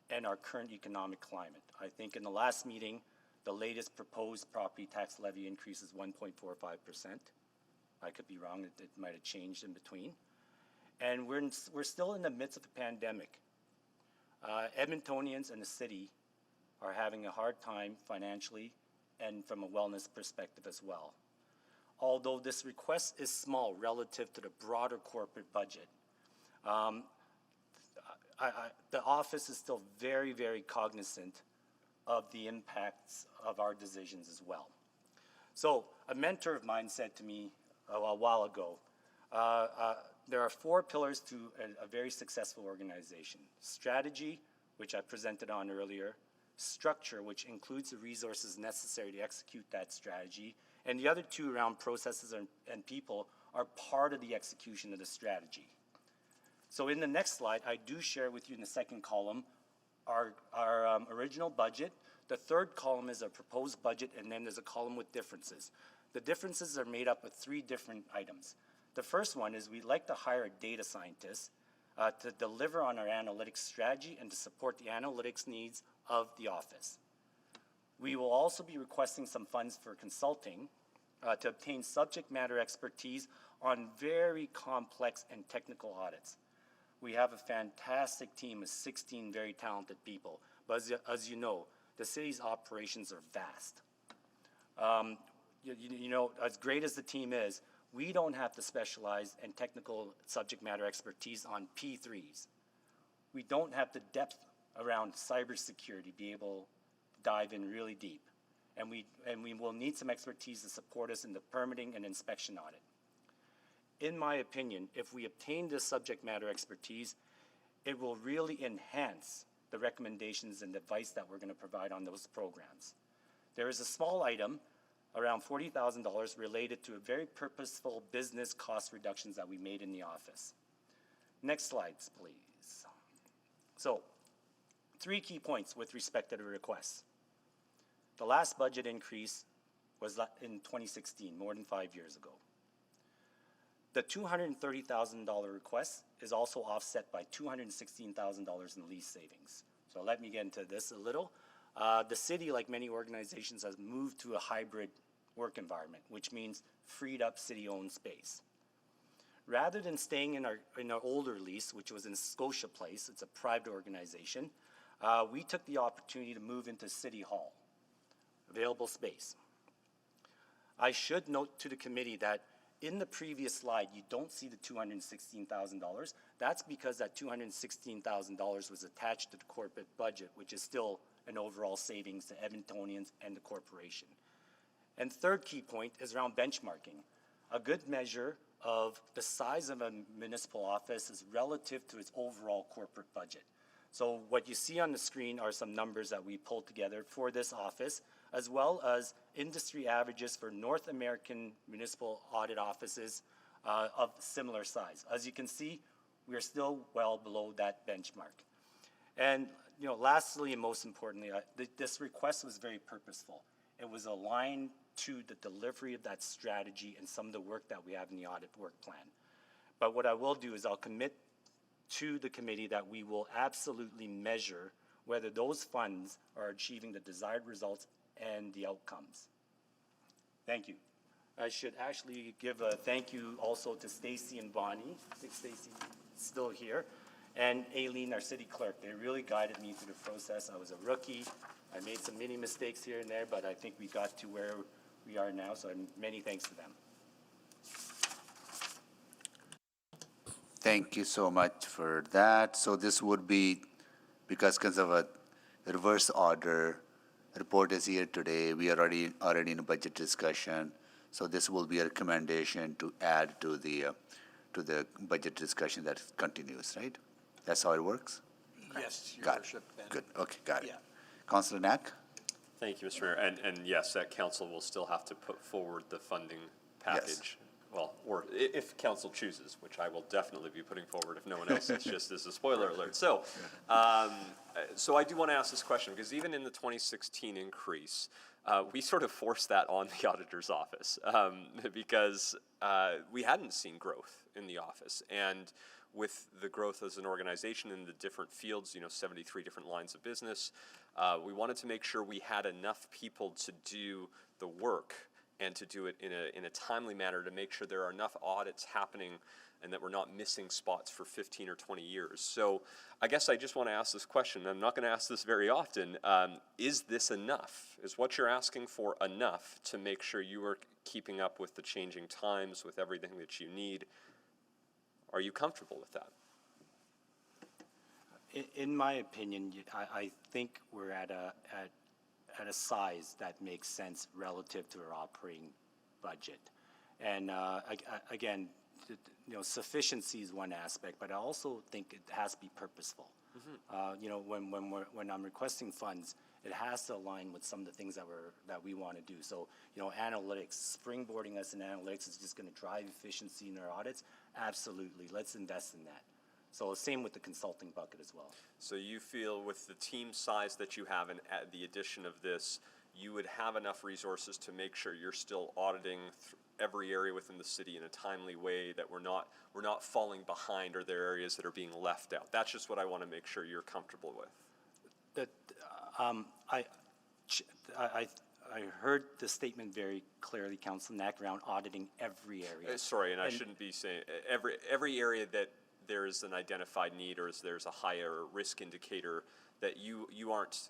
and our current economic climate. I think in the last meeting, the latest proposed property tax levy increase is 1.45%. I could be wrong, it might have changed in between. And we're still in the midst of a pandemic. Edmontonians and the city are having a hard time financially and from a wellness perspective as well. Although this request is small relative to the broader corporate budget, the office is still very, very cognizant of the impacts of our decisions as well. So a mentor of mine said to me a while ago, there are 4 pillars to a very successful organization. Strategy, which I presented on earlier, structure, which includes the resources necessary to execute that strategy, and the other 2 around processes and people are part of the execution of the strategy. So in the next slide, I do share with you in the second column our original budget. The third column is a proposed budget, and then there's a column with differences. The differences are made up of 3 different items. The first one is we'd like to hire a data scientist to deliver on our analytics strategy and to support the analytics needs of the office. We will also be requesting some funds for consulting to obtain subject matter expertise on very complex and technical audits. We have a fantastic team of 16 very talented people, but as you know, the city's operations are vast. You know, as great as the team is, we don't have to specialize in technical subject matter expertise on P3s. We don't have the depth around cybersecurity, be able to dive in really deep. And we will need some expertise to support us in the permitting and inspection audit. In my opinion, if we obtain this subject matter expertise, it will really enhance the recommendations and advice that we're going to provide on those programs. There is a small item, around $40,000, related to a very purposeful business cost reductions that we made in the office. Next slides, please. So, 3 key points with respect to the requests. The last budget increase was in 2016, more than 5 years ago. The $230,000 request is also offset by $216,000 in lease savings. So let me get into this a little. The city, like many organizations, has moved to a hybrid work environment, which means freed up city-owned space. Rather than staying in our older lease, which was in Scotia Place, it's a private organization, we took the opportunity to move into City Hall, available space. I should note to the committee that in the previous slide, you don't see the $216,000. That's because that $216,000 was attached to the corporate budget, which is still an overall savings to Edmontonians and the corporation. And third key point is around benchmarking. A good measure of the size of a municipal office is relative to its overall corporate budget. So what you see on the screen are some numbers that we pulled together for this office, as well as industry averages for North American municipal audit offices of similar size. As you can see, we are still well below that benchmark. And lastly and most importantly, this request was very purposeful. It was aligned to the delivery of that strategy and some of the work that we have in the audit work plan. But what I will do is I'll commit to the committee that we will absolutely measure whether those funds are achieving the desired results and the outcomes. Thank you. I should actually give a thank you also to Stacy and Bonnie. I think Stacy's still here. And Aileen, our city clerk. They really guided me through the process. I was a rookie. I made some mini mistakes here and there, but I think we got to where we are now, so many thanks to them. Thank you so much for that. So this would be, because of a reverse order, report is here today, we are already in a budget discussion, so this will be a recommendation to add to the budget discussion that continues, right? That's how it works? Yes, Your Got it. Worship. And- Good, okay, got it. Yeah. Councilor Knack? Thank you, Mr. Mayor. And yes, that council will still have to put forward the funding package. Well, or if council chooses, which I will definitely be putting forward if no one else is, just as a spoiler alert. So, so I do want to ask this question, because even in the 2016 increase, we sort of forced that on the auditor's office because we hadn't seen growth in the office. And with the growth as an organization in the different fields, 73 different lines of business, we wanted to make sure we had enough people to do the work and to do it in a timely manner, to make sure there are enough audits happening and that we're not missing spots for 15 or 20 years. So I guess I just want to ask this question. I'm not going to ask this very often. Is this enough? Is what you're asking for enough to make sure you are keeping up with the changing times, with everything that you need? Are you comfortable with that? In my opinion, I think we're at a size that makes sense relative to our operating budget. And again, sufficiency is one aspect, but I also think it has to be purposeful. When I'm requesting funds, it has to align with some of the things that we want to do. So, analytics, springboarding us in analytics is just going to drive efficiency in our audits. Absolutely, let's invest in that. So same with the consulting bucket as well. So you feel with the team size that you have and the addition of this, you would have enough resources to make sure you're still auditing every area within the city in a timely way, that we're not falling behind, or there are areas that are being left out. That's just what I want to make sure you're comfortable with. I heard the statement very clearly, Councilor Knack, around auditing every area. Sorry, and I shouldn't be saying every area that there is an identified need, or there's a higher risk indicator, that you aren't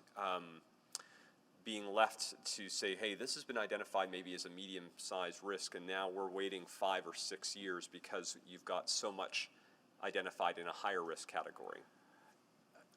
being left to say, hey, this has been identified maybe as a medium-sized risk, and now we're waiting 5 or 6 years because you've got so much identified in a higher risk category.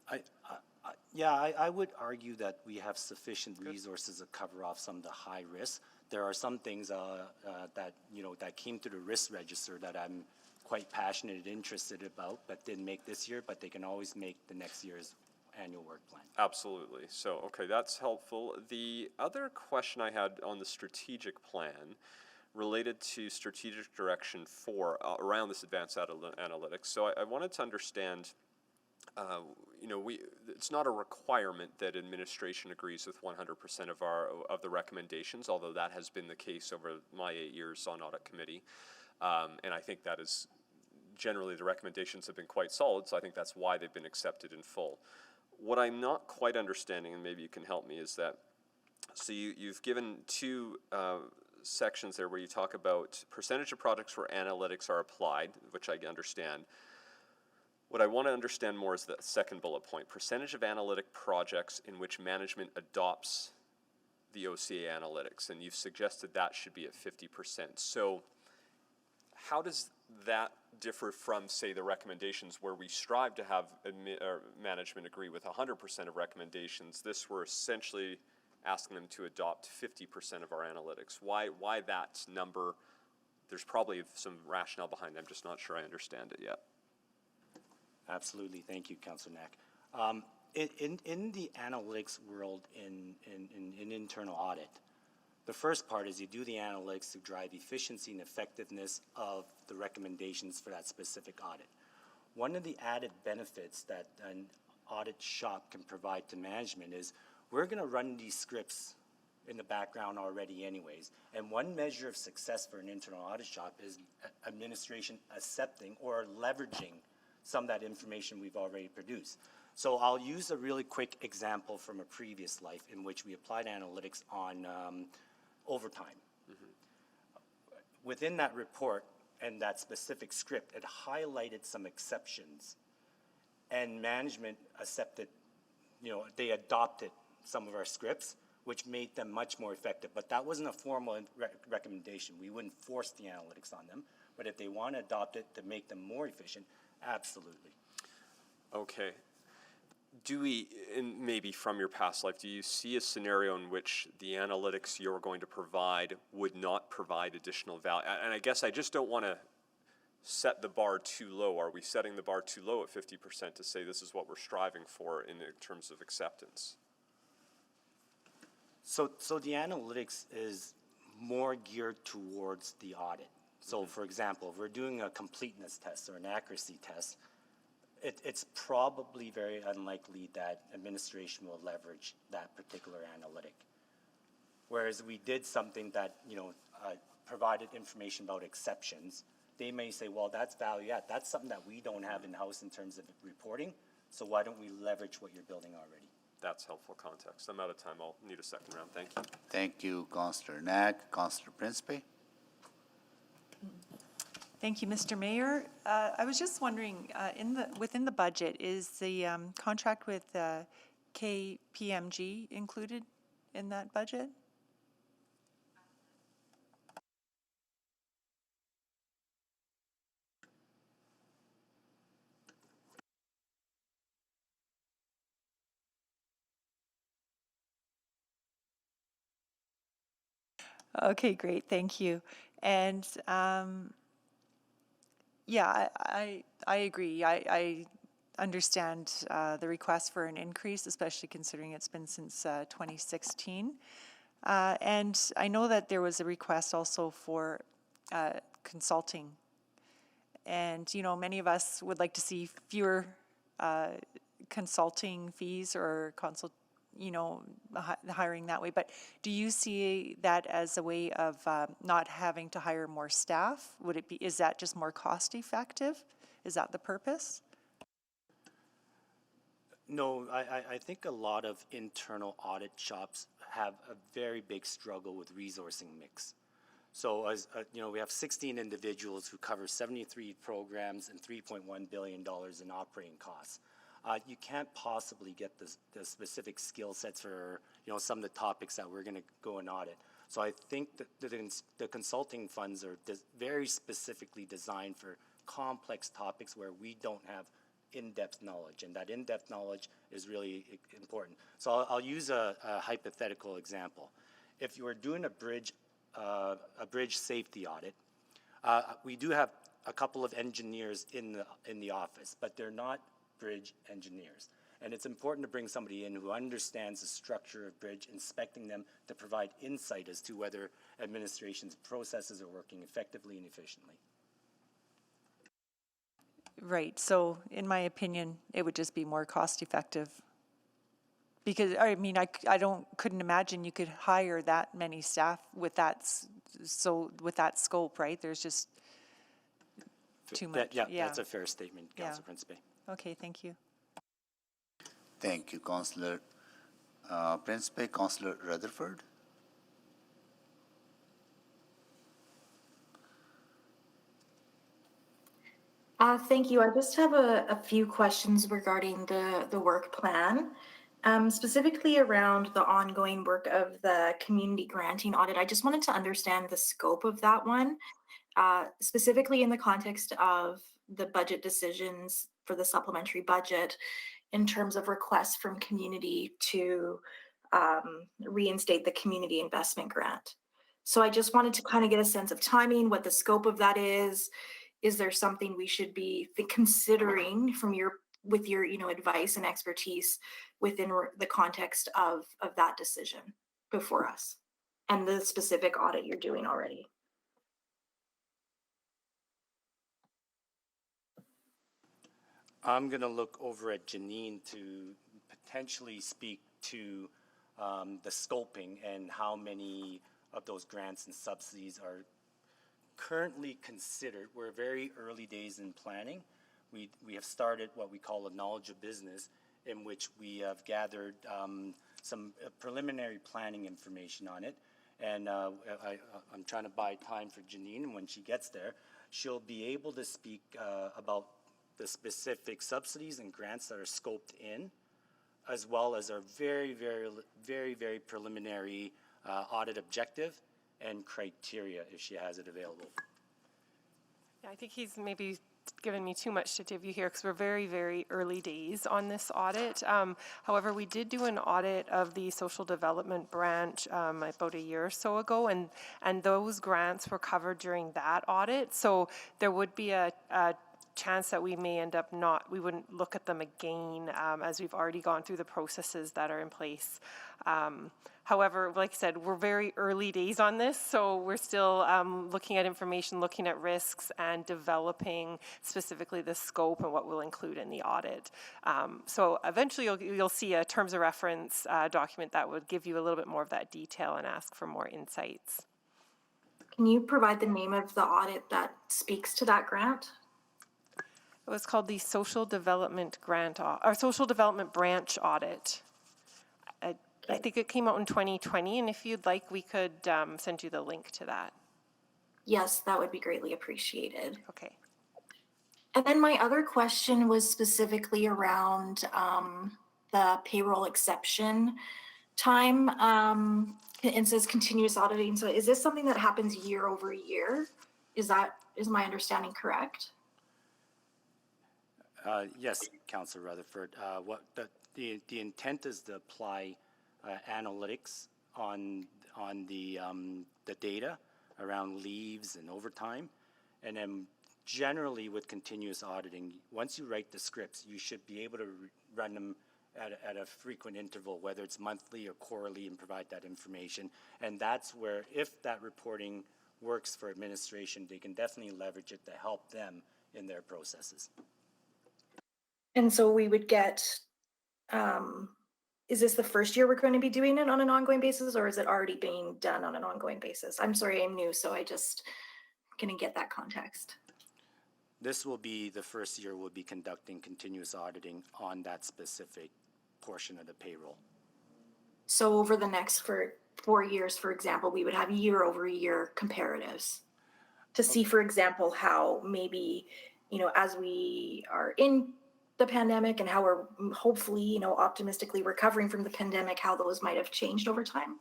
I would argue that we have sufficient resources to cover off some of the high risks. There are some things that came to the risk register that I'm quite passionate and interested about, but didn't make this year, but they can always make the next year's annual work plan. Absolutely. So, okay, that's helpful. The other question I had on the strategic plan related to strategic direction 4 around this advanced analytics. So I wanted to understand, it's not a requirement that administration agrees with 100% of the recommendations, although that has been the case over my 8 years on audit committee. And I think that is generally the recommendations have been quite solid, so I think that's why they've been accepted in full. What I'm not quite understanding, and maybe you can help me, is that, so you've given 2 sections there where you talk about percentage of projects where analytics are applied, which I understand. What I want to understand more is the second bullet point, percentage of analytic projects in which management adopts the OCA analytics, and you've suggested that should be at 50%. So how does that differ from, say, the recommendations where we strive to have management agree with 100% of recommendations? This, we're essentially asking them to adopt 50% of our analytics. Why that number? There's probably some rationale behind it. I'm just not sure I understand it yet. Absolutely. Thank you, Councilor Knack. In the analytics world in internal audit, the first part is you do the analytics to drive efficiency and effectiveness of the recommendations for that specific audit. One of the added benefits that an audit shop can provide to management is we're going to run these scripts in the background already anyways. And one measure of success for an internal audit shop is administration accepting or leveraging some of that information we've already produced. So I'll use a really quick example from a previous life in which we applied analytics on overtime. Within that report and that specific script, it highlighted some exceptions, and management accepted, they adopted some of our scripts, which made them much more effective. But that wasn't a formal recommendation. We wouldn't force the analytics on them, but if they want to adopt it to make them more efficient, absolutely. Okay. Do we, and maybe from your past life, do you see a scenario in which the analytics you're going to provide would not provide additional value? And I guess I just don't want to set the bar too low. Are we setting the bar too low at 50% to say this is what we're striving for in terms of acceptance? So the analytics is more geared towards the audit. So for example, if we're doing a completeness test or an accuracy test, it's probably very unlikely that administration will leverage that particular analytic. Whereas we did something that, provided information about exceptions, they may say, well, that's value add. That's something that we don't have in-house in terms of reporting, so why don't we leverage what you're building already? That's helpful context. I'm out of time. I'll need a second round. Thank you. Thank you, Councillor Knack. Councillor Principe? Thank you, Mr. Mayor. I was just wondering, within the budget, is the contract with KPMG included in that budget? Okay, great, thank you. And yeah, I agree. I understand the request for an increase, especially considering it's been since 2016. And I know that there was a request also for consulting. And, many of us would like to see fewer consulting fees or hiring that way. But do you see that as a way of not having to hire more staff? Is that just more cost effective? Is that the purpose? No, I think a lot of internal audit shops have a very big struggle with resourcing mix. So as we have 16 individuals who cover 73 programs and $3.1 billion in operating costs. You can't possibly get the specific skill sets for some of the topics that we're going to go and audit. So I think that the consulting funds are very specifically designed for complex topics where we don't have in-depth knowledge, and that in-depth knowledge is really important. So I'll use a hypothetical example. If you were doing a bridge safety audit, we do have a couple of engineers in the office, but they're not bridge engineers. And it's important to bring somebody in who understands the structure of bridge, inspecting them to provide insight as to whether administration's processes are working effectively and efficiently. Right, so in my opinion, it would just be more cost effective. Because, I mean, I couldn't imagine you could hire that many staff with that scope, right? There's just too much. Yeah, that's a fair statement, Councillor Principe. Okay, thank you. Thank you, Councillor Principe. Councillor Rutherford? Thank you. I just have a few questions regarding the work plan, specifically around the ongoing work of the community granting audit. I just wanted to understand the scope of that one, specifically in the context of the budget decisions for the supplementary budget in terms of requests from community to reinstate the community investment grant. So I just wanted to kind of get a sense of timing, what the scope of that is. Is there something we should be considering with your advice and expertise within the context of that decision before us and the specific audit you're doing already? I'm going to look over at Janine to potentially speak to the scoping and how many of those grants and subsidies are currently considered. We're very early days in planning. We have started what we call a knowledge of business, in which we have gathered some preliminary planning information on it. And I'm trying to buy time for Janine, and when she gets there, she'll be able to speak about the specific subsidies and grants that are scoped in as well as our very preliminary audit objective and criteria, if she has it available. Yeah, I think he's maybe given me too much to give you here because we're very early days on this audit. However, we did do an audit of the social development branch about a year or so ago, and those grants were covered during that audit. So there would be a chance that we may end up we wouldn't look at them again as we've already gone through the processes that are in place. However, like I said, we're very early days on this, so we're still looking at information, looking at risks, and developing specifically the scope and what we'll include in the audit. So eventually you'll see a terms of reference document that would give you a little bit more of that detail and ask for more insights. Can you provide the name of the audit that speaks to that grant? It was called the Social Development Social Development Branch Audit. I think it came out in 2020, and if you'd like, we could send you the link to that. Yes, that would be greatly appreciated. Okay. And then my other question was specifically around the payroll exception time. It says continuous auditing. So is this something that happens year over year? Is my understanding correct? Yes, Councillor Rutherford. The intent is to apply analytics on the data around leaves and overtime, and then generally with continuous auditing, once you write the scripts, you should be able to run them at a frequent interval, whether it's monthly or quarterly, and provide that information. And that's where, if that reporting works for administration, they can definitely leverage it to help them in their processes. And so we would get, is this the first year we're going to be doing it on an ongoing basis, or is it already being done on an ongoing basis? I'm sorry, I'm new, so I just gonna get that context. This will be the first year we'll be conducting continuous auditing on that specific portion of the payroll. So over the next 4 years, for example, we would have year over year comparatives to see, for example, how maybe, as we are in the pandemic and how we're hopefully, optimistically recovering from the pandemic, how those might have changed over time?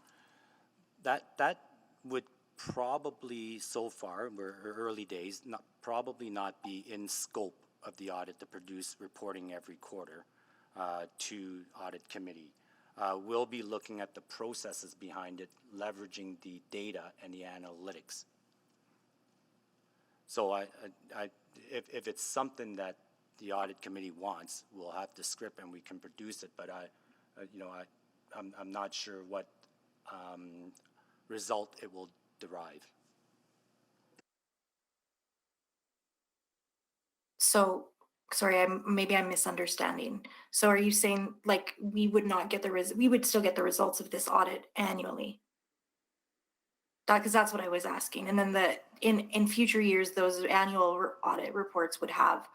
That would probably, so far, we're early days, probably not be in scope of the audit to produce reporting every quarter to audit committee. We'll be looking at the processes behind it, leveraging the data and the analytics. So if it's something that the audit committee wants, we'll have the script and we can produce it. But I'm not sure what result it will derive. So, sorry, maybe I'm misunderstanding. So are you saying like we would not get we would still get the results of this audit annually? Because that's what I was asking. And then in future years, those annual audit reports would have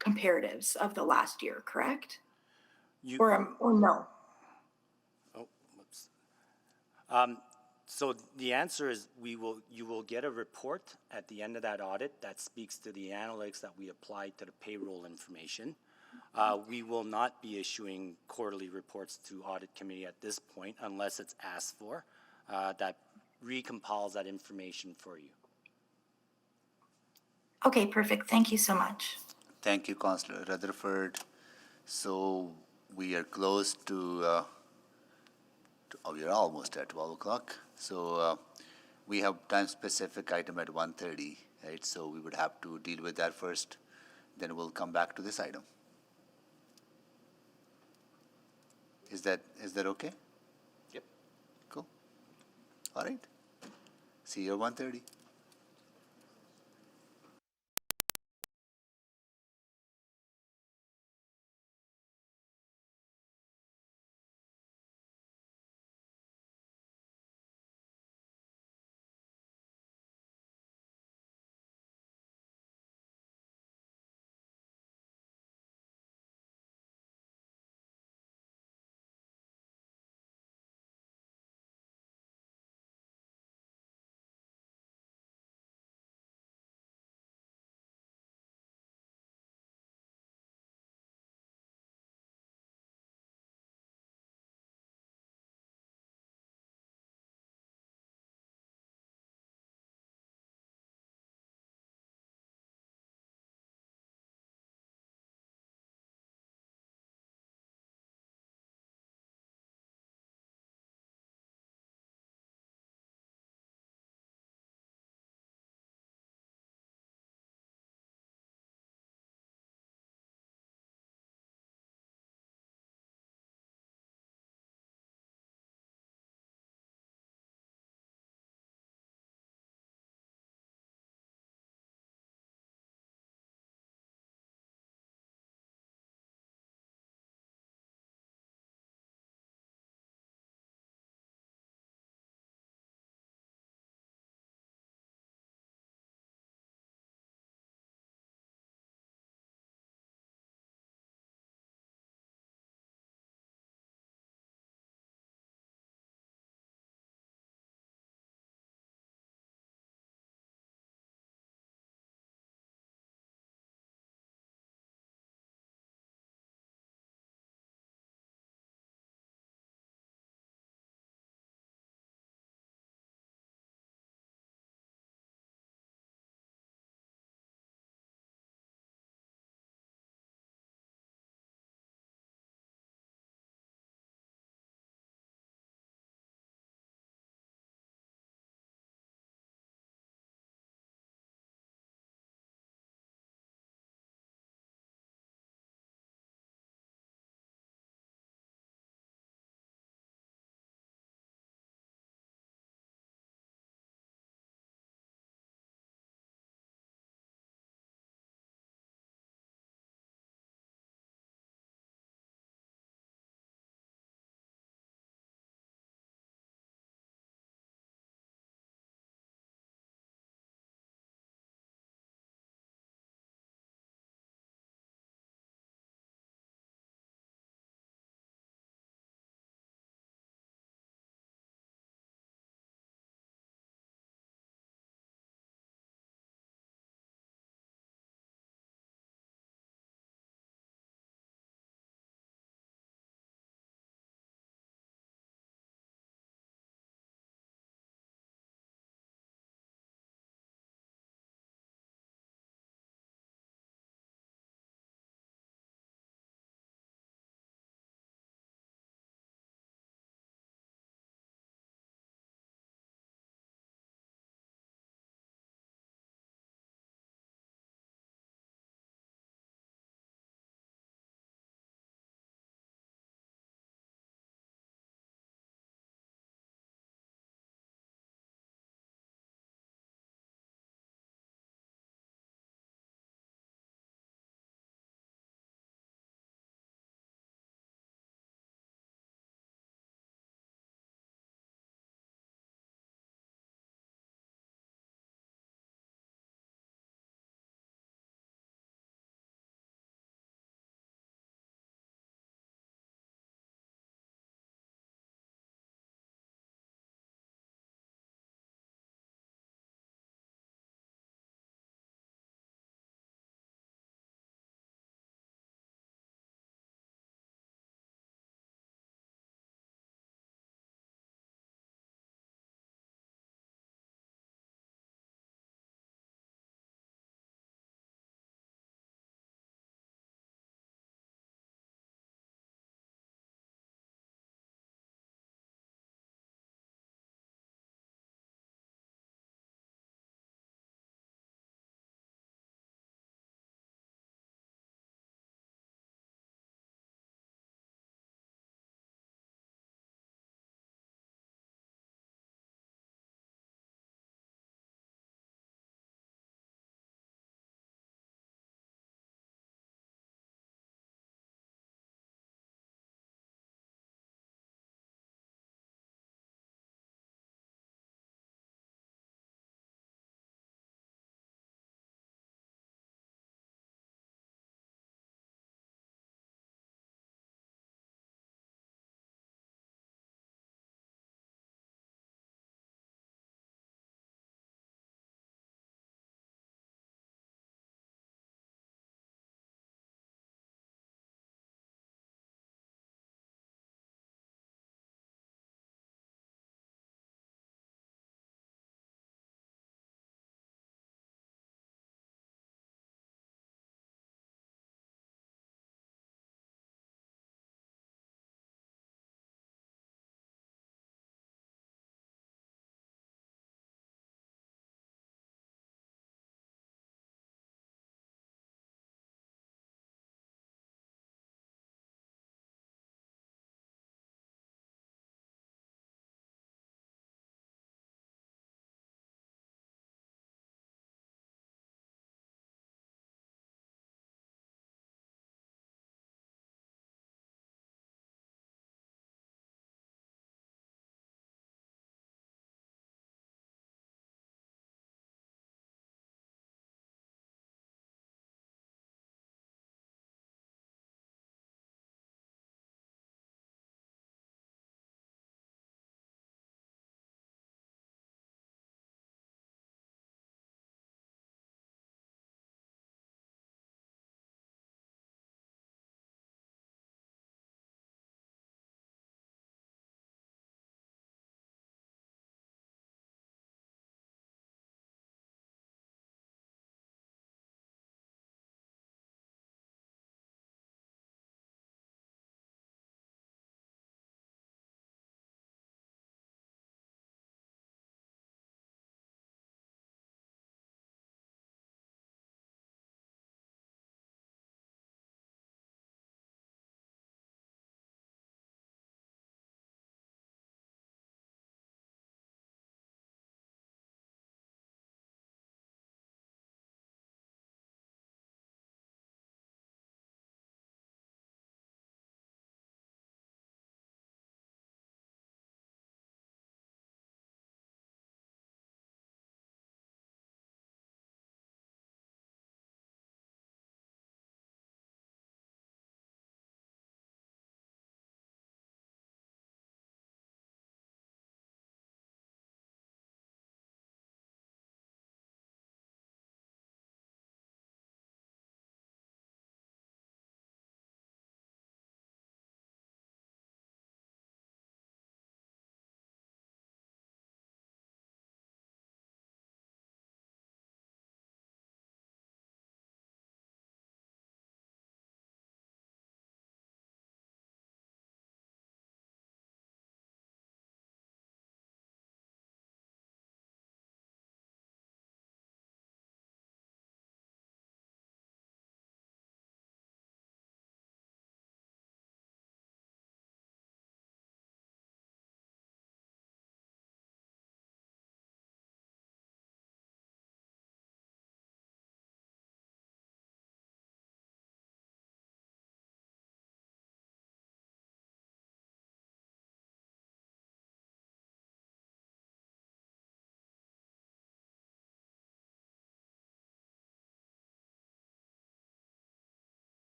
comparatives of the last year, correct? Or no? Oh, whoops. So the answer is you will get a report at the end of that audit that speaks to the analytics that we applied to the payroll information. We will not be issuing quarterly reports to audit committee at this point unless it's asked for. That recompiles that information for you. Okay, perfect. Thank you so much. Thank you, Councillor Rutherford. So we are close to we are almost at 12 o'clock. So we have time-specific item at 1:30, right? So we would have to deal with that first, then we'll come back to this item. Is that okay? Yep. Cool. All right. See you at 1:30.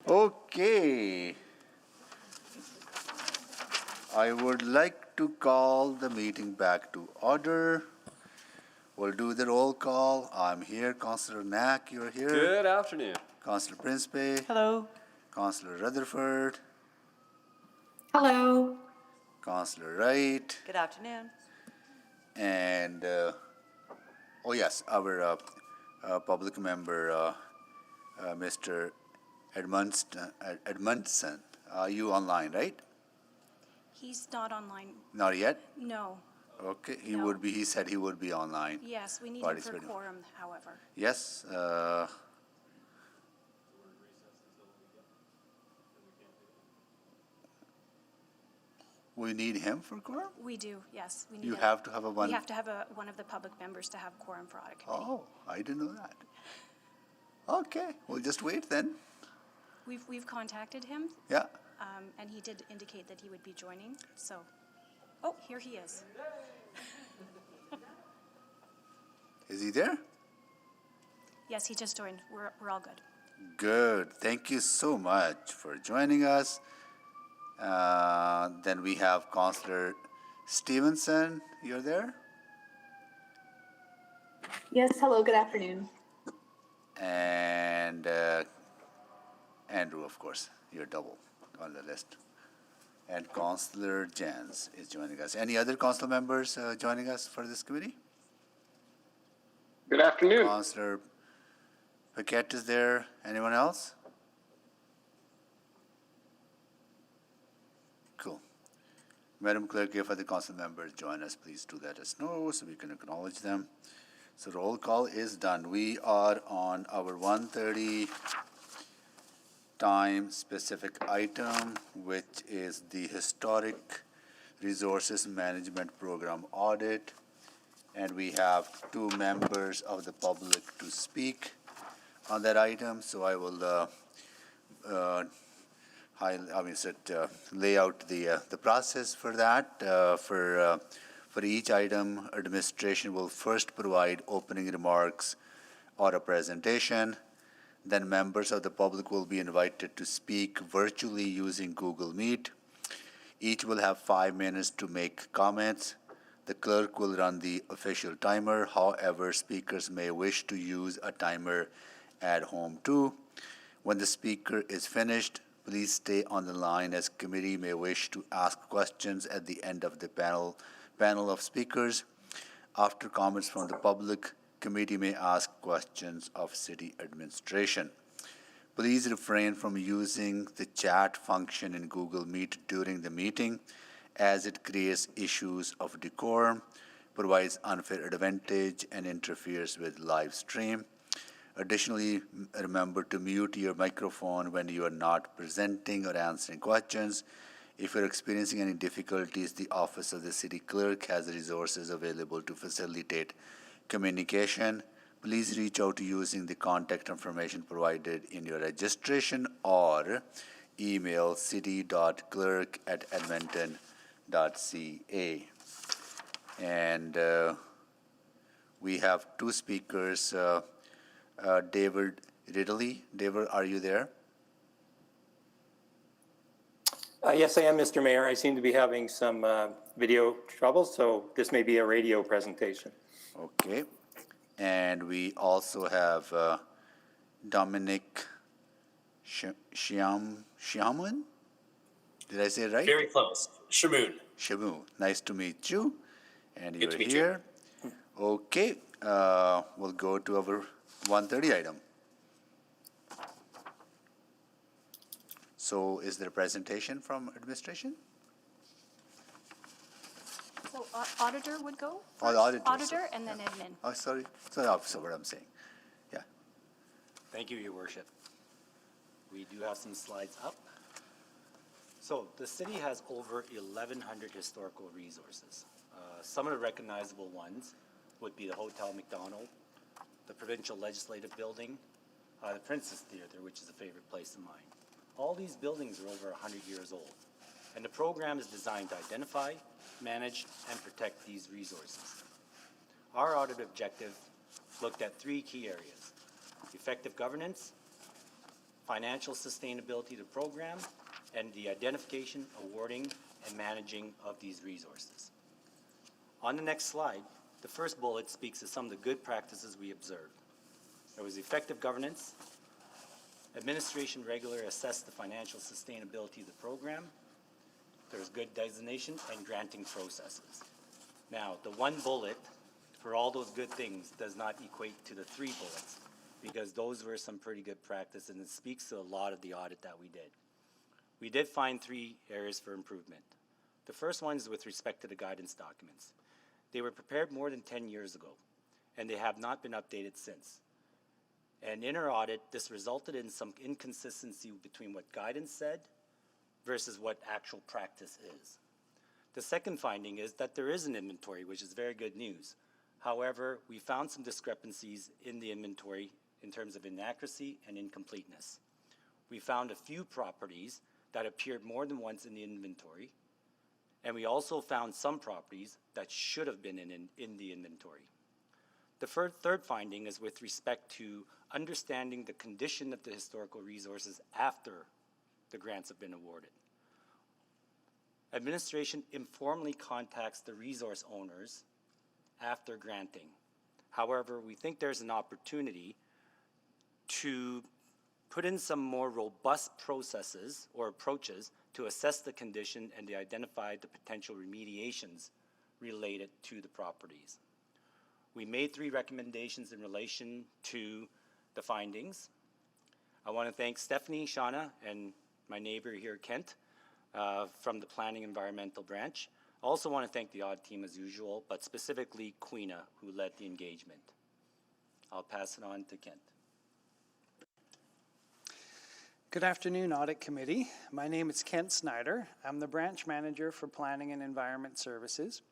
Okay. I would like to call the meeting back to order. We'll do the roll call. I'm here. Councillor Knack, you're here. Good afternoon. Councillor Principe. Hello. Councillor Rutherford. Hello. Councillor Wright. Good afternoon. And, oh yes, our public member, Mr. Edmundson. Are you online, right? He's not online. Not yet? No. Okay, he No. would be, he said he would be online. Yes, we need him for Participating. quorum, however. Yes, we need him for quorum? We do, yes. We need You a- have to have a one. We have to have one of the public members to have quorum for audit committee. Oh, I didn't know that. Okay, we'll just wait then. We've contacted him, Yeah, and he did indicate that he would be joining, so, oh, here he is. is he there? Yes, he just joined. We're all good. Good, thank you so much for joining us. Then we have Councillor Stevenson, you're there? Yes, hello, good afternoon. And Andrew, of course, you're double on the list. And Councillor Jans is joining us. Any other council members joining us for this committee? Good afternoon. Councillor Paquette is there. Anyone else? Cool. Madam Clerk, if other council members join us, please do let us know so we can acknowledge them. So roll call is done. We are on our 1:30 time specific item, which is the Historic Resources Management Program Audit. And we have two members of the public to speak on that item. So I will lay out the process for that. For each item, administration will first provide opening remarks or a presentation. Then members of the public will be invited to speak virtually using Google Meet. Each will have 5 minutes to make comments. The clerk will run the official timer. However, speakers may wish to use a timer at home too. When the speaker is finished, please stay on the line as committee may wish to ask questions at the end of the panel of speakers. After comments from the public, committee may ask questions of city administration. Please refrain from using the chat function in Google Meet during the meeting, as it creates issues of decorum, provides unfair advantage, and interferes with live stream. Additionally, remember to mute your microphone when you are not presenting or answering questions. If you're experiencing any difficulties, the Office of the City Clerk has resources available to facilitate communication. Please reach out using the contact information provided in your registration or email city.clerk@edmonton.ca. And we have two speakers, David Ridley. David, are you there? Yes, I am, Mr. Mayor. I seem to be having some video trouble, so this may be a radio presentation. Okay. And we also have Dominic Shiamun. Did I say it right? Very close. Shamoon. Shamu, nice to meet you. And Good you're to meet here. Okay, we'll go to our 1:30 item. So is there a presentation from administration? So auditor would go Oh, the first? auditor, Auditor and then admin. Oh, sorry. So the opposite of what I'm saying. Yeah. Thank you, Your Worship. We do have some slides up. So the city has over 1,100 historical resources. Some of the recognizable ones would be the Hotel McDonald, the Provincial Legislative Building, the Princess Theatre, which is a favorite place of mine. All these buildings are over 100 years old, and the program is designed to identify, manage, and protect these resources. Our audit objective looked at 3 key areas: effective governance, financial sustainability of the program, and the identification, awarding, and managing of these resources. On the next slide, the first bullet speaks to some of the good practices we observed. There was effective governance. Administration regularly assessed the financial sustainability of the program. There was good designation and granting processes. Now, the one bullet for all those good things does not equate to the 3 bullets, because those were some pretty good practice, and it speaks to a lot of the audit that we did. We did find 3 areas for improvement. The first one is with respect to the guidance documents. They were prepared more than 10 years ago, and they have not been updated since. And in our audit, this resulted in some inconsistency between what guidance said versus what actual practice is. The second finding is that there is an inventory, which is very good news. However, we found some discrepancies in the inventory in terms of inaccuracy and incompleteness. We found a few properties that appeared more than once in the inventory, and we also found some properties that should have been in the inventory. The third finding is with respect to understanding the condition of the historical resources after the grants have been awarded. Administration informally contacts the resource owners after granting. However, we think there's an opportunity to put in some more robust processes or approaches to assess the condition and to identify the potential remediations related to the properties. We made 3 recommendations in relation to the findings. I want to thank Stephanie, Shauna, and my neighbor here, Kent, from the Planning Environmental Branch. I also want to thank the audit team as usual, but specifically Queena, who led the engagement. I'll pass it on to Kent. Good afternoon, Audit Committee. My name is Kent Snyder. I'm the Branch Manager for Planning and Environment Services.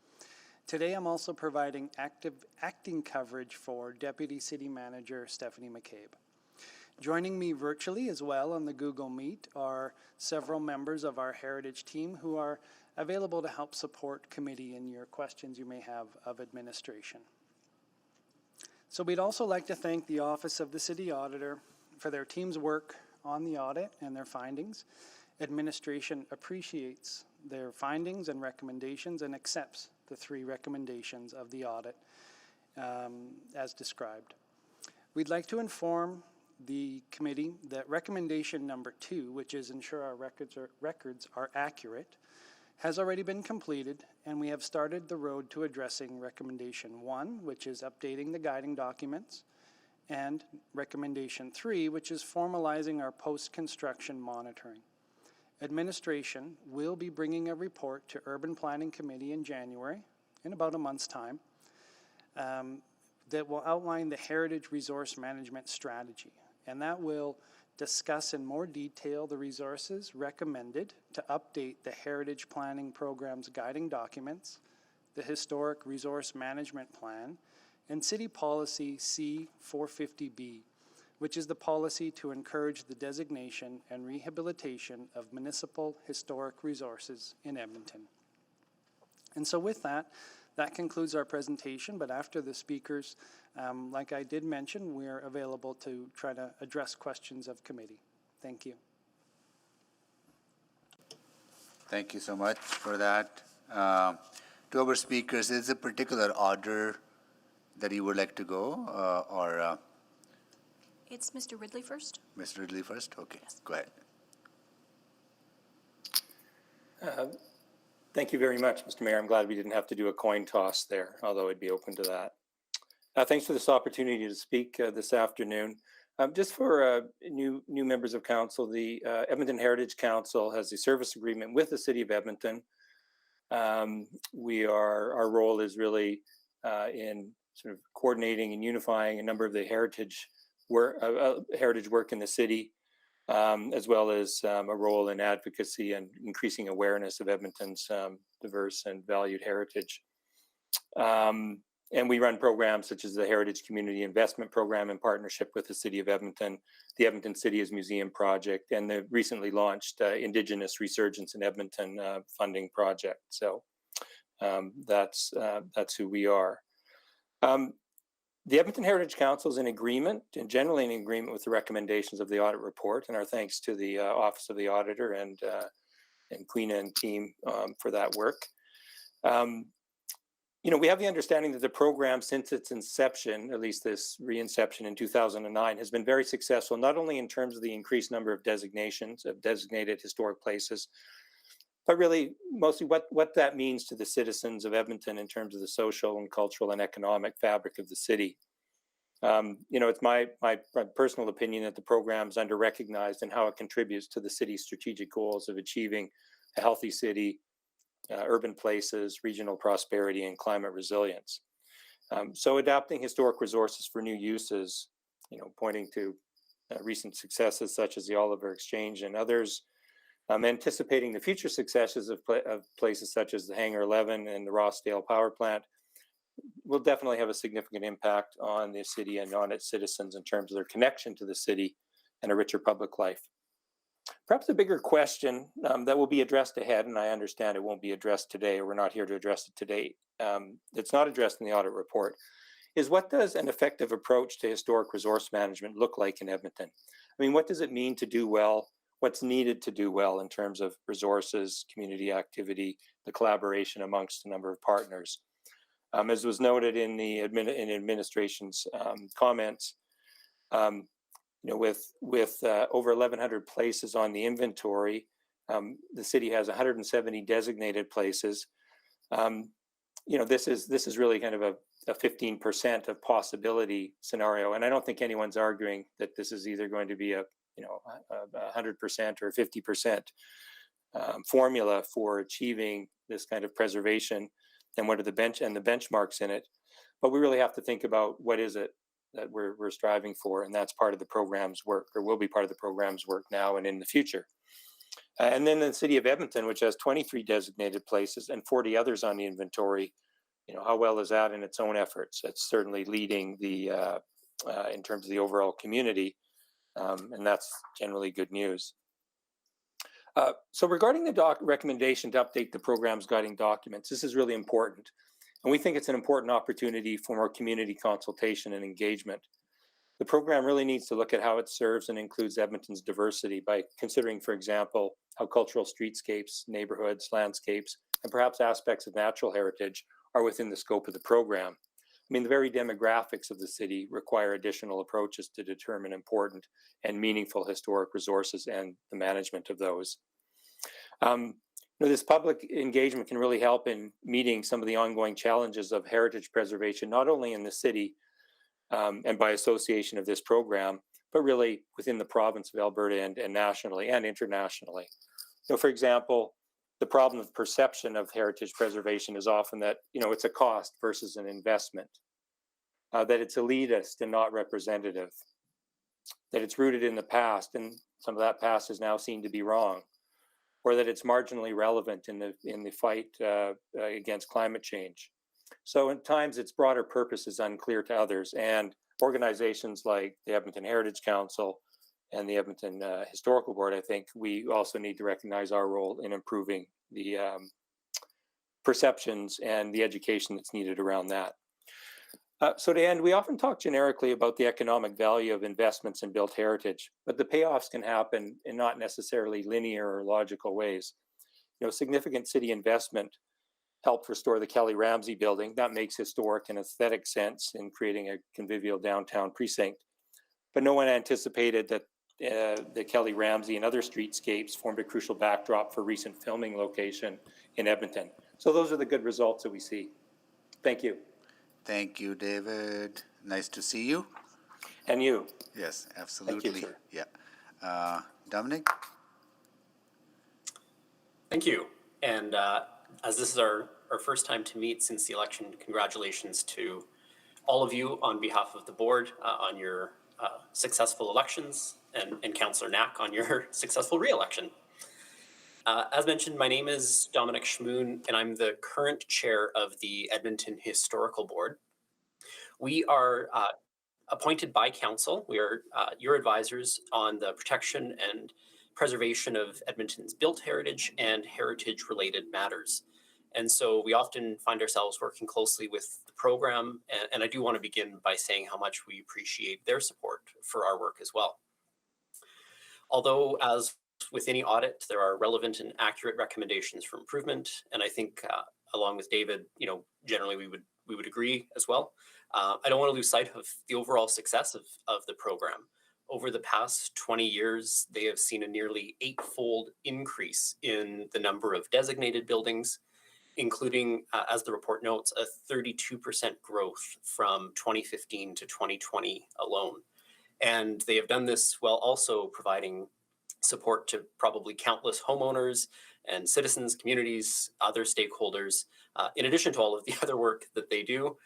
Today, I'm also providing acting coverage for Deputy City Manager Stephanie McCabe. Joining me virtually as well on the Google Meet are several members of our Heritage team who are available to help support committee in your questions you may have of administration. So we'd also like to thank the Office of the City Auditor for their team's work on the audit and their findings. Administration appreciates their findings and recommendations and accepts the 3 recommendations of the audit as described. We'd like to inform the committee that recommendation number 2, which is ensure our records are accurate, has already been completed, and we have started the road to addressing recommendation 1, which is updating the guiding documents, and recommendation 3, which is formalizing our post-construction monitoring. Administration will be bringing a report to Urban Planning Committee in January, in about a month's time, that will outline the Heritage Resource Management Strategy, and that will discuss in more detail the resources recommended to update the Heritage Planning Program's guiding documents, the Historic Resource Management Plan, and City Policy C-450B, which is the policy to encourage the designation and rehabilitation of municipal historic resources in Edmonton. And so with that concludes our presentation, but after the speakers, like I did mention, we're available to try to address questions of committee. Thank you. Thank you so much for that. To our speakers, is a particular order that you would like to go, or? It's Mr. Ridley first. Mr. Ridley first? Okay, Yes. Go ahead. Thank you very much, Mr. Mayor. I'm glad we didn't have to do a coin toss there, although I'd be open to that. Thanks for this opportunity to speak this afternoon. Just for new members of council, the Edmonton Heritage Council has a service agreement with the City of Edmonton. Our role is really in sort of coordinating and unifying a number of the heritage work in the city, as well as a role in advocacy and increasing awareness of Edmonton's diverse and valued heritage. And we run programs such as the Heritage Community Investment Program in partnership with the City of Edmonton, the Edmonton City as Museum Project, and the recently launched Indigenous Resurgence in Edmonton funding project. So that's who we are. The Edmonton Heritage Council is in agreement and generally in agreement with the recommendations of the audit report, and our thanks to the Office of the Auditor and Queena and team for that work. We have the understanding that the program, since its inception, at least this reinception in 2009, has been very successful, not only in terms of the increased number of designations of designated historic places, but really mostly what that means to the citizens of Edmonton in terms of the social and cultural and economic fabric of the city. It's my personal opinion that the program is under-recognized in how it contributes to the city's strategic goals of achieving a healthy city, urban places, regional prosperity, and climate resilience. So adapting historic resources for new uses, pointing to recent successes such as the Oliver Exchange and others, anticipating the future successes of places such as the Hangar 11 and the Rossdale Power Plant will definitely have a significant impact on the city and on its citizens in terms of their connection to the city and a richer public life. Perhaps a bigger question that will be addressed ahead, and I understand it won't be addressed today, or we're not here to address it today, it's not addressed in the audit report, is what does an effective approach to historic resource management look like in Edmonton? I mean, what does it mean to do well? What's needed to do well in terms of resources, community activity, the collaboration amongst a number of partners? As was noted in the administration's comments, with over 1,100 places on the inventory, the city has 170 designated places. This is really kind of a 15% of possibility scenario, and I don't think anyone's arguing that this is either going to be a 100% or 50% formula for achieving this kind of preservation, and what are the benchmarks in it. But we really have to think about what is it that we're striving for, and that's part of the program's work, or will be part of the program's work now and in the future. And then the city of Edmonton, which has 23 designated places and 40 others on the inventory, how well is that in its own efforts? It's certainly leading the in terms of the overall community. And that's generally good news. So regarding the recommendation to update the program's guiding documents, this is really important. And we think it's an important opportunity for more community consultation and engagement. The program really needs to look at how it serves and includes Edmonton's diversity by considering, for example, how cultural streetscapes, neighborhoods, landscapes, and perhaps aspects of natural heritage are within the scope of the program. I mean, the very demographics of the city require additional approaches to determine important and meaningful historic resources and the management of those. This public engagement can really help in meeting some of the ongoing challenges of heritage preservation, not only in the city and by association of this program, but really within the province of Alberta and nationally and internationally. For example, the problem of perception of heritage preservation is often that, it's a cost versus an investment, that it's elitist and not representative, that it's rooted in the past and some of that past is now seen to be wrong, or that it's marginally relevant in the fight against climate change. So at times its broader purpose is unclear to others, and organizations like the Edmonton Heritage Council and the Edmonton Historical Board, I think we also need to recognize our role in improving the perceptions and the education that's needed around that. So to end, we often talk generically about the economic value of investments in built heritage, but the payoffs can happen in not necessarily linear or logical ways. Significant city investment helped restore the Kelly Ramsey building. That makes historic and aesthetic sense in creating a convivial downtown precinct. But no one anticipated that the Kelly Ramsey and other streetscapes formed a crucial backdrop for recent filming location in Edmonton. So those are the good results that we see. Thank you. Thank you, David. Nice to see you. And you. Yes, absolutely. Thank you, sir. Yeah. Dominic? Thank you. And as this is our first time to meet since the election, congratulations to all of you on behalf of the board on your successful elections, and Councillor Knack on your successful re-election. As mentioned, my name is Dominic Schmoon, and I'm the current chair of the Edmonton Historical Board. We are appointed by council. We are your advisors on the protection and preservation of Edmonton's built heritage and heritage-related matters. And so we often find ourselves working closely with the program. And I do want to begin by saying how much we appreciate their support for our work as well. Although, as with any audit, there are relevant and accurate recommendations for improvement. And I think along with David, generally we would agree as well. I don't want to lose sight of the overall success of the program. Over the past 20 years, they have seen a nearly 8-fold increase in the number of designated buildings, including, as the report notes, a 32% growth from 2015 to 2020 alone. And they have done this while also providing support to probably countless homeowners and citizens, communities, other stakeholders, in addition to all of the other work that they do.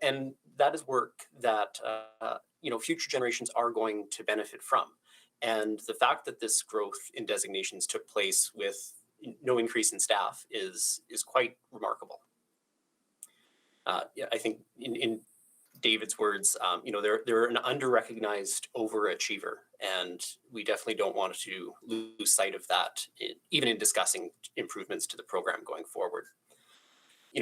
And that is work that future generations are going to benefit from. And the fact that this growth in designations took place with no increase in staff is quite remarkable. I think in David's words, they're an under-recognized overachiever, and we definitely don't want to lose sight of that, even in discussing improvements to the program going forward.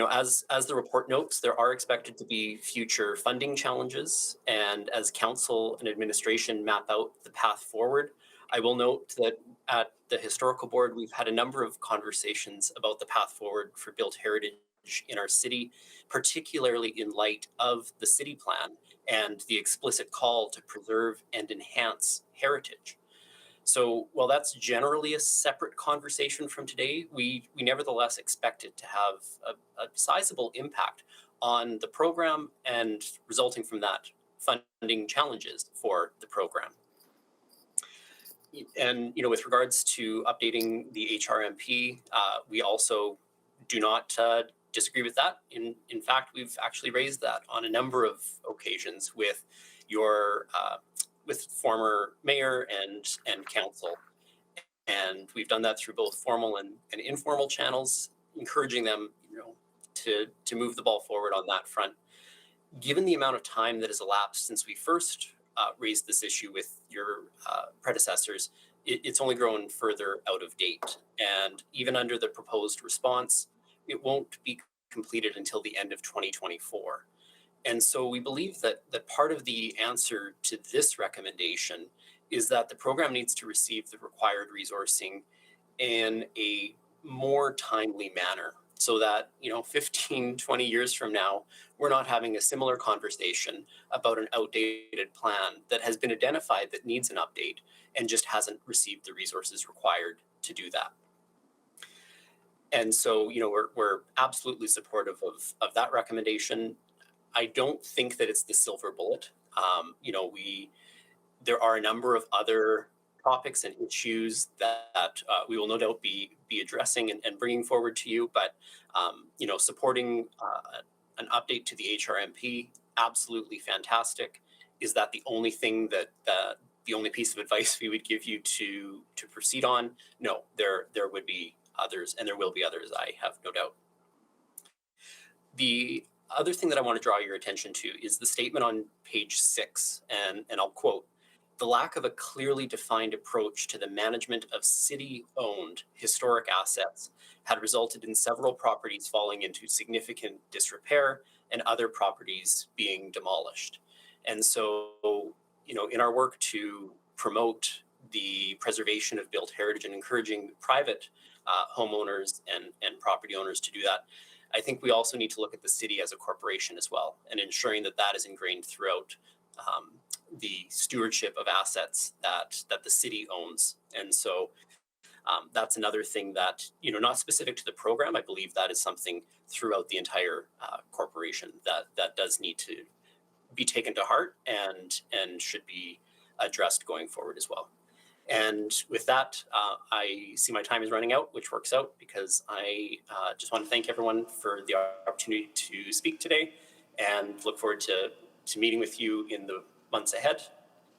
As the report notes, there are expected to be future funding challenges, and as council and administration map out the path forward, I will note that at the historical board, we've had a number of conversations about the path forward for built heritage in our city, particularly in light of the city plan and the explicit call to preserve and enhance heritage. So while that's generally a separate conversation from today, we nevertheless expect it to have a sizable impact on the program and resulting from that funding challenges for the program. And with regards to updating the HRMP, we also do not disagree with that. In fact, we've actually raised that on a number of occasions with with former mayor and council. And we've done that through both formal and informal channels, encouraging them to move the ball forward on that front. Given the amount of time that has elapsed since we first raised this issue with your predecessors, it's only grown further out of date. And even under the proposed response, it won't be completed until the end of 2024. And so we believe that part of the answer to this recommendation is that the program needs to receive the required resourcing in a more timely manner, so that 15, 20 years from now, we're not having a similar conversation about an outdated plan that has been identified that needs an update and just hasn't received the resources required to do that. And so, we're absolutely supportive of that recommendation. I don't think that it's the silver bullet. There are a number of other topics and issues that we will no doubt be addressing and bringing forward to you, but supporting an update to the HRMP, absolutely fantastic. Is that the only thing that the only piece of advice we would give you to proceed on? No, there would be others, and there will be others, I have no doubt. The other thing that I want to draw your attention to is the statement on page 6, and I'll quote, "The lack of a clearly defined approach to the management of city-owned historic assets had resulted in several properties falling into significant disrepair and other properties being demolished." And so, in our work to promote the preservation of built heritage and encouraging private homeowners and property owners to do that, I think we also need to look at the city as a corporation as well, and ensuring that that is ingrained throughout the stewardship of assets that the city owns. And so that's another thing that, not specific to the program, I believe that is something throughout the entire corporation that does need to be taken to heart and should be addressed going forward as well. And with that, I see my time is running out, which works out because I just want to thank everyone for the opportunity to speak today and look forward to meeting with you in the months ahead.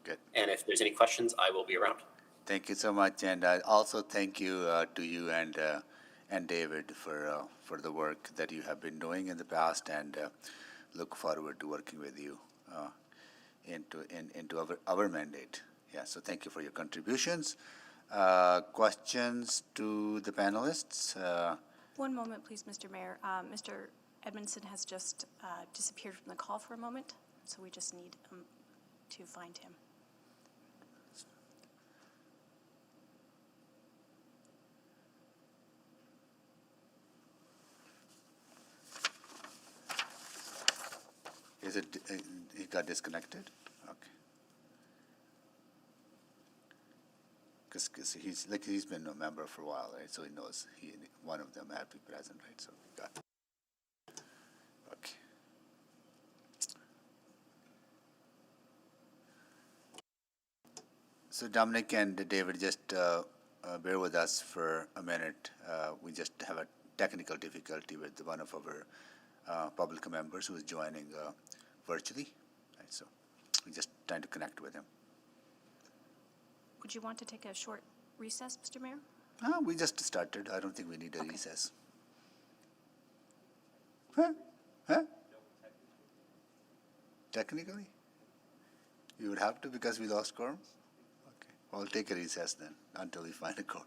Good. And if there's any questions, I will be around. Thank you so much, and I also thank you to you and David for the work that you have been doing in the past, and look forward to working with you into our mandate. Yeah, so thank you for your contributions. Questions to the panelists? One moment, please, Mr. Mayor. Mr. Edmondson has just disappeared from the call for a moment, so we just need to find him. Is it, he got disconnected? Okay. Because he's been a member for a while, right? So he knows one of them had to be present, right? So we got. Okay. So Dominic and David, just bear with us for a minute. We just have a technical difficulty with one of our public members who is joining virtually, right? So we're just trying to connect with him. Would you want to take a short recess, Mr. Mayor? We just started. I don't think we need a recess. Huh? Huh? Technically? You would have to because we lost quorum? Okay. Well, I'll take a recess then until we find a quorum.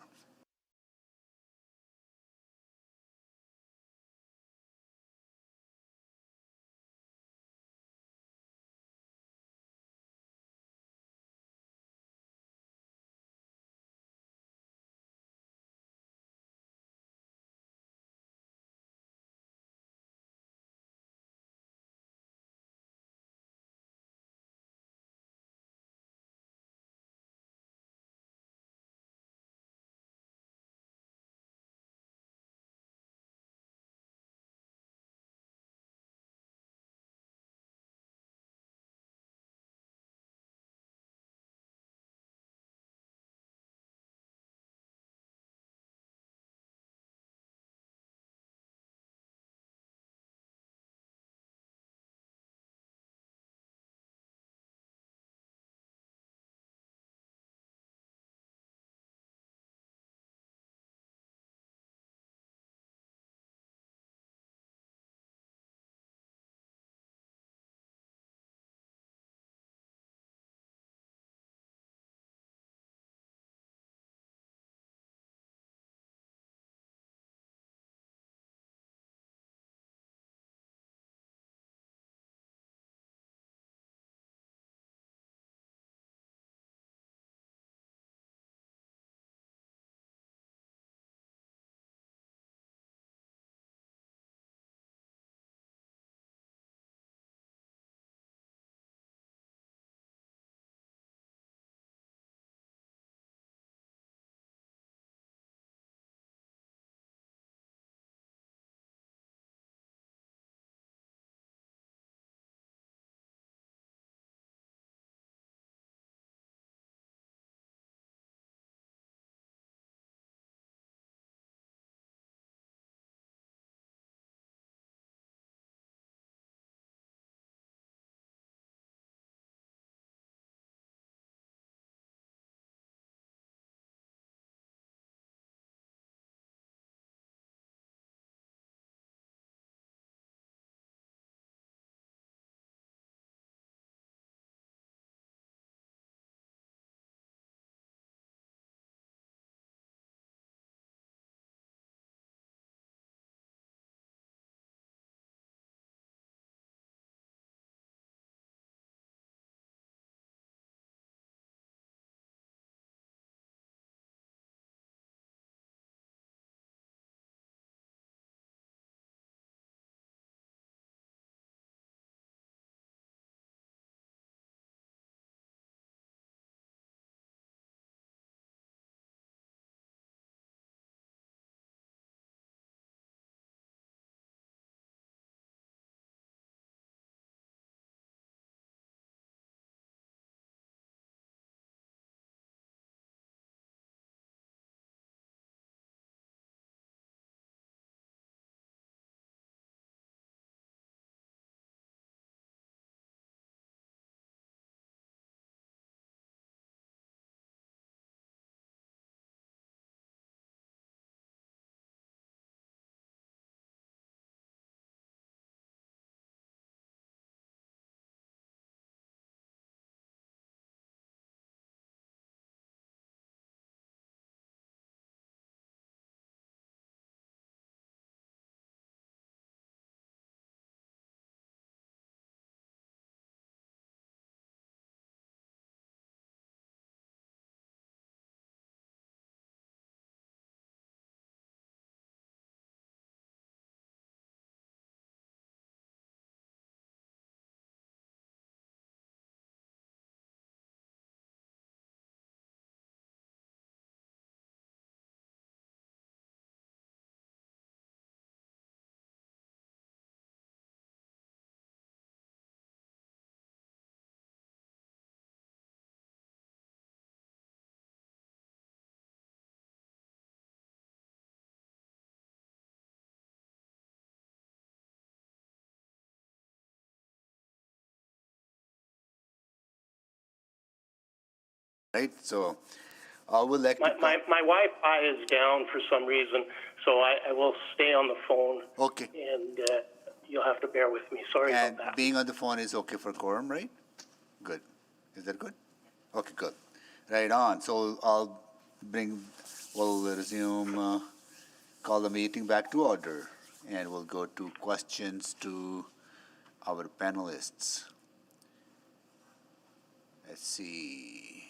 right? So I would like to. My Wi-Fi is down for some reason, so I will stay on the phone. Okay. And you'll have to bear with me. Sorry And about that. being on the phone is okay for quorum, right? Good. Is that good? Okay, good. Right on. So we'll resume, call the meeting back to order, and we'll go to questions to our panelists. Let's see.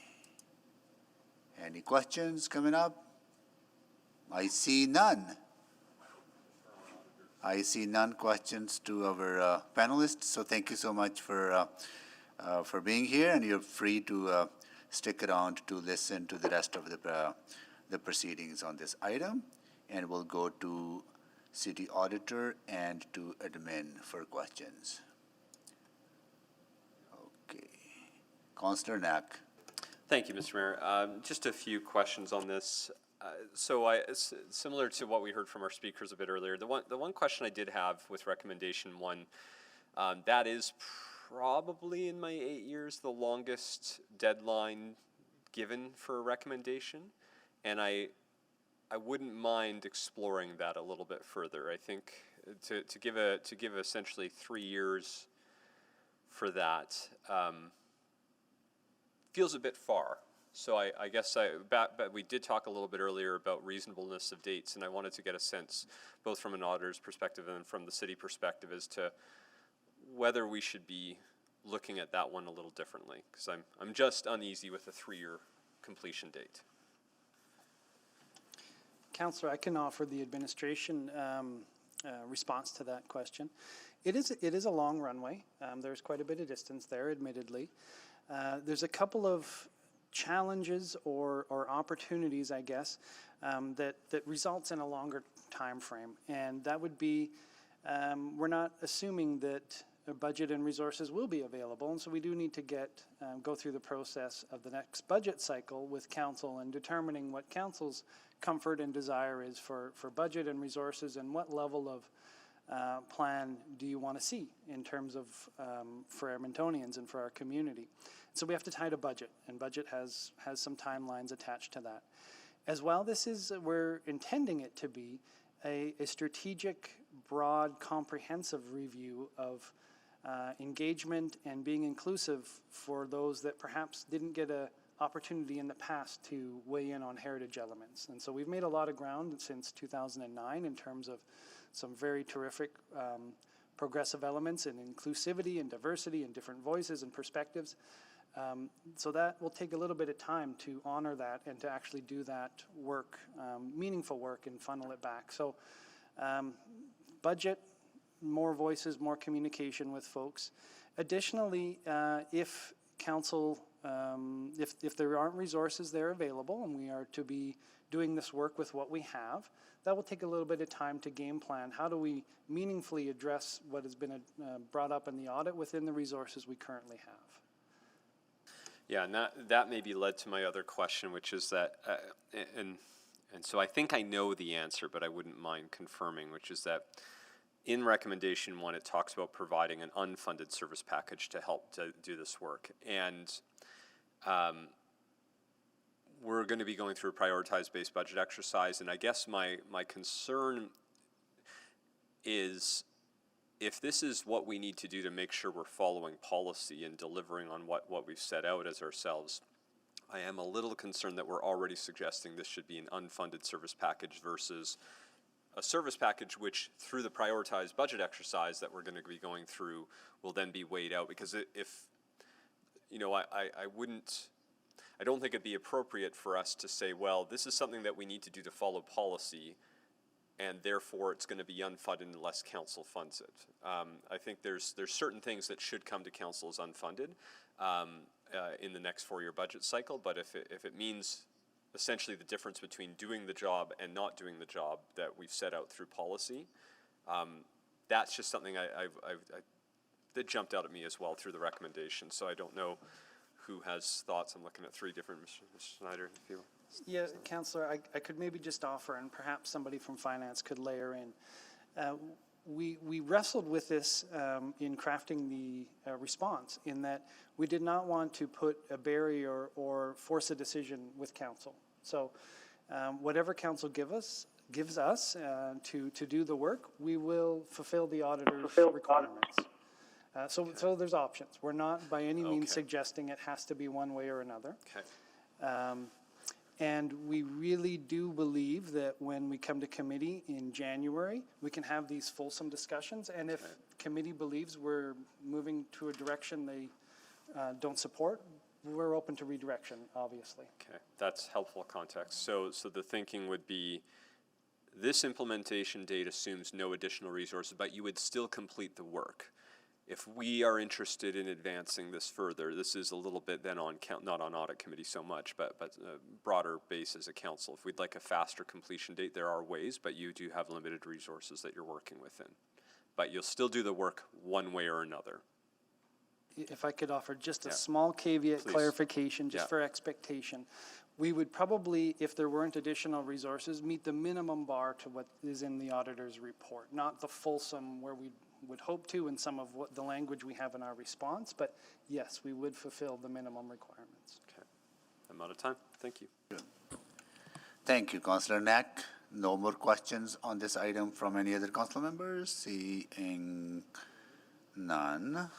Any questions coming up? I see none. I see none questions to our panelists, so thank you so much for being here, and you're free to stick around to listen to the rest of the proceedings on this item, and we'll go to City Auditor and to admin for questions. Okay. Councillor Knack. Thank you, Mr. Mayor. Just a few questions on this. Similar to what we heard from our speakers a bit earlier, the one question I did have with recommendation 1, that is probably in my 8 years the longest deadline given for a recommendation, and I wouldn't mind exploring that a little bit further. I think to give essentially 3 years for that feels a bit far. So I guess but we did talk a little bit earlier about reasonableness of dates, and I wanted to get a sense, both from an auditor's perspective and from the city perspective, as to whether we should be looking at that one a little differently, because I'm just uneasy with a 3-year completion date. Councillor, I can offer the administration response to that question. It is a long runway. There's quite a bit of distance there, admittedly. There's a couple of challenges or opportunities, I guess, that results in a longer time frame, and that would be we're not assuming that a budget and resources will be available, and so we do need to go through the process of the next budget cycle with council and determining what council's comfort and desire is for budget and resources, and what level of plan do you want to see in terms of for Edmontonians and for our community. So we have to tie to budget, and budget has some timelines attached to that. As well, we're intending it to be a strategic, broad, comprehensive review of engagement and being inclusive for those that perhaps didn't get an opportunity in the past to weigh in on heritage elements. And so we've made a lot of ground since 2009 in terms of some very terrific progressive elements in inclusivity and diversity and different voices and perspectives. So that will take a little bit of time to honor that and to actually do that work, meaningful work, and funnel it back. So budget, more voices, more communication with folks. Additionally, if council, if there aren't resources there available and we are to be doing this work with what we have, that will take a little bit of time to game plan. How do we meaningfully address what has been brought up in the audit within the resources we currently have? Yeah, and that maybe led to my other question, which is that, and so I think I know the answer, but I wouldn't mind confirming, which is that in recommendation 1, it talks about providing an unfunded service package to help to do this work. And we're going to be going through a prioritized based budget exercise, and I guess my concern is, if this is what we need to do to make sure we're following policy and delivering on what we've set out as ourselves, I am a little concerned that we're already suggesting this should be an unfunded service package versus a service package which, through the prioritized budget exercise that we're going to be going through, will then be weighed out. Because if, I don't think it'd be appropriate for us to say, well, this is something that we need to do to follow policy, and therefore it's going to be unfunded unless council funds it. I think there's certain things that should come to council as unfunded in the next 4-year budget cycle, but if it means essentially the difference between doing the job and not doing the job that we've set out through policy, that's just something that jumped out at me as well through the recommendation. So I don't know who has thoughts. I'm looking at 3 different, Mr. Schneider, if you. Yeah, Councillor, I could maybe just offer, and perhaps somebody from finance could layer in. we wrestled with this in crafting the response, in that we did not want to put a barrier or force a decision with council. So whatever council gives us to do the work, we will fulfill the auditor's requirements. So there's options. We're not by any means suggesting it has to be one way or another. Okay. And we really do believe that when we come to committee in January, we can have these fulsome discussions. And if committee believes we're moving to a direction they don't support, we're open to redirection, obviously. Okay, that's helpful context. So the thinking would be, this implementation date assumes no additional resources, but you would still complete the work. If we are interested in advancing this further, this is a little bit then on, not on audit committee so much, but a broader base as a council. If we'd like a faster completion date, there are ways, but you do have limited resources that you're working within. But you'll still do the work one way or another. If I could offer just a small caveat clarification, just for expectation. We would probably, if there weren't additional resources, meet the minimum bar to what is in the auditor's report, not the fulsome where we would hope to in some of what the language we have in our response, but yes, we would fulfill the minimum requirements. Okay, I'm out of time. Thank you. Thank you, Councillor Knack. No more questions on this item from any other council members? Seeing none.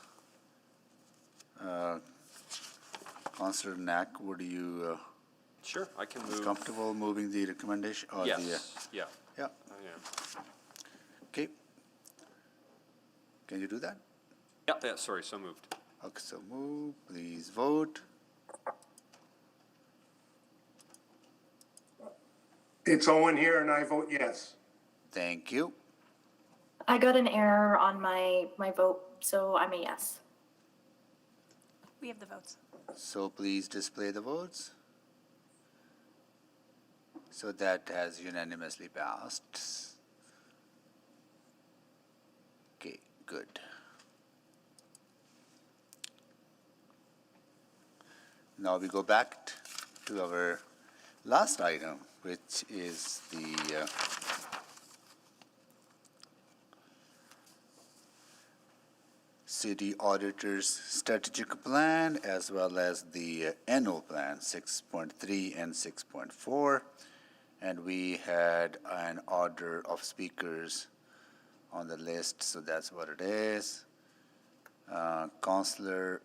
Councillor Knack, would you sure, I can move. Comfortable moving the recommendation? Or yes, the, yeah. Yeah. I am. Okay. Can you do that? Yeah, sorry, so moved. Okay, so move. Please vote. It's Owen here, and I vote yes. Thank you. I got an error on my vote, so I'm a yes. We have the votes. So please display the votes. So that has unanimously passed. Okay, good. Now we go back to our last item, which is the city auditor's strategic plan, as well as the annual plan 6.3 and 6.4. And we had an order of speakers on the list, so that's what it is. Councillor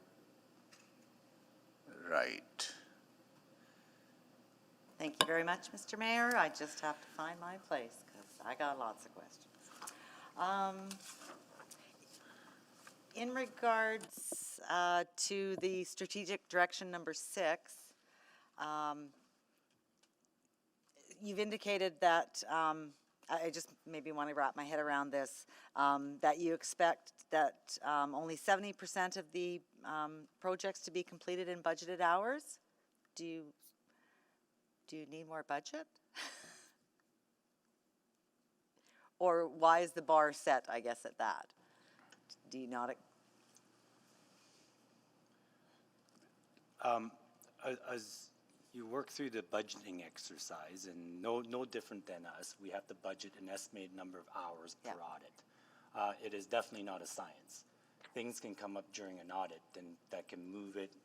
Wright. Thank you very much, Mr. Mayor. I just have to find my place because I got lots of questions. In regards to the strategic direction number 6, you've indicated that, I just maybe want to wrap my head around this, that you expect that only 70% of the projects to be completed in budgeted hours. Do you need more budget? Or why is the bar set, I guess, at that? Do you not? As you work through the budgeting exercise, and no different than us, we have to budget an estimated number of hours per audit. It is definitely not a science. Things can come up during an audit and that can move it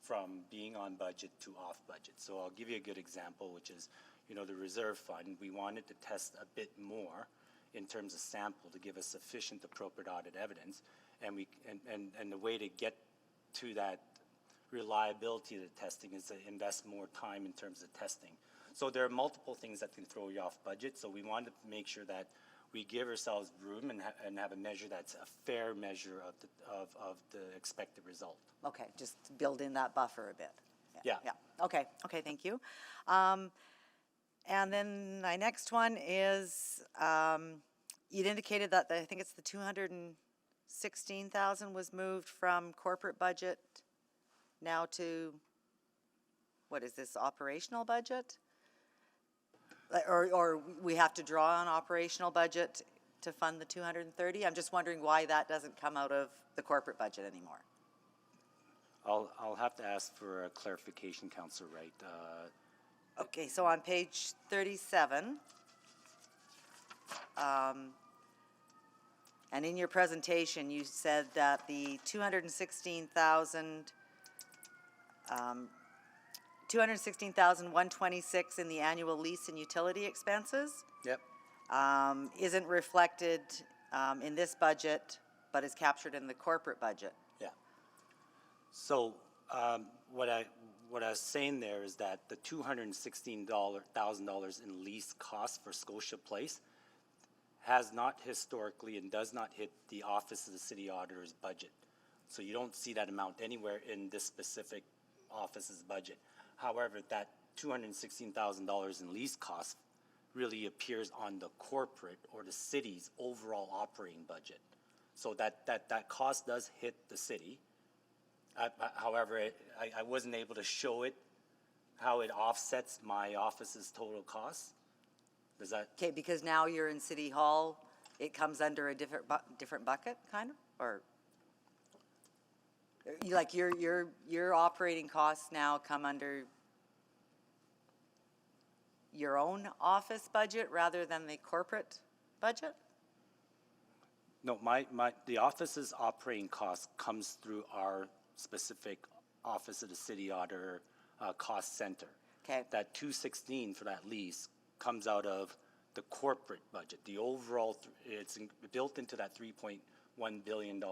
from being on budget to off budget. So I'll give you a good example, which is, the reserve fund. We wanted to test a bit more in terms of sample to give us sufficient appropriate audit evidence, and the way to get to that reliability of the testing is to invest more time in terms of testing. So there are multiple things that can throw you off budget, so we wanted to make sure that we give ourselves room and have a measure that's a fair measure of the expected result. Okay, just build in that buffer a bit. Yeah. Okay, thank you. And then my next one is, you'd indicated that I think it's the 216,000 was moved from corporate budget now to, what is this, operational budget? Or we have to draw on operational budget to fund the 230? I'm just wondering why that doesn't come out of the corporate budget anymore. I'll have to ask for a clarification, Councillor Wright. Okay, so on page 37, And in your presentation, you said that the 216,126 in the annual lease and utility expenses Yep. isn't reflected in this budget, but is captured in the corporate budget. Yeah. So what I was saying there is that the $216,000 in lease costs for Scotia Place has not historically and does not hit the Office of the City Auditor's budget. So you don't see that amount anywhere in this specific office's budget. However, that $216,000 in lease costs really appears on the corporate or the city's overall operating budget. So that cost does hit the city. However, I wasn't able to show it, how it offsets my office's total costs. Does that? Okay, because now you're in City Hall, it comes under a different bucket, kind of, or like your operating costs now come under your own office budget rather than the corporate budget? No, the office's operating cost comes through our specific Office of the City Auditor cost center. Okay. That 216 for that lease comes out of the corporate budget. The overall, it's built into that $3.1 billion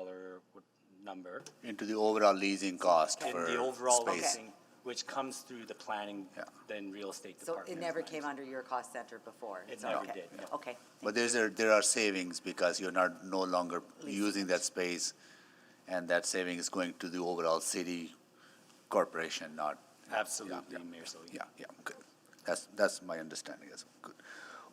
number. Into the overall leasing cost In for the overall space. leasing, which comes through the planning, then real estate So department. it never came under your cost center before? It So, never okay. did, no. Okay. But there are savings because you're no longer using that space, and that saving is going to the overall city corporation, not. Absolutely, Mayor Sohi. Yeah, good. That's my understanding as well. Good.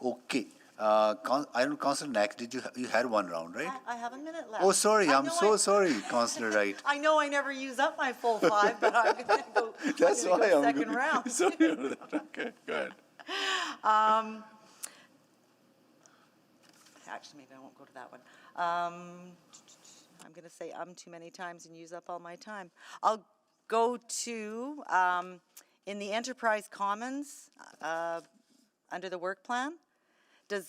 Okay. I don't know, Councillor Nack, you had one round, right? I have a minute left. Oh, sorry, I'm so I- sorry, Councillor Wright. I know I never use up my full 5, but I'm going to go, That's I'm gonna why go I'm second round. Sorry about that. Okay, go ahead. Actually, maybe I won't go to that one. I'm going to say too many times and use up all my time. I'll go to, in the Enterprise Commons, under the work plan, does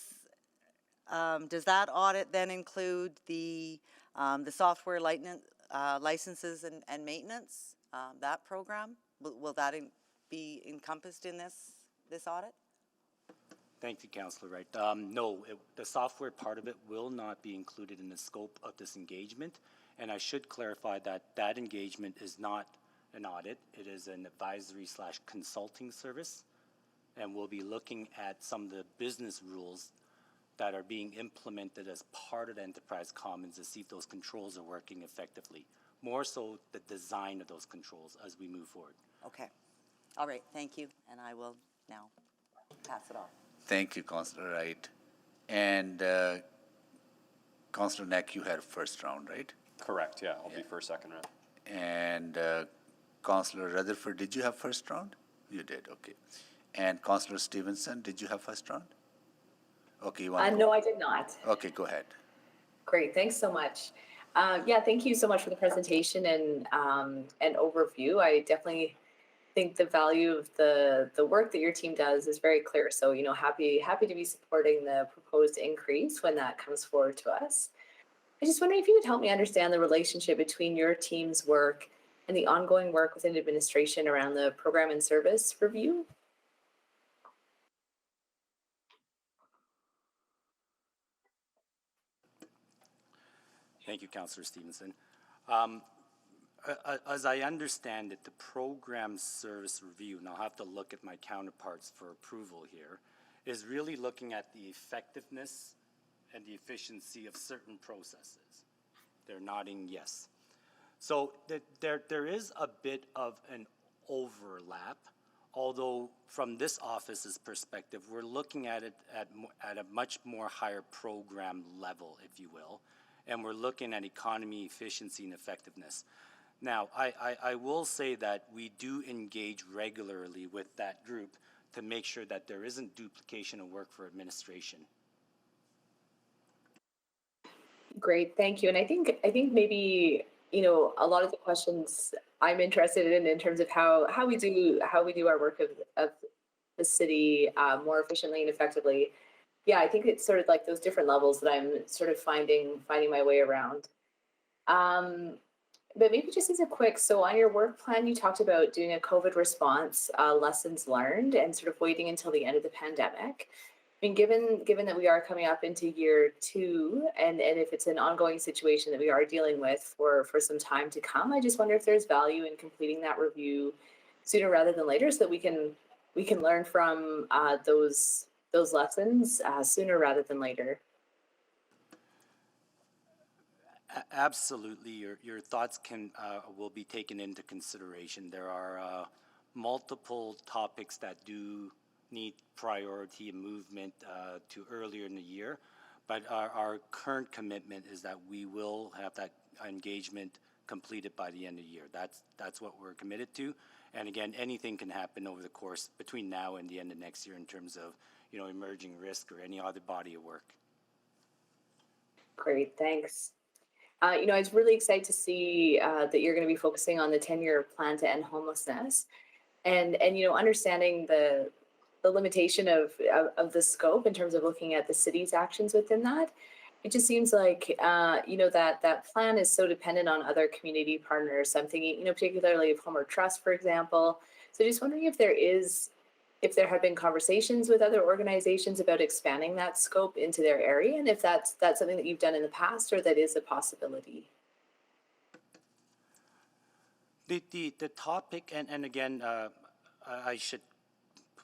that audit then include the software licenses and maintenance, that program? Will that be encompassed in this audit? Thank you, Councillor Wright. No, the software part of it will not be included in the scope of this engagement. And I should clarify that engagement is not an audit. It is an advisory/consulting service. And we'll be looking at some of the business rules that are being implemented as part of the Enterprise Commons to see if those controls are working effectively. More so the design of those controls as we move forward. Okay. All right, thank you, and I will now pass it off. Thank you, Councillor Wright. And Councillor Nack, you had first round, right? Correct, yeah, I'll be first, second round. And Councillor Rutherford, did you have first round? You did, okay. And Councillor Stevenson, did you have first round? Okay, you want to No, I did not. Okay, go ahead. Great, thanks so much. Yeah, thank you so much for the presentation and overview. I definitely think the value of the work that your team does is very clear. So, happy to be supporting the proposed increase when that comes forward to us. I just wondering if you could help me understand the relationship between your team's work and the ongoing work within administration around the program and service review. Thank you, Councillor Stevenson. As I understand it, the program service review, and I'll have to look at my counterparts for approval here, is really looking at the effectiveness and the efficiency of certain processes. They're nodding yes. So there is a bit of an overlap, although from this office's perspective, we're looking at it at a much more higher program level, if you will, and we're looking at economy, efficiency, and effectiveness. Now, I will say that we do engage regularly with that group to make sure that there isn't duplication of work for administration. Great, thank you. And I think maybe, a lot of the questions I'm interested in terms of how we do our work of the city more efficiently and effectively, yeah, I think it's sort of like those different levels that I'm sort of finding my way around. But maybe just as a quick, so on your work plan, you talked about doing a COVID response, lessons learned, and sort of waiting until the end of the pandemic. I mean, given that we are coming up into year 2, and if it's an ongoing situation that we are dealing with for some time to come, I just wonder if there's value in completing that review sooner rather than later, so that we can learn from those lessons sooner rather than later. Absolutely, your thoughts will be taken into consideration. There are multiple topics that do need priority and movement to earlier in the year, but our current commitment is that we will have that engagement completed by the end of the year. That's what we're committed to. And again, anything can happen over the course between now and the end of next year in terms of, you know, emerging risk or any other body of work. Great, thanks. You know, I was really excited to see that you're going to be focusing on the 10-year plan to end homelessness, and you know, understanding the limitation of the scope in terms of looking at the city's actions within that. It just seems like you know, that plan is so dependent on other community partners. So I'm thinking, you know, particularly of Homer Trust, for example. So just wondering if there have been conversations with other organizations about expanding that scope into their area, and if that's something that you've done in the past or that is a possibility. The topic, and again, I should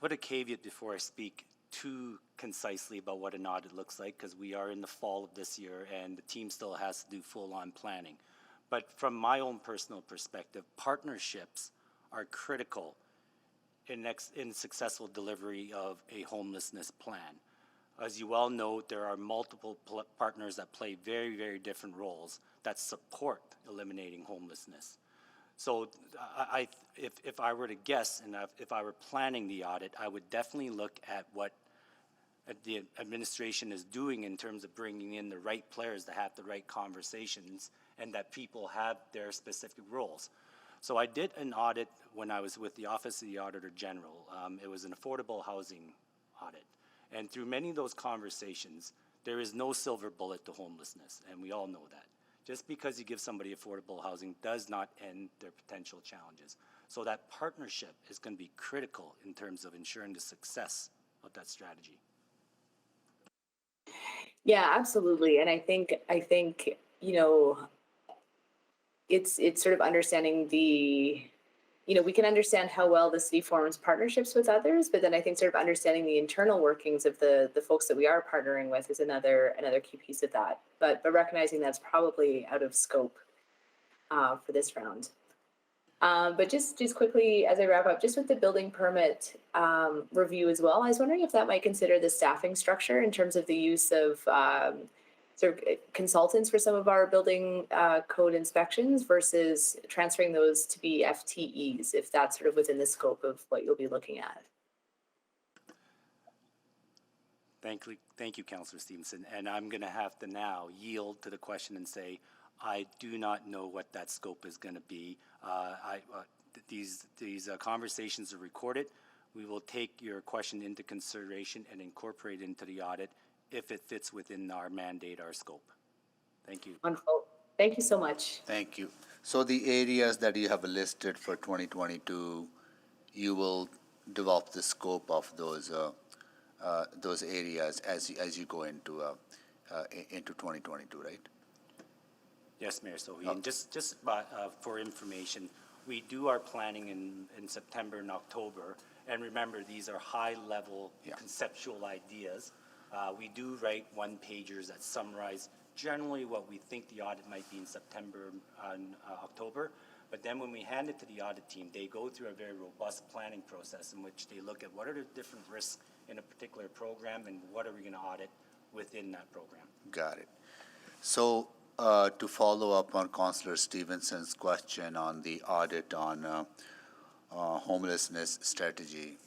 put a caveat before I speak too concisely about what an audit looks like, because we are in the fall of this year and the team still has to do full-on planning. But from my own personal perspective, partnerships are critical in successful delivery of a homelessness plan. As you well know, there are multiple partners that play very, very different roles that support eliminating homelessness. So if I were to guess, and if I were planning the audit, I would definitely look at what the administration is doing in terms of bringing in the right players to have the right conversations and that people have their specific roles. So I did an audit when I was with the Office of the Auditor General. It was an affordable housing audit. And through many of those conversations, there is no silver bullet to homelessness, and we all know that. Just because you give somebody affordable housing does not end their potential challenges. So that partnership is going to be critical in terms of ensuring the success of that strategy. Yeah, absolutely. And I think you know, it's sort of understanding you know, we can understand how well the city forms partnerships with others, but then I think sort of understanding the internal workings of the folks that we are partnering with is another key piece of that. But recognizing that's probably out of scope for this round. But just quickly as I wrap up, just with the building permit review as well, I was wondering if that might consider the staffing structure in terms of the use of sort of consultants for some of our building code inspections versus transferring those to be FTEs, if that's sort of within the scope of what you'll be looking at. Thank you, Councillor Stevenson. And I'm going to have to now yield to the question and say, I do not know what that scope is going to be. These conversations are recorded. We will take your question into consideration and incorporate it into the audit if it fits within our mandate, our scope. Thank you. Wonderful. Thank you so much. Thank you. So the areas that you have listed for 2022, you will develop the scope of those areas as you go into 2022, right? Yes, Mayor Sohi. And just for information, we do our planning in September and October. And remember, these are high-level conceptual ideas. We do write one-pagers that summarize generally what we think the audit might be in September and October. But then when we hand it to the audit team, they go through a very robust planning process in which they look at what are the different risks in a particular program and what are we going to audit within that program. Got it. So to follow up on Councillor Stevenson's question on the audit on homelessness strategy,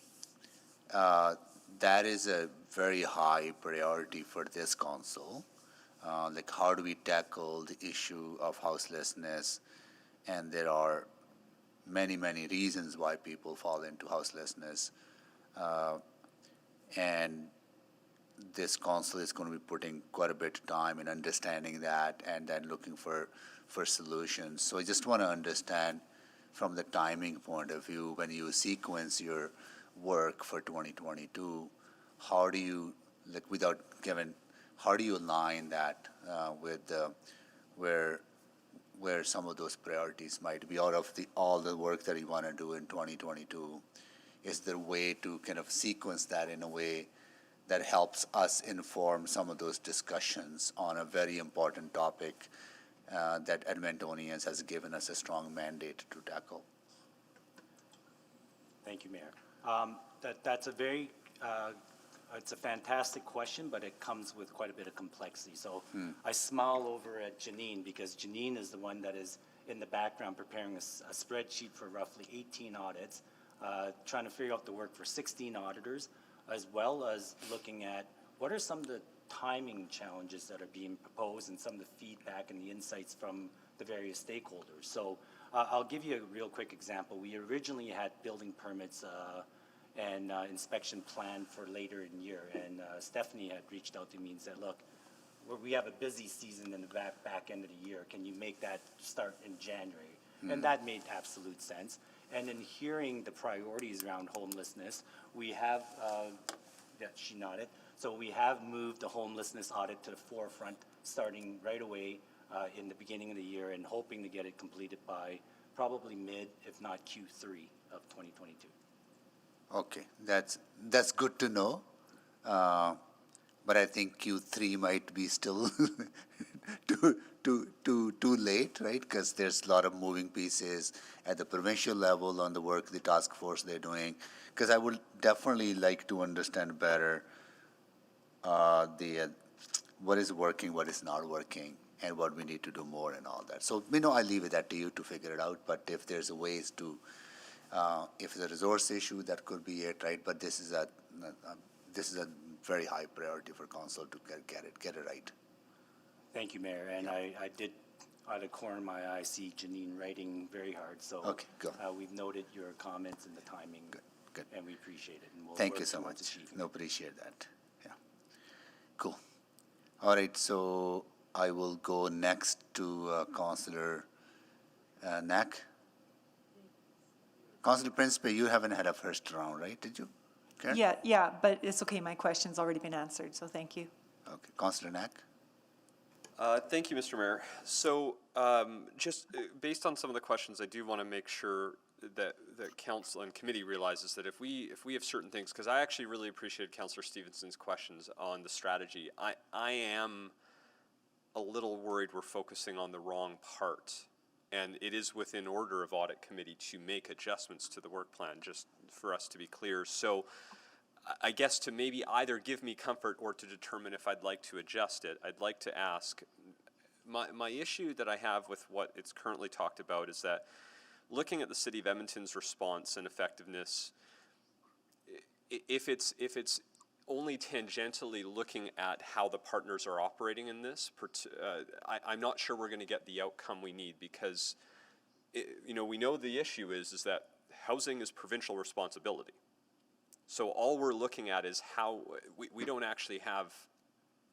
that is a very high priority for this council. Like, how do we tackle the issue of houselessness? And there are many, many reasons why people fall into houselessness. And this council is going to be putting quite a bit of time in understanding that and then looking for solutions. So I just want to understand from the timing point of view, when you sequence your work for 2022, how do you, like without Kevin, how do you align that with where some of those priorities might be out of all the work that you want to do in 2022? Is there a way to kind of sequence that in a way that helps us inform some of those discussions on a very important topic that Edmontonians has given us a strong mandate to tackle? Thank you, Mayor. That's a very, it's a fantastic question, but it comes with quite a bit of complexity. So I smile over at Janine because Janine is the one that is in the background preparing a spreadsheet for roughly 18 audits, trying to figure out the work for 16 auditors, as well as looking at what are some of the timing challenges that are being proposed and some of the feedback and the insights from the various stakeholders. So I'll give you a real quick example. We originally had building permits and inspection planned for later in the year, and Stephanie had reached out to me and said, look, we have a busy season in the back end of the year. Can you make that start in January? And that made absolute sense. And in hearing the priorities around homelessness, we have, yeah, she nodded, so we have moved the homelessness audit to the forefront starting right away in the beginning of the year and hoping to get it completed by probably mid, if not Q3 of 2022. Okay, That's good to know. But I think Q3 might be still too late, right? Because there's a lot of moving pieces at the provincial level on the work, the task force they're doing. Because I would definitely like to understand better what is working, what is not working, and what we need to do more and all that. So, I leave that to you to figure it out. But if there's a ways to, if it's a resource issue, that could be it, right? But this is a very high priority for council to get it right. Thank you, Mayor. And I did, out of the corner of my eye, see Janine writing very hard. So okay, go. We've noted your comments and the timing. Good. And we appreciate it. And we'll Thank work you so towards much. achieving No, appreciate that. Yeah. Cool. All right, so I will go next to Councillor Knack. Councillor Principe, you haven't had a first round, right? Did you? Karen? Yeah, but it's okay. My question's already been answered, so thank you. Okay, Councillor Knack. Thank you, Mr. Mayor. So just based on some of the questions, I do want to make sure that the council and committee realizes that if we have certain things, because I actually really appreciated Councillor Stevenson's questions on the strategy. I am a little worried we're focusing on the wrong part. And it is within order of audit committee to make adjustments to the work plan, just for us to be clear. So I guess to maybe either give me comfort or to determine if I'd like to adjust it, I'd like to ask, my issue that I have with what it's currently talked about is that looking at the City of Edmonton's response and effectiveness, if it's only tangentially looking at how the partners are operating in this, I'm not sure we're going to get the outcome we need because, we know the issue is that housing is provincial responsibility. So all we're looking at is how we don't actually have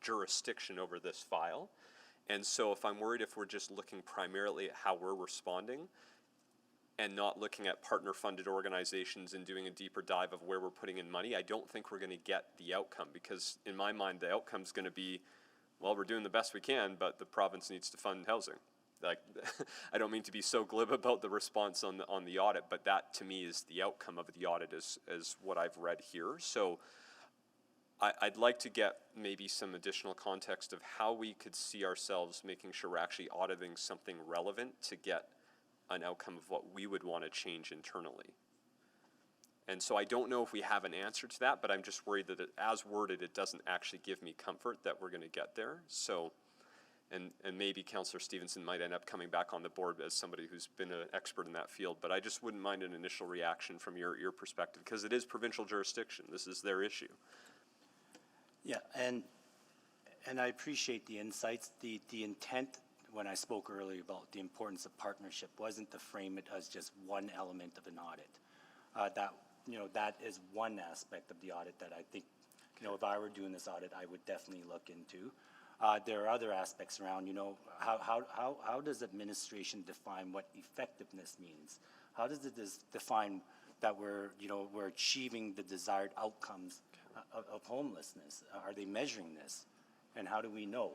jurisdiction over this file. And so if I'm worried if we're just looking primarily at how we're responding and not looking at partner-funded organizations and doing a deeper dive of where we're putting in money, I don't think we're going to get the outcome because in my mind, the outcome's going to be, well, we're doing the best we can, but the province needs to fund housing. Like, I don't mean to be so glib about the response on the audit, but that to me is the outcome of the audit is what I've read here. So I'd like to get maybe some additional context of how we could see ourselves making sure we're actually auditing something relevant to get an outcome of what we would want to change internally. And so I don't know if we have an answer to that, but I'm just worried that as worded, it doesn't actually give me comfort that we're going to get there. So, and maybe Councillor Stevenson might end up coming back on the board as somebody who's been an expert in that field, but I just wouldn't mind an initial reaction from your perspective, because it is provincial jurisdiction. This is their issue. Yeah, and I appreciate the insights. The intent when I spoke earlier about the importance of partnership wasn't to frame it as just one element of an audit. That is one aspect of the audit that I think you know, if I were doing this audit, I would definitely look into. There are other aspects around, you know, how does administration define what effectiveness means? How does it define that we're, you know, we're achieving the desired outcomes of homelessness? Are they measuring this? And how do we know?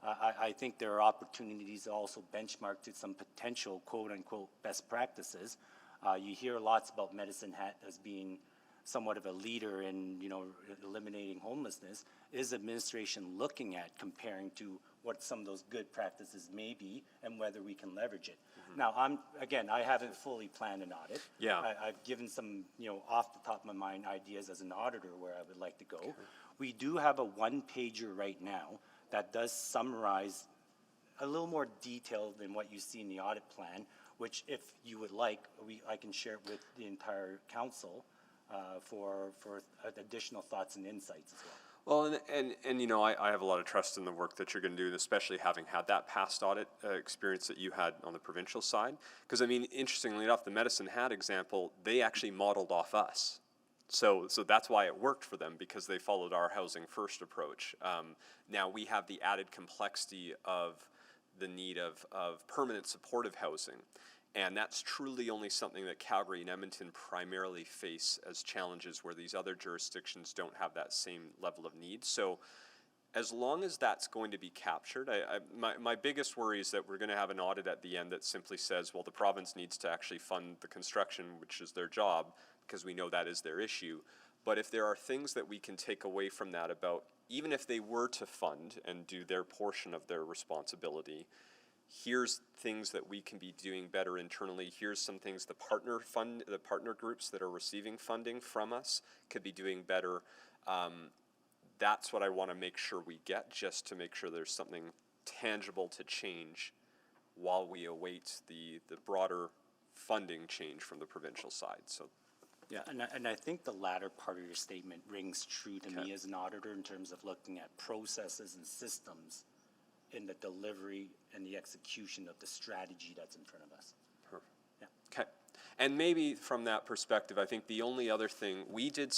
I think there are opportunities to also benchmark to some potential quote-unquote best practices. You hear lots about Medicine Hat as being somewhat of a leader in, you know, eliminating homelessness. Is administration looking at comparing to what some of those good practices may be and whether we can leverage it? Now, I haven't fully planned an audit. Yeah. I've given some, you know, off the top of my mind ideas as an auditor where I would like to go. Okay. We do have a one-pager right now that does summarize a little more detail than what you see in the audit plan, which if you would like, I can share it with the entire council for additional thoughts and insights as well. Well, and you know, I have a lot of trust in the work that you're going to do, and especially having had that past audit experience that you had on the provincial side. Because, I mean, interestingly enough, the Medicine Hat example, they actually modeled off us. So that's why it worked for them, because they followed our housing first approach. Now we have the added complexity of the need of permanent supportive housing. And that's truly only something that Calgary and Edmonton primarily face as challenges, where these other jurisdictions don't have that same level of need. So as long as that's going to be captured, my biggest worry is that we're going to have an audit at the end that simply says, well, the province needs to actually fund the construction, which is their job, because we know that is their issue. But if there are things that we can take away from that about, even if they were to fund and do their portion of their responsibility, here's things that we can be doing better internally. Here's some things the partner groups that are receiving funding from us could be doing better. That's what I want to make sure we get, just to make sure there's something tangible to change while we await the broader funding change from the provincial side. So, yeah, and I think the latter part of your statement rings true to me as an auditor in terms of looking at processes and systems in the delivery and the execution of the strategy that's in front of us. Perfect. Yeah. Okay. And maybe from that perspective, I think the only other thing, we did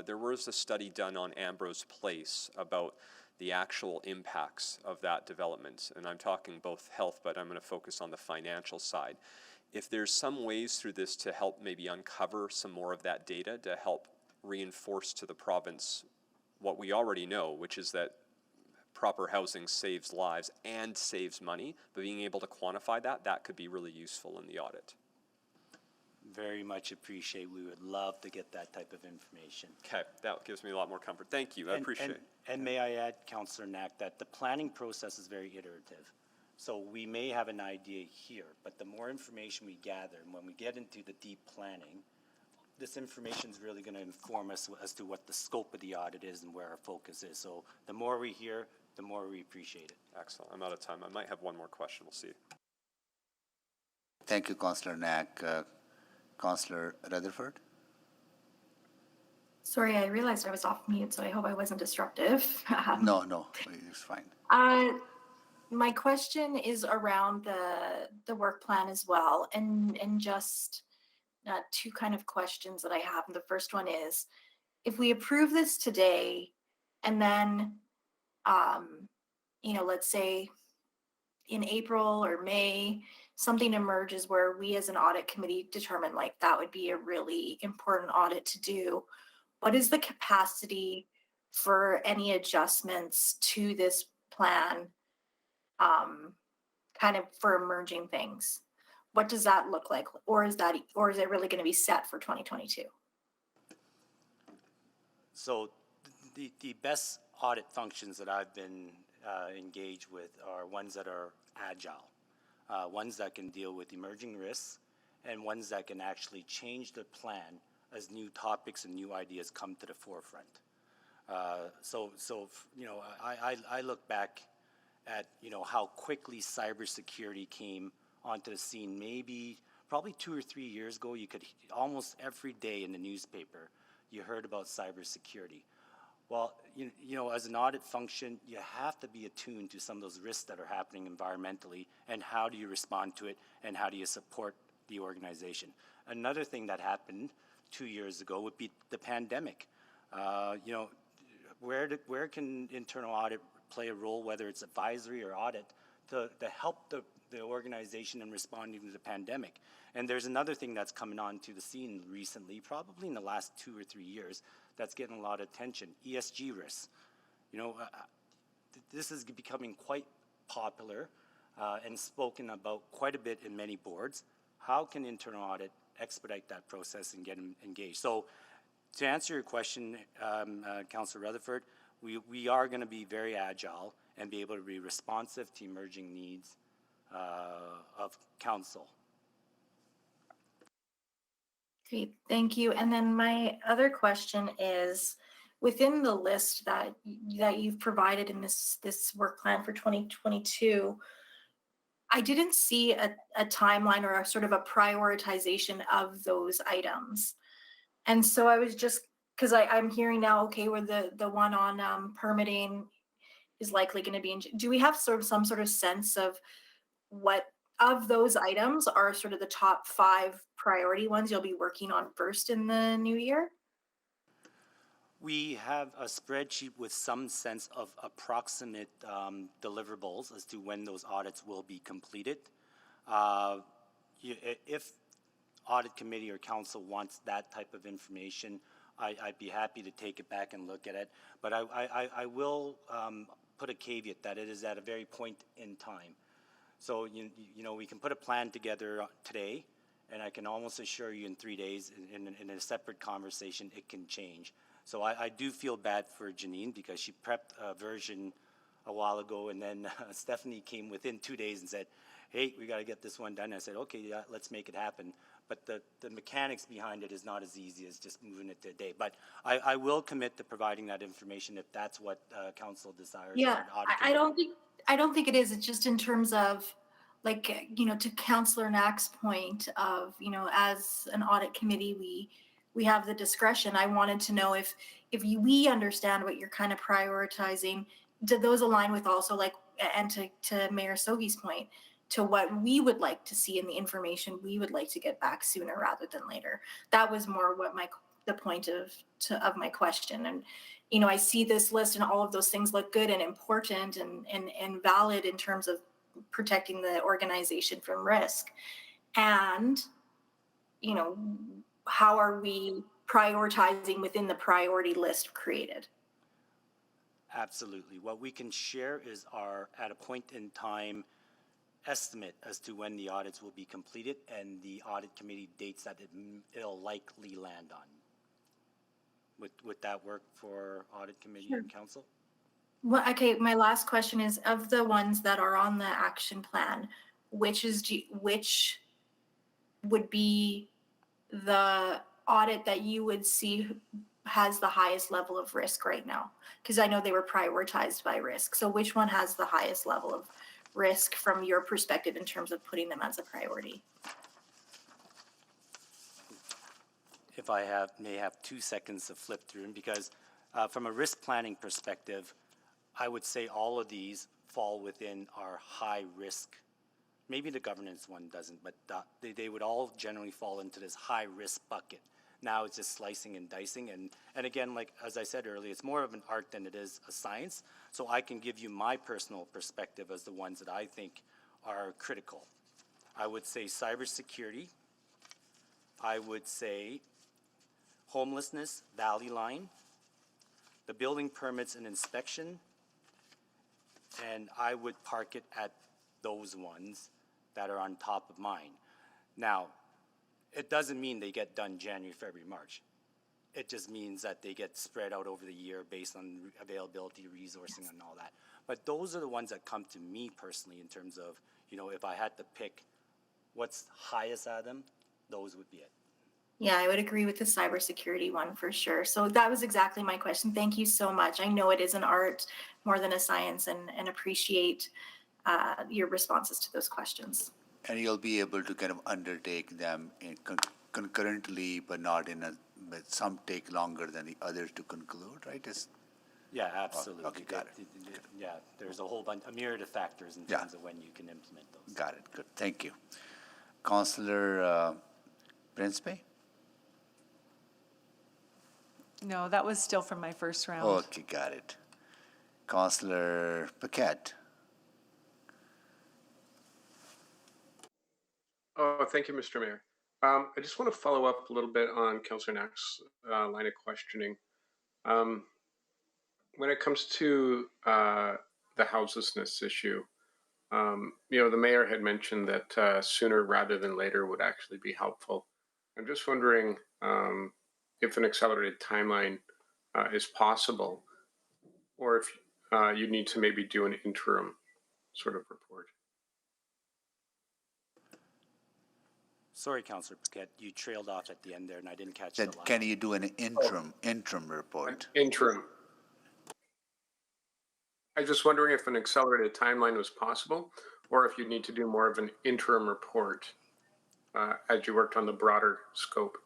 there was a study done on Ambrose Place about the actual impacts of that development. And I'm talking both health, but I'm going to focus on the financial side. If there's some ways through this to help maybe uncover some more of that data to help reinforce to the province what we already know, which is that proper housing saves lives and saves money, but being able to quantify that could be really useful in the audit. Very much appreciate. We would love to get that type of information. Okay, that gives me a lot more comfort. Thank you, I appreciate it. And may I add, Councillor Knack, that the planning process is very iterative. So we may have an idea here, but the more information we gather, and when we get into the deep planning, this information is really going to inform us as to what the scope of the audit is and where our focus is. So the more we hear, the more we appreciate it. Excellent. I'm out of time. I might have one more question. We'll see. Thank you, Councillor Knack. Councillor Rutherford? Sorry, I realized I was off mute, so I hope I wasn't disruptive. No, it's fine. My question is around the work plan as well, and just two kind of questions that I have. And the first one is, if we approve this today, and then, let's say in April or May, something emerges where we as an audit committee determine like that would be a really important audit to do, what is the capacity for any adjustments to this plan, kind of for emerging things? What does that look like? Or is it really going to be set for 2022? So the best audit functions that I've been engaged with are ones that are agile, ones that can deal with emerging risks, and ones that can actually change the plan as new topics and new ideas come to the forefront. I look back at, how quickly cybersecurity came onto the scene. Probably 2 or 3 years ago, you could almost every day in the newspaper, you heard about cybersecurity. Well, as an audit function, you have to be attuned to some of those risks that are happening environmentally, and how do you respond to it, and how do you support the organization. Another thing that happened 2 years ago would be the pandemic. where can internal audit play a role, whether it's advisory or audit, to help the organization in responding to the pandemic? And there's another thing that's coming onto the scene recently, probably in the last 2 or 3 years, that's getting a lot of attention: ESG risks. You know, this is becoming quite popular and spoken about quite a bit in many boards. How can internal audit expedite that process and get them engaged? So, to answer your question, Councillor Rutherford, we are going to be very agile and be able to be responsive to emerging needs of council. Great, thank you. And then my other question is, within the list that you've provided in this work plan for 2022, I didn't see a timeline or a sort of a prioritization of those items. And so I was just, because I'm hearing now, okay, where the one on permitting is likely going to be in, do we have some sort of sense of what of those items are sort of the top 5 priority ones you'll be working on first in the new year? We have a spreadsheet with some sense of approximate deliverables as to when those audits will be completed. If audit committee or council wants that type of information, I'd be happy to take it back and look at it. But I will put a caveat that it is at a very point in time. So, you know, we can put a plan together today, and I can almost assure you in 3 days, in a separate conversation, it can change. So I do feel bad for Janine, because she prepped a version a while ago, and then Stephanie came within 2 days and said, hey, we got to get this one done. I said, okay, yeah, let's make it happen. But the mechanics behind it is not as easy as just moving it to a day. But I will commit to providing that information if that's what council desires. Yeah, I don't think it is. It's just in terms of, like, you know, to Councillor Knack's point of, you know, as an audit committee, we have the discretion. I wanted to know if we understand what you're kind of prioritizing, do those align with also, like, and to Mayor Sogi's point, to what we would like to see in the information we would like to get back sooner rather than later. That was more what the point of my question. And, you know, I see this list and all of those things look good and important and valid in terms of protecting the organization from risk. And, you know, how are we prioritizing within the priority list created? Absolutely. What we can share is our, at a point in time, estimate as to when the audits will be completed and the audit committee dates that it'll likely land on. Would that work for audit committee Sure. and council? Well, okay, my last question is, of the ones that are on the action plan, which would be the audit that you would see has the highest level of risk right now? Because I know they were prioritized by risk. So which one has the highest level of risk from your perspective in terms of putting them as a priority? If I may have 2 seconds to flip through them, because from a risk planning perspective, I would say all of these fall within our high risk. Maybe the governance one doesn't, but they would all generally fall into this high risk bucket. Now it's just slicing and dicing. And again, like as I said earlier, it's more of an art than it is a science. So I can give you my personal perspective as the ones that I think are critical. I would say cybersecurity. I would say homelessness, Valley Line, the building permits and inspection, and I would park it at those ones that are on top of mine. Now, it doesn't mean they get done January, February, March. It just means that they get spread out over the year based on availability, resourcing, and all that. But those are the ones that come to me personally in terms of, you know, if I had to pick what's highest out of them, those would be it. Yeah, I would agree with the cybersecurity one for sure. So that was exactly my question. Thank you so much. I know it is an art more than a science, and appreciate your responses to those questions. And you'll be able to kind of undertake them in concurrently, but not but some take longer than the others to conclude, right? Yeah, absolutely. Okay, got it. Yeah, there's a whole bunch, a myriad of factors in terms of when you can implement those. Got it, good, thank you. Councillor Principe? No, that was still from my first round. Okay, got it. Councillor Paquette. Oh, thank you, Mr. Mayor. I just want to follow up a little bit on Councillor Knack's line of questioning. When it comes to the houselessness issue, the mayor had mentioned that sooner rather than later would actually be helpful. I'm just wondering if an accelerated timeline is possible, or if you need to maybe do an interim sort of report. Sorry, Councillor Paquette, you trailed off at the end there and I didn't catch Said, the last. can you do an interim report? Interim. I was just wondering if an accelerated timeline was possible, or if you need to do more of an interim report as you worked on the broader scope.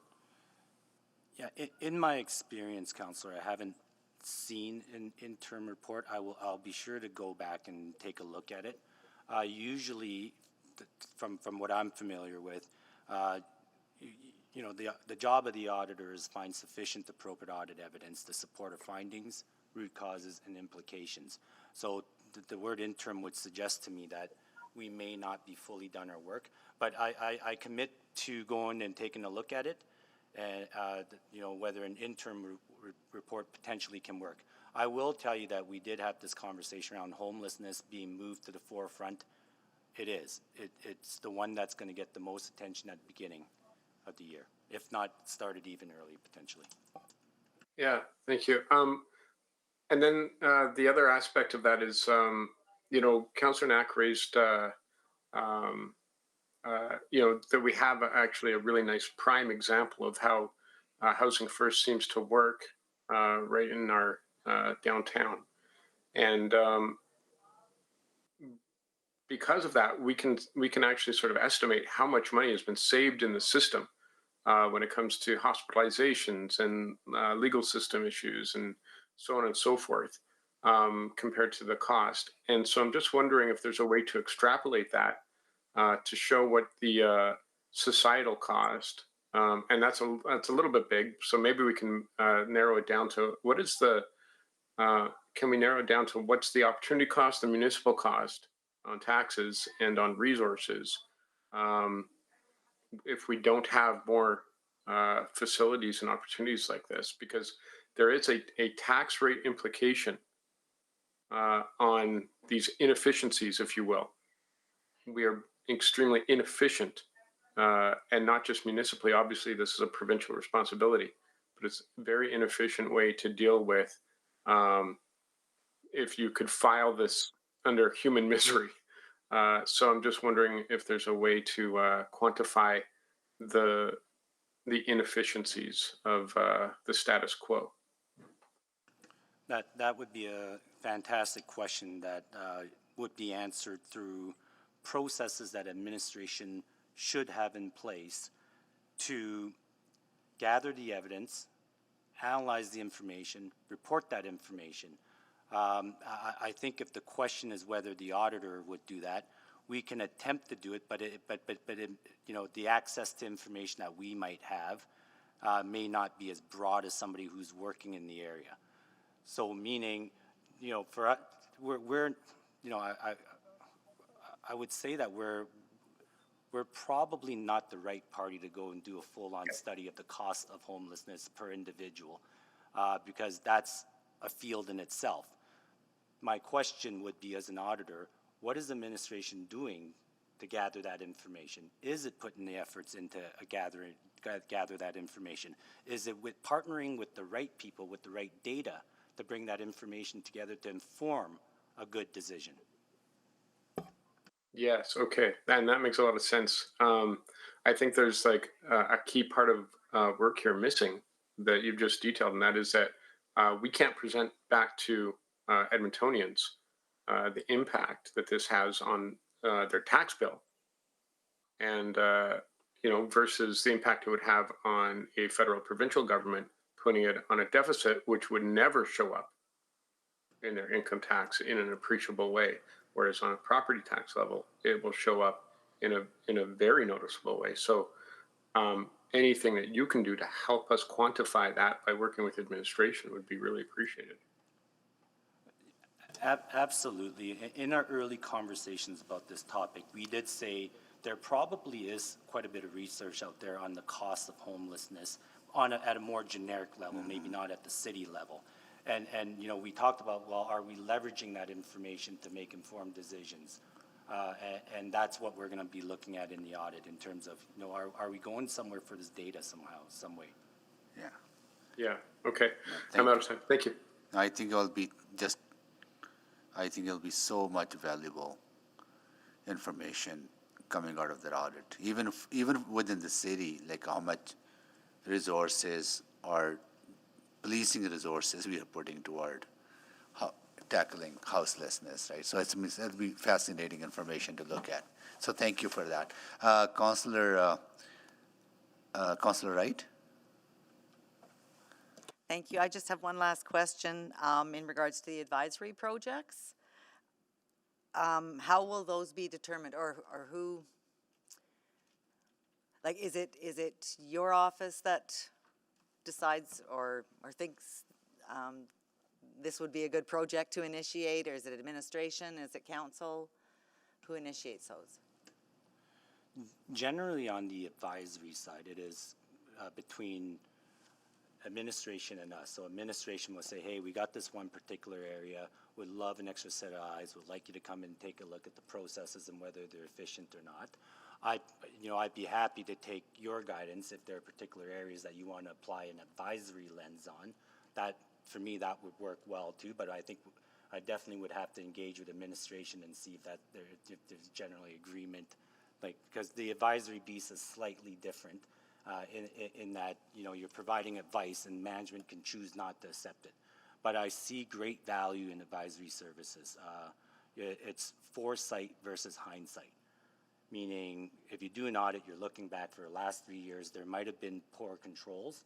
Yeah, in my experience, Councillor, I haven't seen an interim report. I'll be sure to go back and take a look at it. Usually, from what I'm familiar with, the job of the auditor is find sufficient appropriate audit evidence to support our findings, root causes, and implications. So the word interim would suggest to me that we may not be fully done our work, but I commit to going and taking a look at it, and whether an interim report potentially can work. I will tell you that we did have this conversation around homelessness being moved to the forefront. It is. It's the one that's going to get the most attention at the beginning of the year, if not started even early, potentially. Yeah, thank you. And then the other aspect of that is, Councillor Knack raised, that we have actually a really nice prime example of how Housing First seems to work right in our downtown. And because of that, we can actually sort of estimate how much money has been saved in the system when it comes to hospitalizations and legal system issues and so on and so forth, compared to the cost. And so I'm just wondering if there's a way to extrapolate that to show what the societal cost, and that's a little bit big. So maybe we can narrow it down to what is the, can we narrow it down to what's the opportunity cost, the municipal cost on taxes and on resources, if we don't have more facilities and opportunities like this, because there is a tax rate implication on these inefficiencies, if you will. We are extremely inefficient, and not just municipally. Obviously, this is a provincial responsibility, but it's a very inefficient way to deal with if you could file this under human misery. So I'm just wondering if there's a way to quantify the inefficiencies of the status quo. That would be a fantastic question that would be answered through processes that administration should have in place to gather the evidence, analyze the information, report that information. I think if the question is whether the auditor would do that, we can attempt to do it, but the access to information that we might have may not be as broad as somebody who's working in the area. So meaning, for us, I would say that we're probably not the right party to go and do a full-on study of the cost of homelessness per individual, because that's a field in itself. My question would be, as an auditor, what is the administration doing to gather that information? Is it putting the efforts into gather that information? Is it with partnering with the right people, with the right data, to bring that information together to inform a good decision? Yes, okay, and that makes a lot of sense. I think there's like a key part of work here missing that you've just detailed, and that is that we can't present back to Edmontonians the impact that this has on their tax bill, and versus the impact it would have on a federal provincial government putting it on a deficit, which would never show up in their income tax in an appreciable way. Whereas on a property tax level, it will show up in a very noticeable way. So, anything that you can do to help us quantify that by working with administration would be really appreciated. Absolutely. In our early conversations about this topic, we did say there probably is quite a bit of research out there on the cost of homelessness at a more generic level, maybe not at the city level. And you know, we talked about, well, are we leveraging that information to make informed decisions? And that's what we're going to be looking at in the audit in terms of, you know, are we going somewhere for this data somehow, some way? Yeah. Yeah, okay. I'm out of time. Thank you. I think it'll be so much valuable information coming out of that audit. Even within the city, like how much resources or policing resources we are putting toward tackling houselessness, right? So it'll be fascinating information to look at. So thank you for that. Councillor Wright? Thank you. I just have one last question in regards to the advisory projects. How will those be determined, or who? Like, is it your office that decides or thinks this would be a good project to initiate, or is it administration? Is it council? Who initiates those? Generally, on the advisory side, it is between administration and us. So administration will say, hey, we got this one particular area, would love an extra set of eyes, would like you to come and take a look at the processes and whether they're efficient or not. I'd be happy to take your guidance if there are particular areas that you want to apply an advisory lens on. That, for me, that would work well too, but I think I definitely would have to engage with administration and see if there's generally agreement, like, because the advisory piece is slightly different in that, you know, you're providing advice and management can choose not to accept it. But I see great value in advisory services. It's foresight versus hindsight. Meaning, if you do an audit, you're looking back for the last 3 years, there might have been poor controls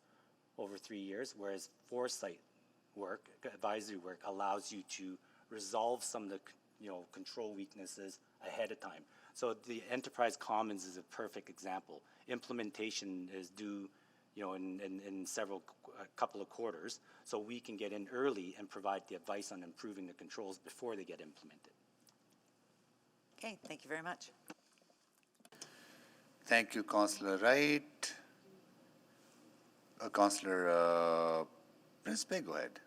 over 3 years, whereas foresight work, advisory work, allows you to resolve some of the, you know, control weaknesses ahead of time. So the Enterprise Commons is a perfect example. Implementation is due, you know, in a couple of quarters, so we can get in early and provide the advice on improving the controls before they get implemented. Okay, thank you very much. Thank you, Councillor Wright. Councillor Principe, go ahead.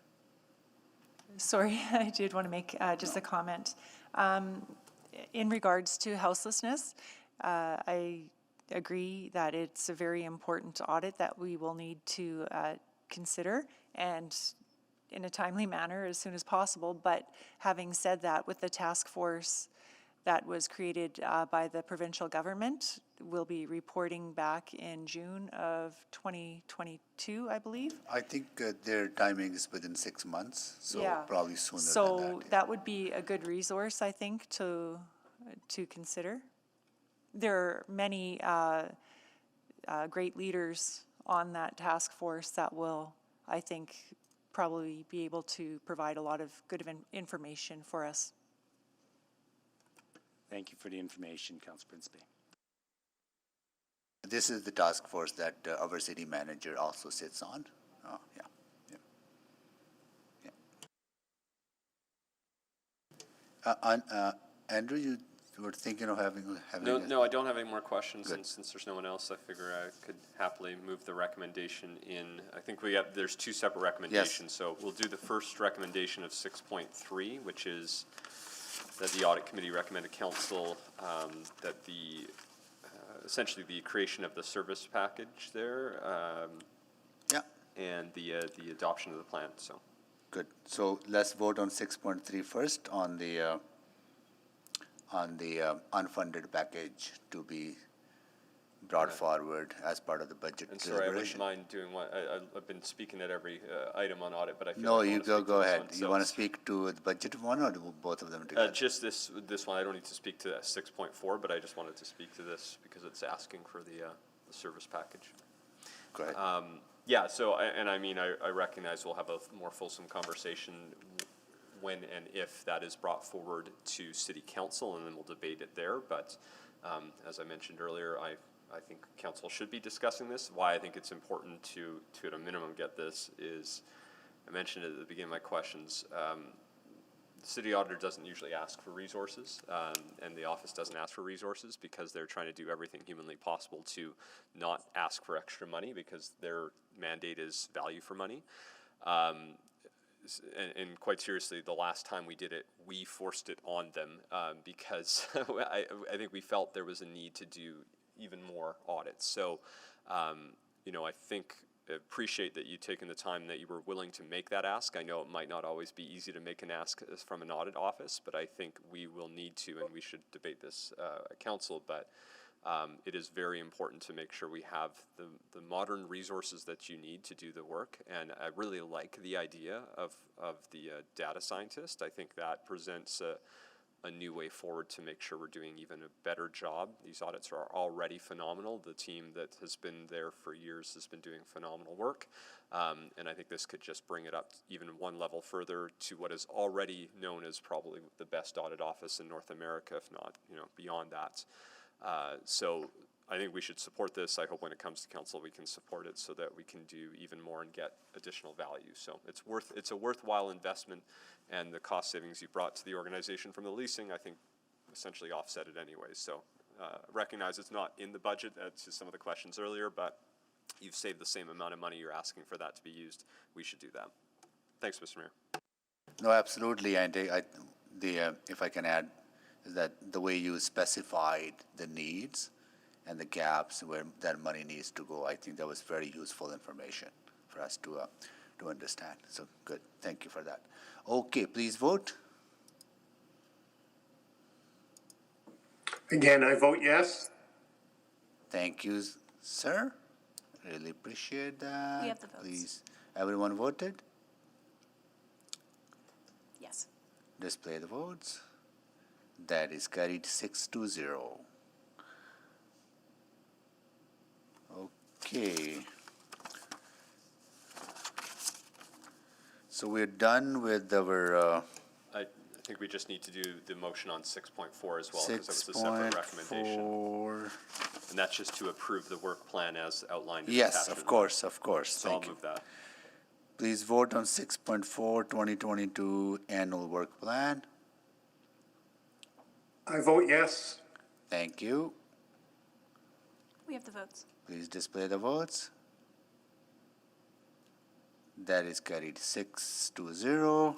Sorry, I did want to make just a comment. In regards to houselessness, I agree that it's a very important audit that we will need to consider, and in a timely manner as soon as possible. But having said that, with the task force that was created by the provincial government, we'll be reporting back in June of 2022, I believe. I think their timing is within 6 months, so Yeah. probably sooner than that. So that would be a good resource, I think, to consider. There are many great leaders on that task force that will, I think, probably be able to provide a lot of good information for us. Thank you for the information, Councillor Principe. This is the task force that our city manager also sits on. Oh, yeah. Andrew, you were thinking of having No, I don't have any more questions, Good. and since there's no one else, I figure I could happily move the recommendation in. I think there's two separate recommendations, so we'll do the first recommendation of 6.3, which is that the audit committee recommended council that essentially the creation of the service package there, and the adoption of the plan. So Good. So let's vote on 6.3 first on the unfunded package to be brought forward as part of the budget And sorry, I wouldn't deliberation. mind doing one. I've been speaking at every item on audit, but I feel No, like I you wanna speak to go this ahead. one. You So, want to speak to the budget one or both of them together? just this one. I don't need to speak to 6.4, but I just wanted to speak to this because it's asking for the service package. Go ahead. Yeah. So, I recognize we'll have a more fulsome conversation when and if that is brought forward to City Council, and then we'll debate it there. But as I mentioned earlier, I I think council should be discussing this. Why I think it's important to at a minimum get this is, I mentioned it at the beginning of my questions, the city auditor doesn't usually ask for resources, and the office doesn't ask for resources because they're trying to do everything humanly possible to not ask for extra money because their mandate is value for money. And quite seriously, the last time we did it, we forced it on them because I think we felt there was a need to do even more audits. So, you know, I appreciate that you taken the time that you were willing to make that ask. I know it might not always be easy to make an ask from an audit office, but I think we will need to, and we should debate this at council, but it is very important to make sure we have the modern resources that you need to do the work. And I really like the idea of the data scientist. I think that presents a new way forward to make sure we're doing even a better job. These audits are already phenomenal. The team that has been there for years has been doing phenomenal work. And I think this could just bring it up even one level further to what is already known as probably the best audit office in North America, if not, you know, beyond that. So I think we should support this. I hope when it comes to council, we can support it so that we can do even more and get additional value. So it's a worthwhile investment, and the cost savings you brought to the organization from the leasing, I think, essentially offset it anyways. So recognize it's not in the budget, to some of the questions earlier, but you've saved the same amount of money you're asking for that to be used. We should do that. Thanks, Mr. Mayor. No, absolutely. And if I can add, is that the way you specified the needs and the gaps where that money needs to go, I think that was very useful information for us to understand. So good, thank you for that. Okay, please vote. Again, I vote yes. Thank you, sir. Really appreciate that. We have the votes. Please, everyone voted? Yes. Display the votes. That is carried 6-0. Okay. So we're done with our I think we just need to do the motion on 6.4 as well, because it was a separate recommendation. 6.4. And that's just to approve the work plan as outlined. In Yes, attachment of course, of course. So Thank I'll you. move that. Please vote on 6.4 2022 annual work plan. I vote yes. Thank you. We have the votes. Please display the votes. That is carried 6-0.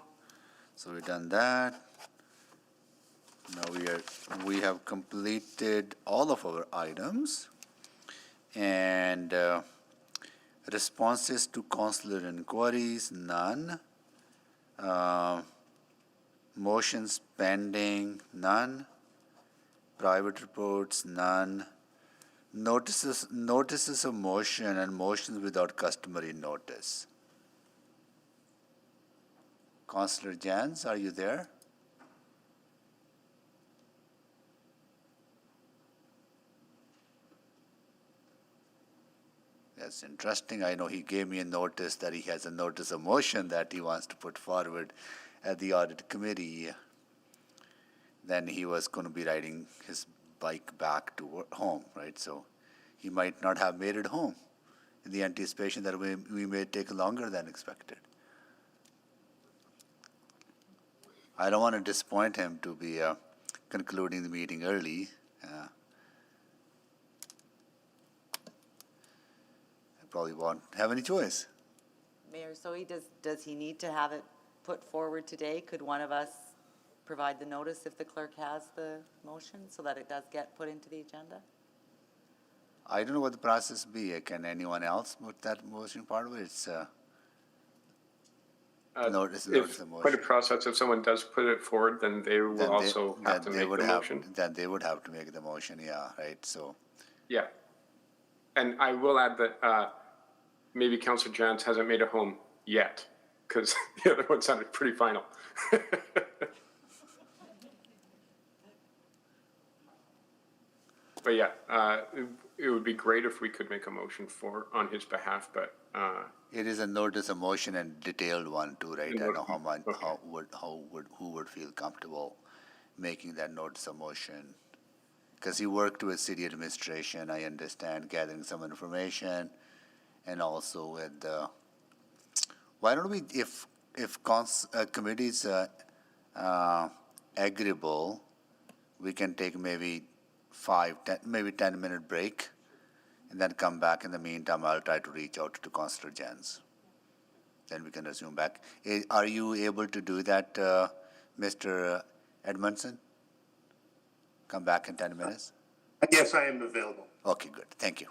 So we've done that. Now we have completed all of our items, and responses to consular inquiries, none. Motions pending, none. Private reports, none. Notices of motion and motions without customary notice. Councillor Jans, are you there? That's interesting. I know he gave me a notice that he has a notice of motion that he wants to put forward at the audit committee. Then he was going to be riding his bike back to home, right? So he might not have made it home in the anticipation that we may take longer than expected. I don't want to disappoint him to be concluding the meeting early. I probably won't have any choice. Mayor Sohi, does he need to have it put forward today? Could one of us provide the notice if the clerk has the motion so that it does get put into the agenda? I don't know what the process be. Can anyone else put that motion part of it? It's notice of motion. Quite a process. If someone does put it forward, then they will also have to make the motion. Then they would have to make the motion, yeah, right? So. Yeah. And I will add that maybe Councillor Jans hasn't made it home yet, because the other one sounded pretty final. But yeah, it would be great if we could make a motion on his behalf, but. It is a notice of motion and detailed one too, right? I don't know who would feel comfortable making that notice of motion. because you worked with city administration, I understand, gathering some information, and also with the, why don't we, if committees agreeable, we can take maybe 10-minute break, and then come back. In the meantime, I'll try to reach out to Councillor Jens. Then we can resume back. Are you able to do that, Mr. Edmondson? Come back in 10 minutes? Yes, I am available. Okay, good. Thank you.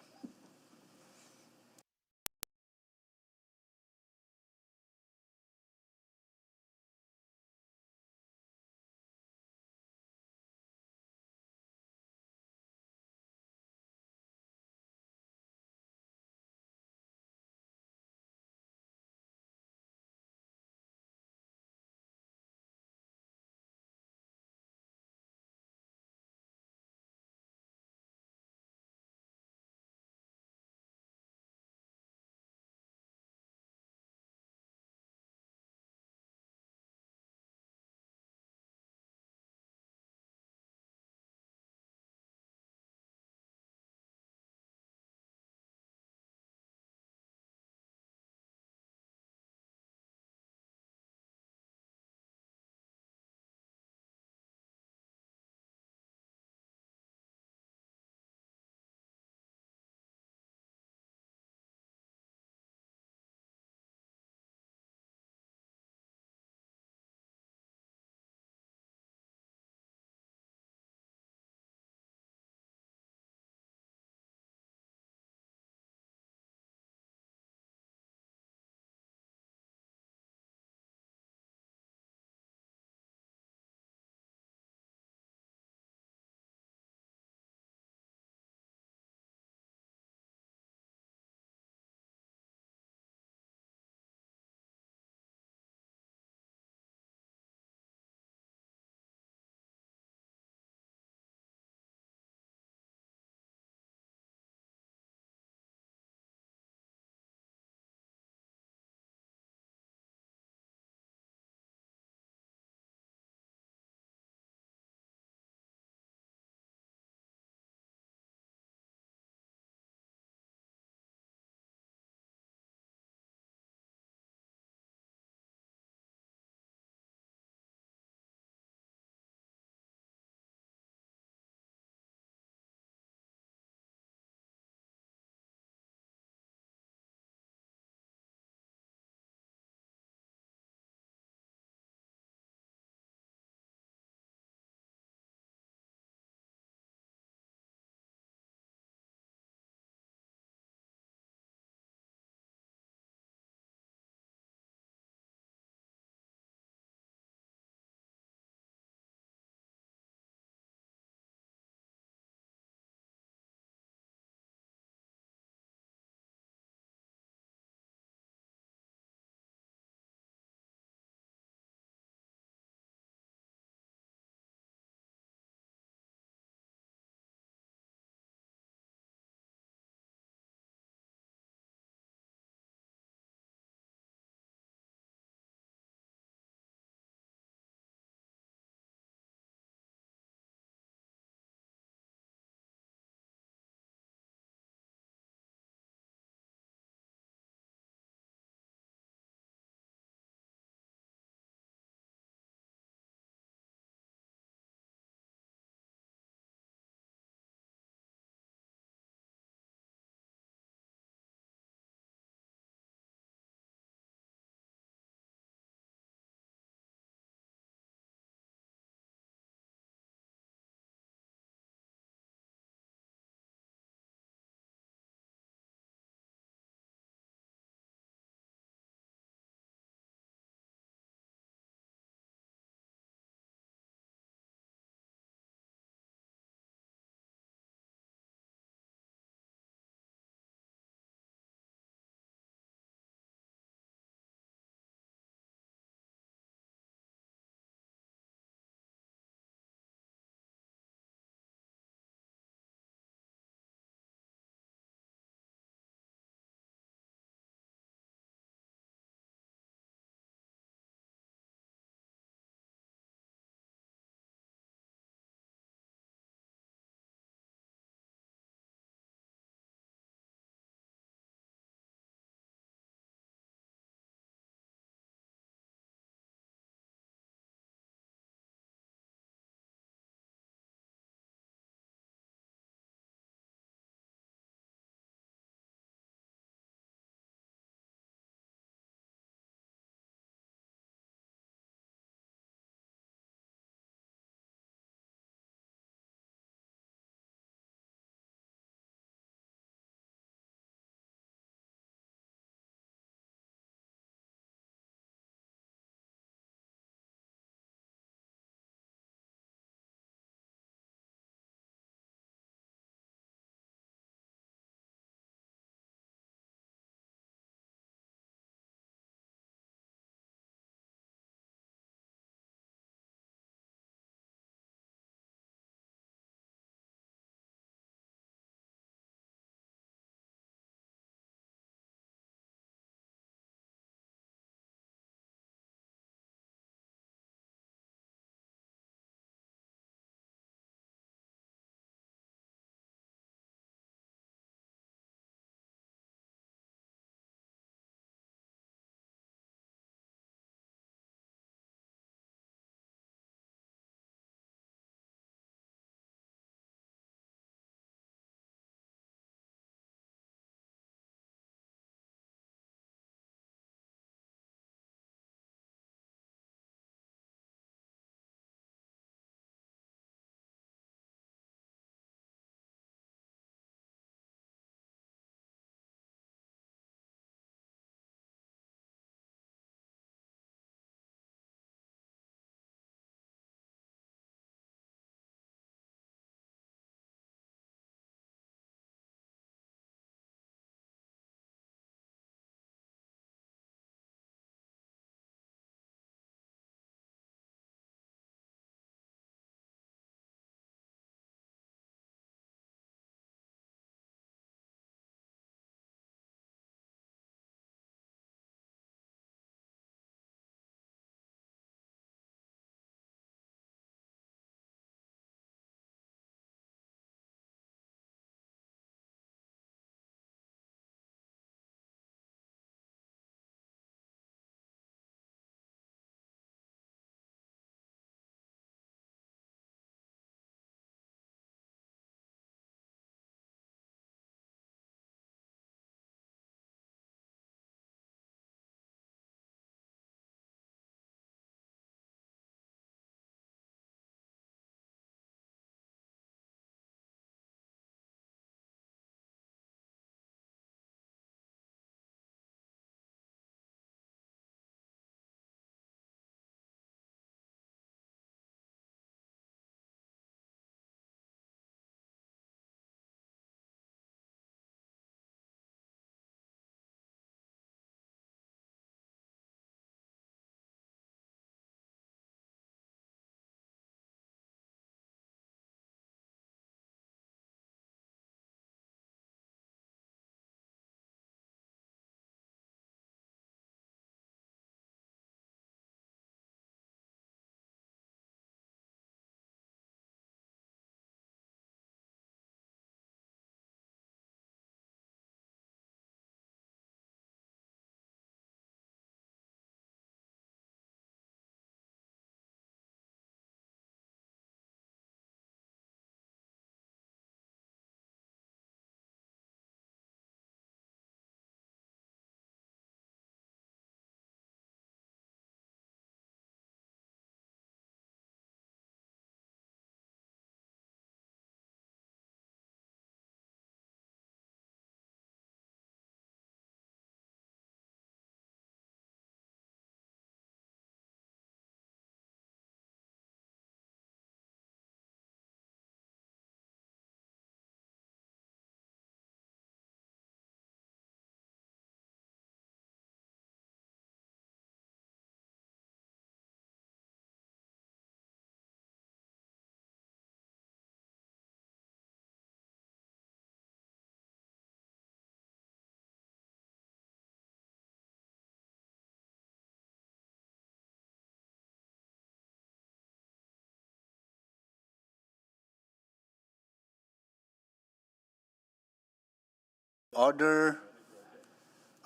order.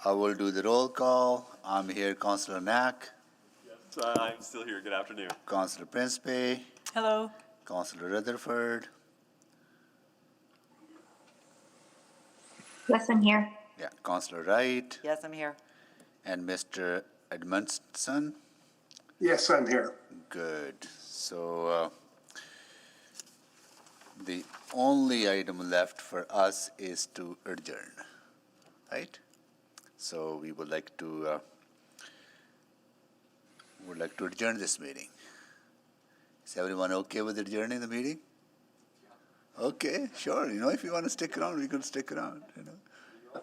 I will do the roll call. I'm here, Councillor Knack, I'm still here. Good afternoon. Councillor Principe, Hello. Councillor Rutherford. Yes, I'm here. Yeah, Councillor Wright Yes, I'm here. and Mr. Edmondson. Yes, I'm here. Good. So the only item left for us is to adjourn, right? So we would like to adjourn this meeting. Is everyone okay with adjourning the meeting? Okay, sure. You know, if you want to stick around, we can stick around. You know.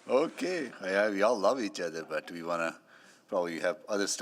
Okay. We all love each other, but we want to probably have other stuff.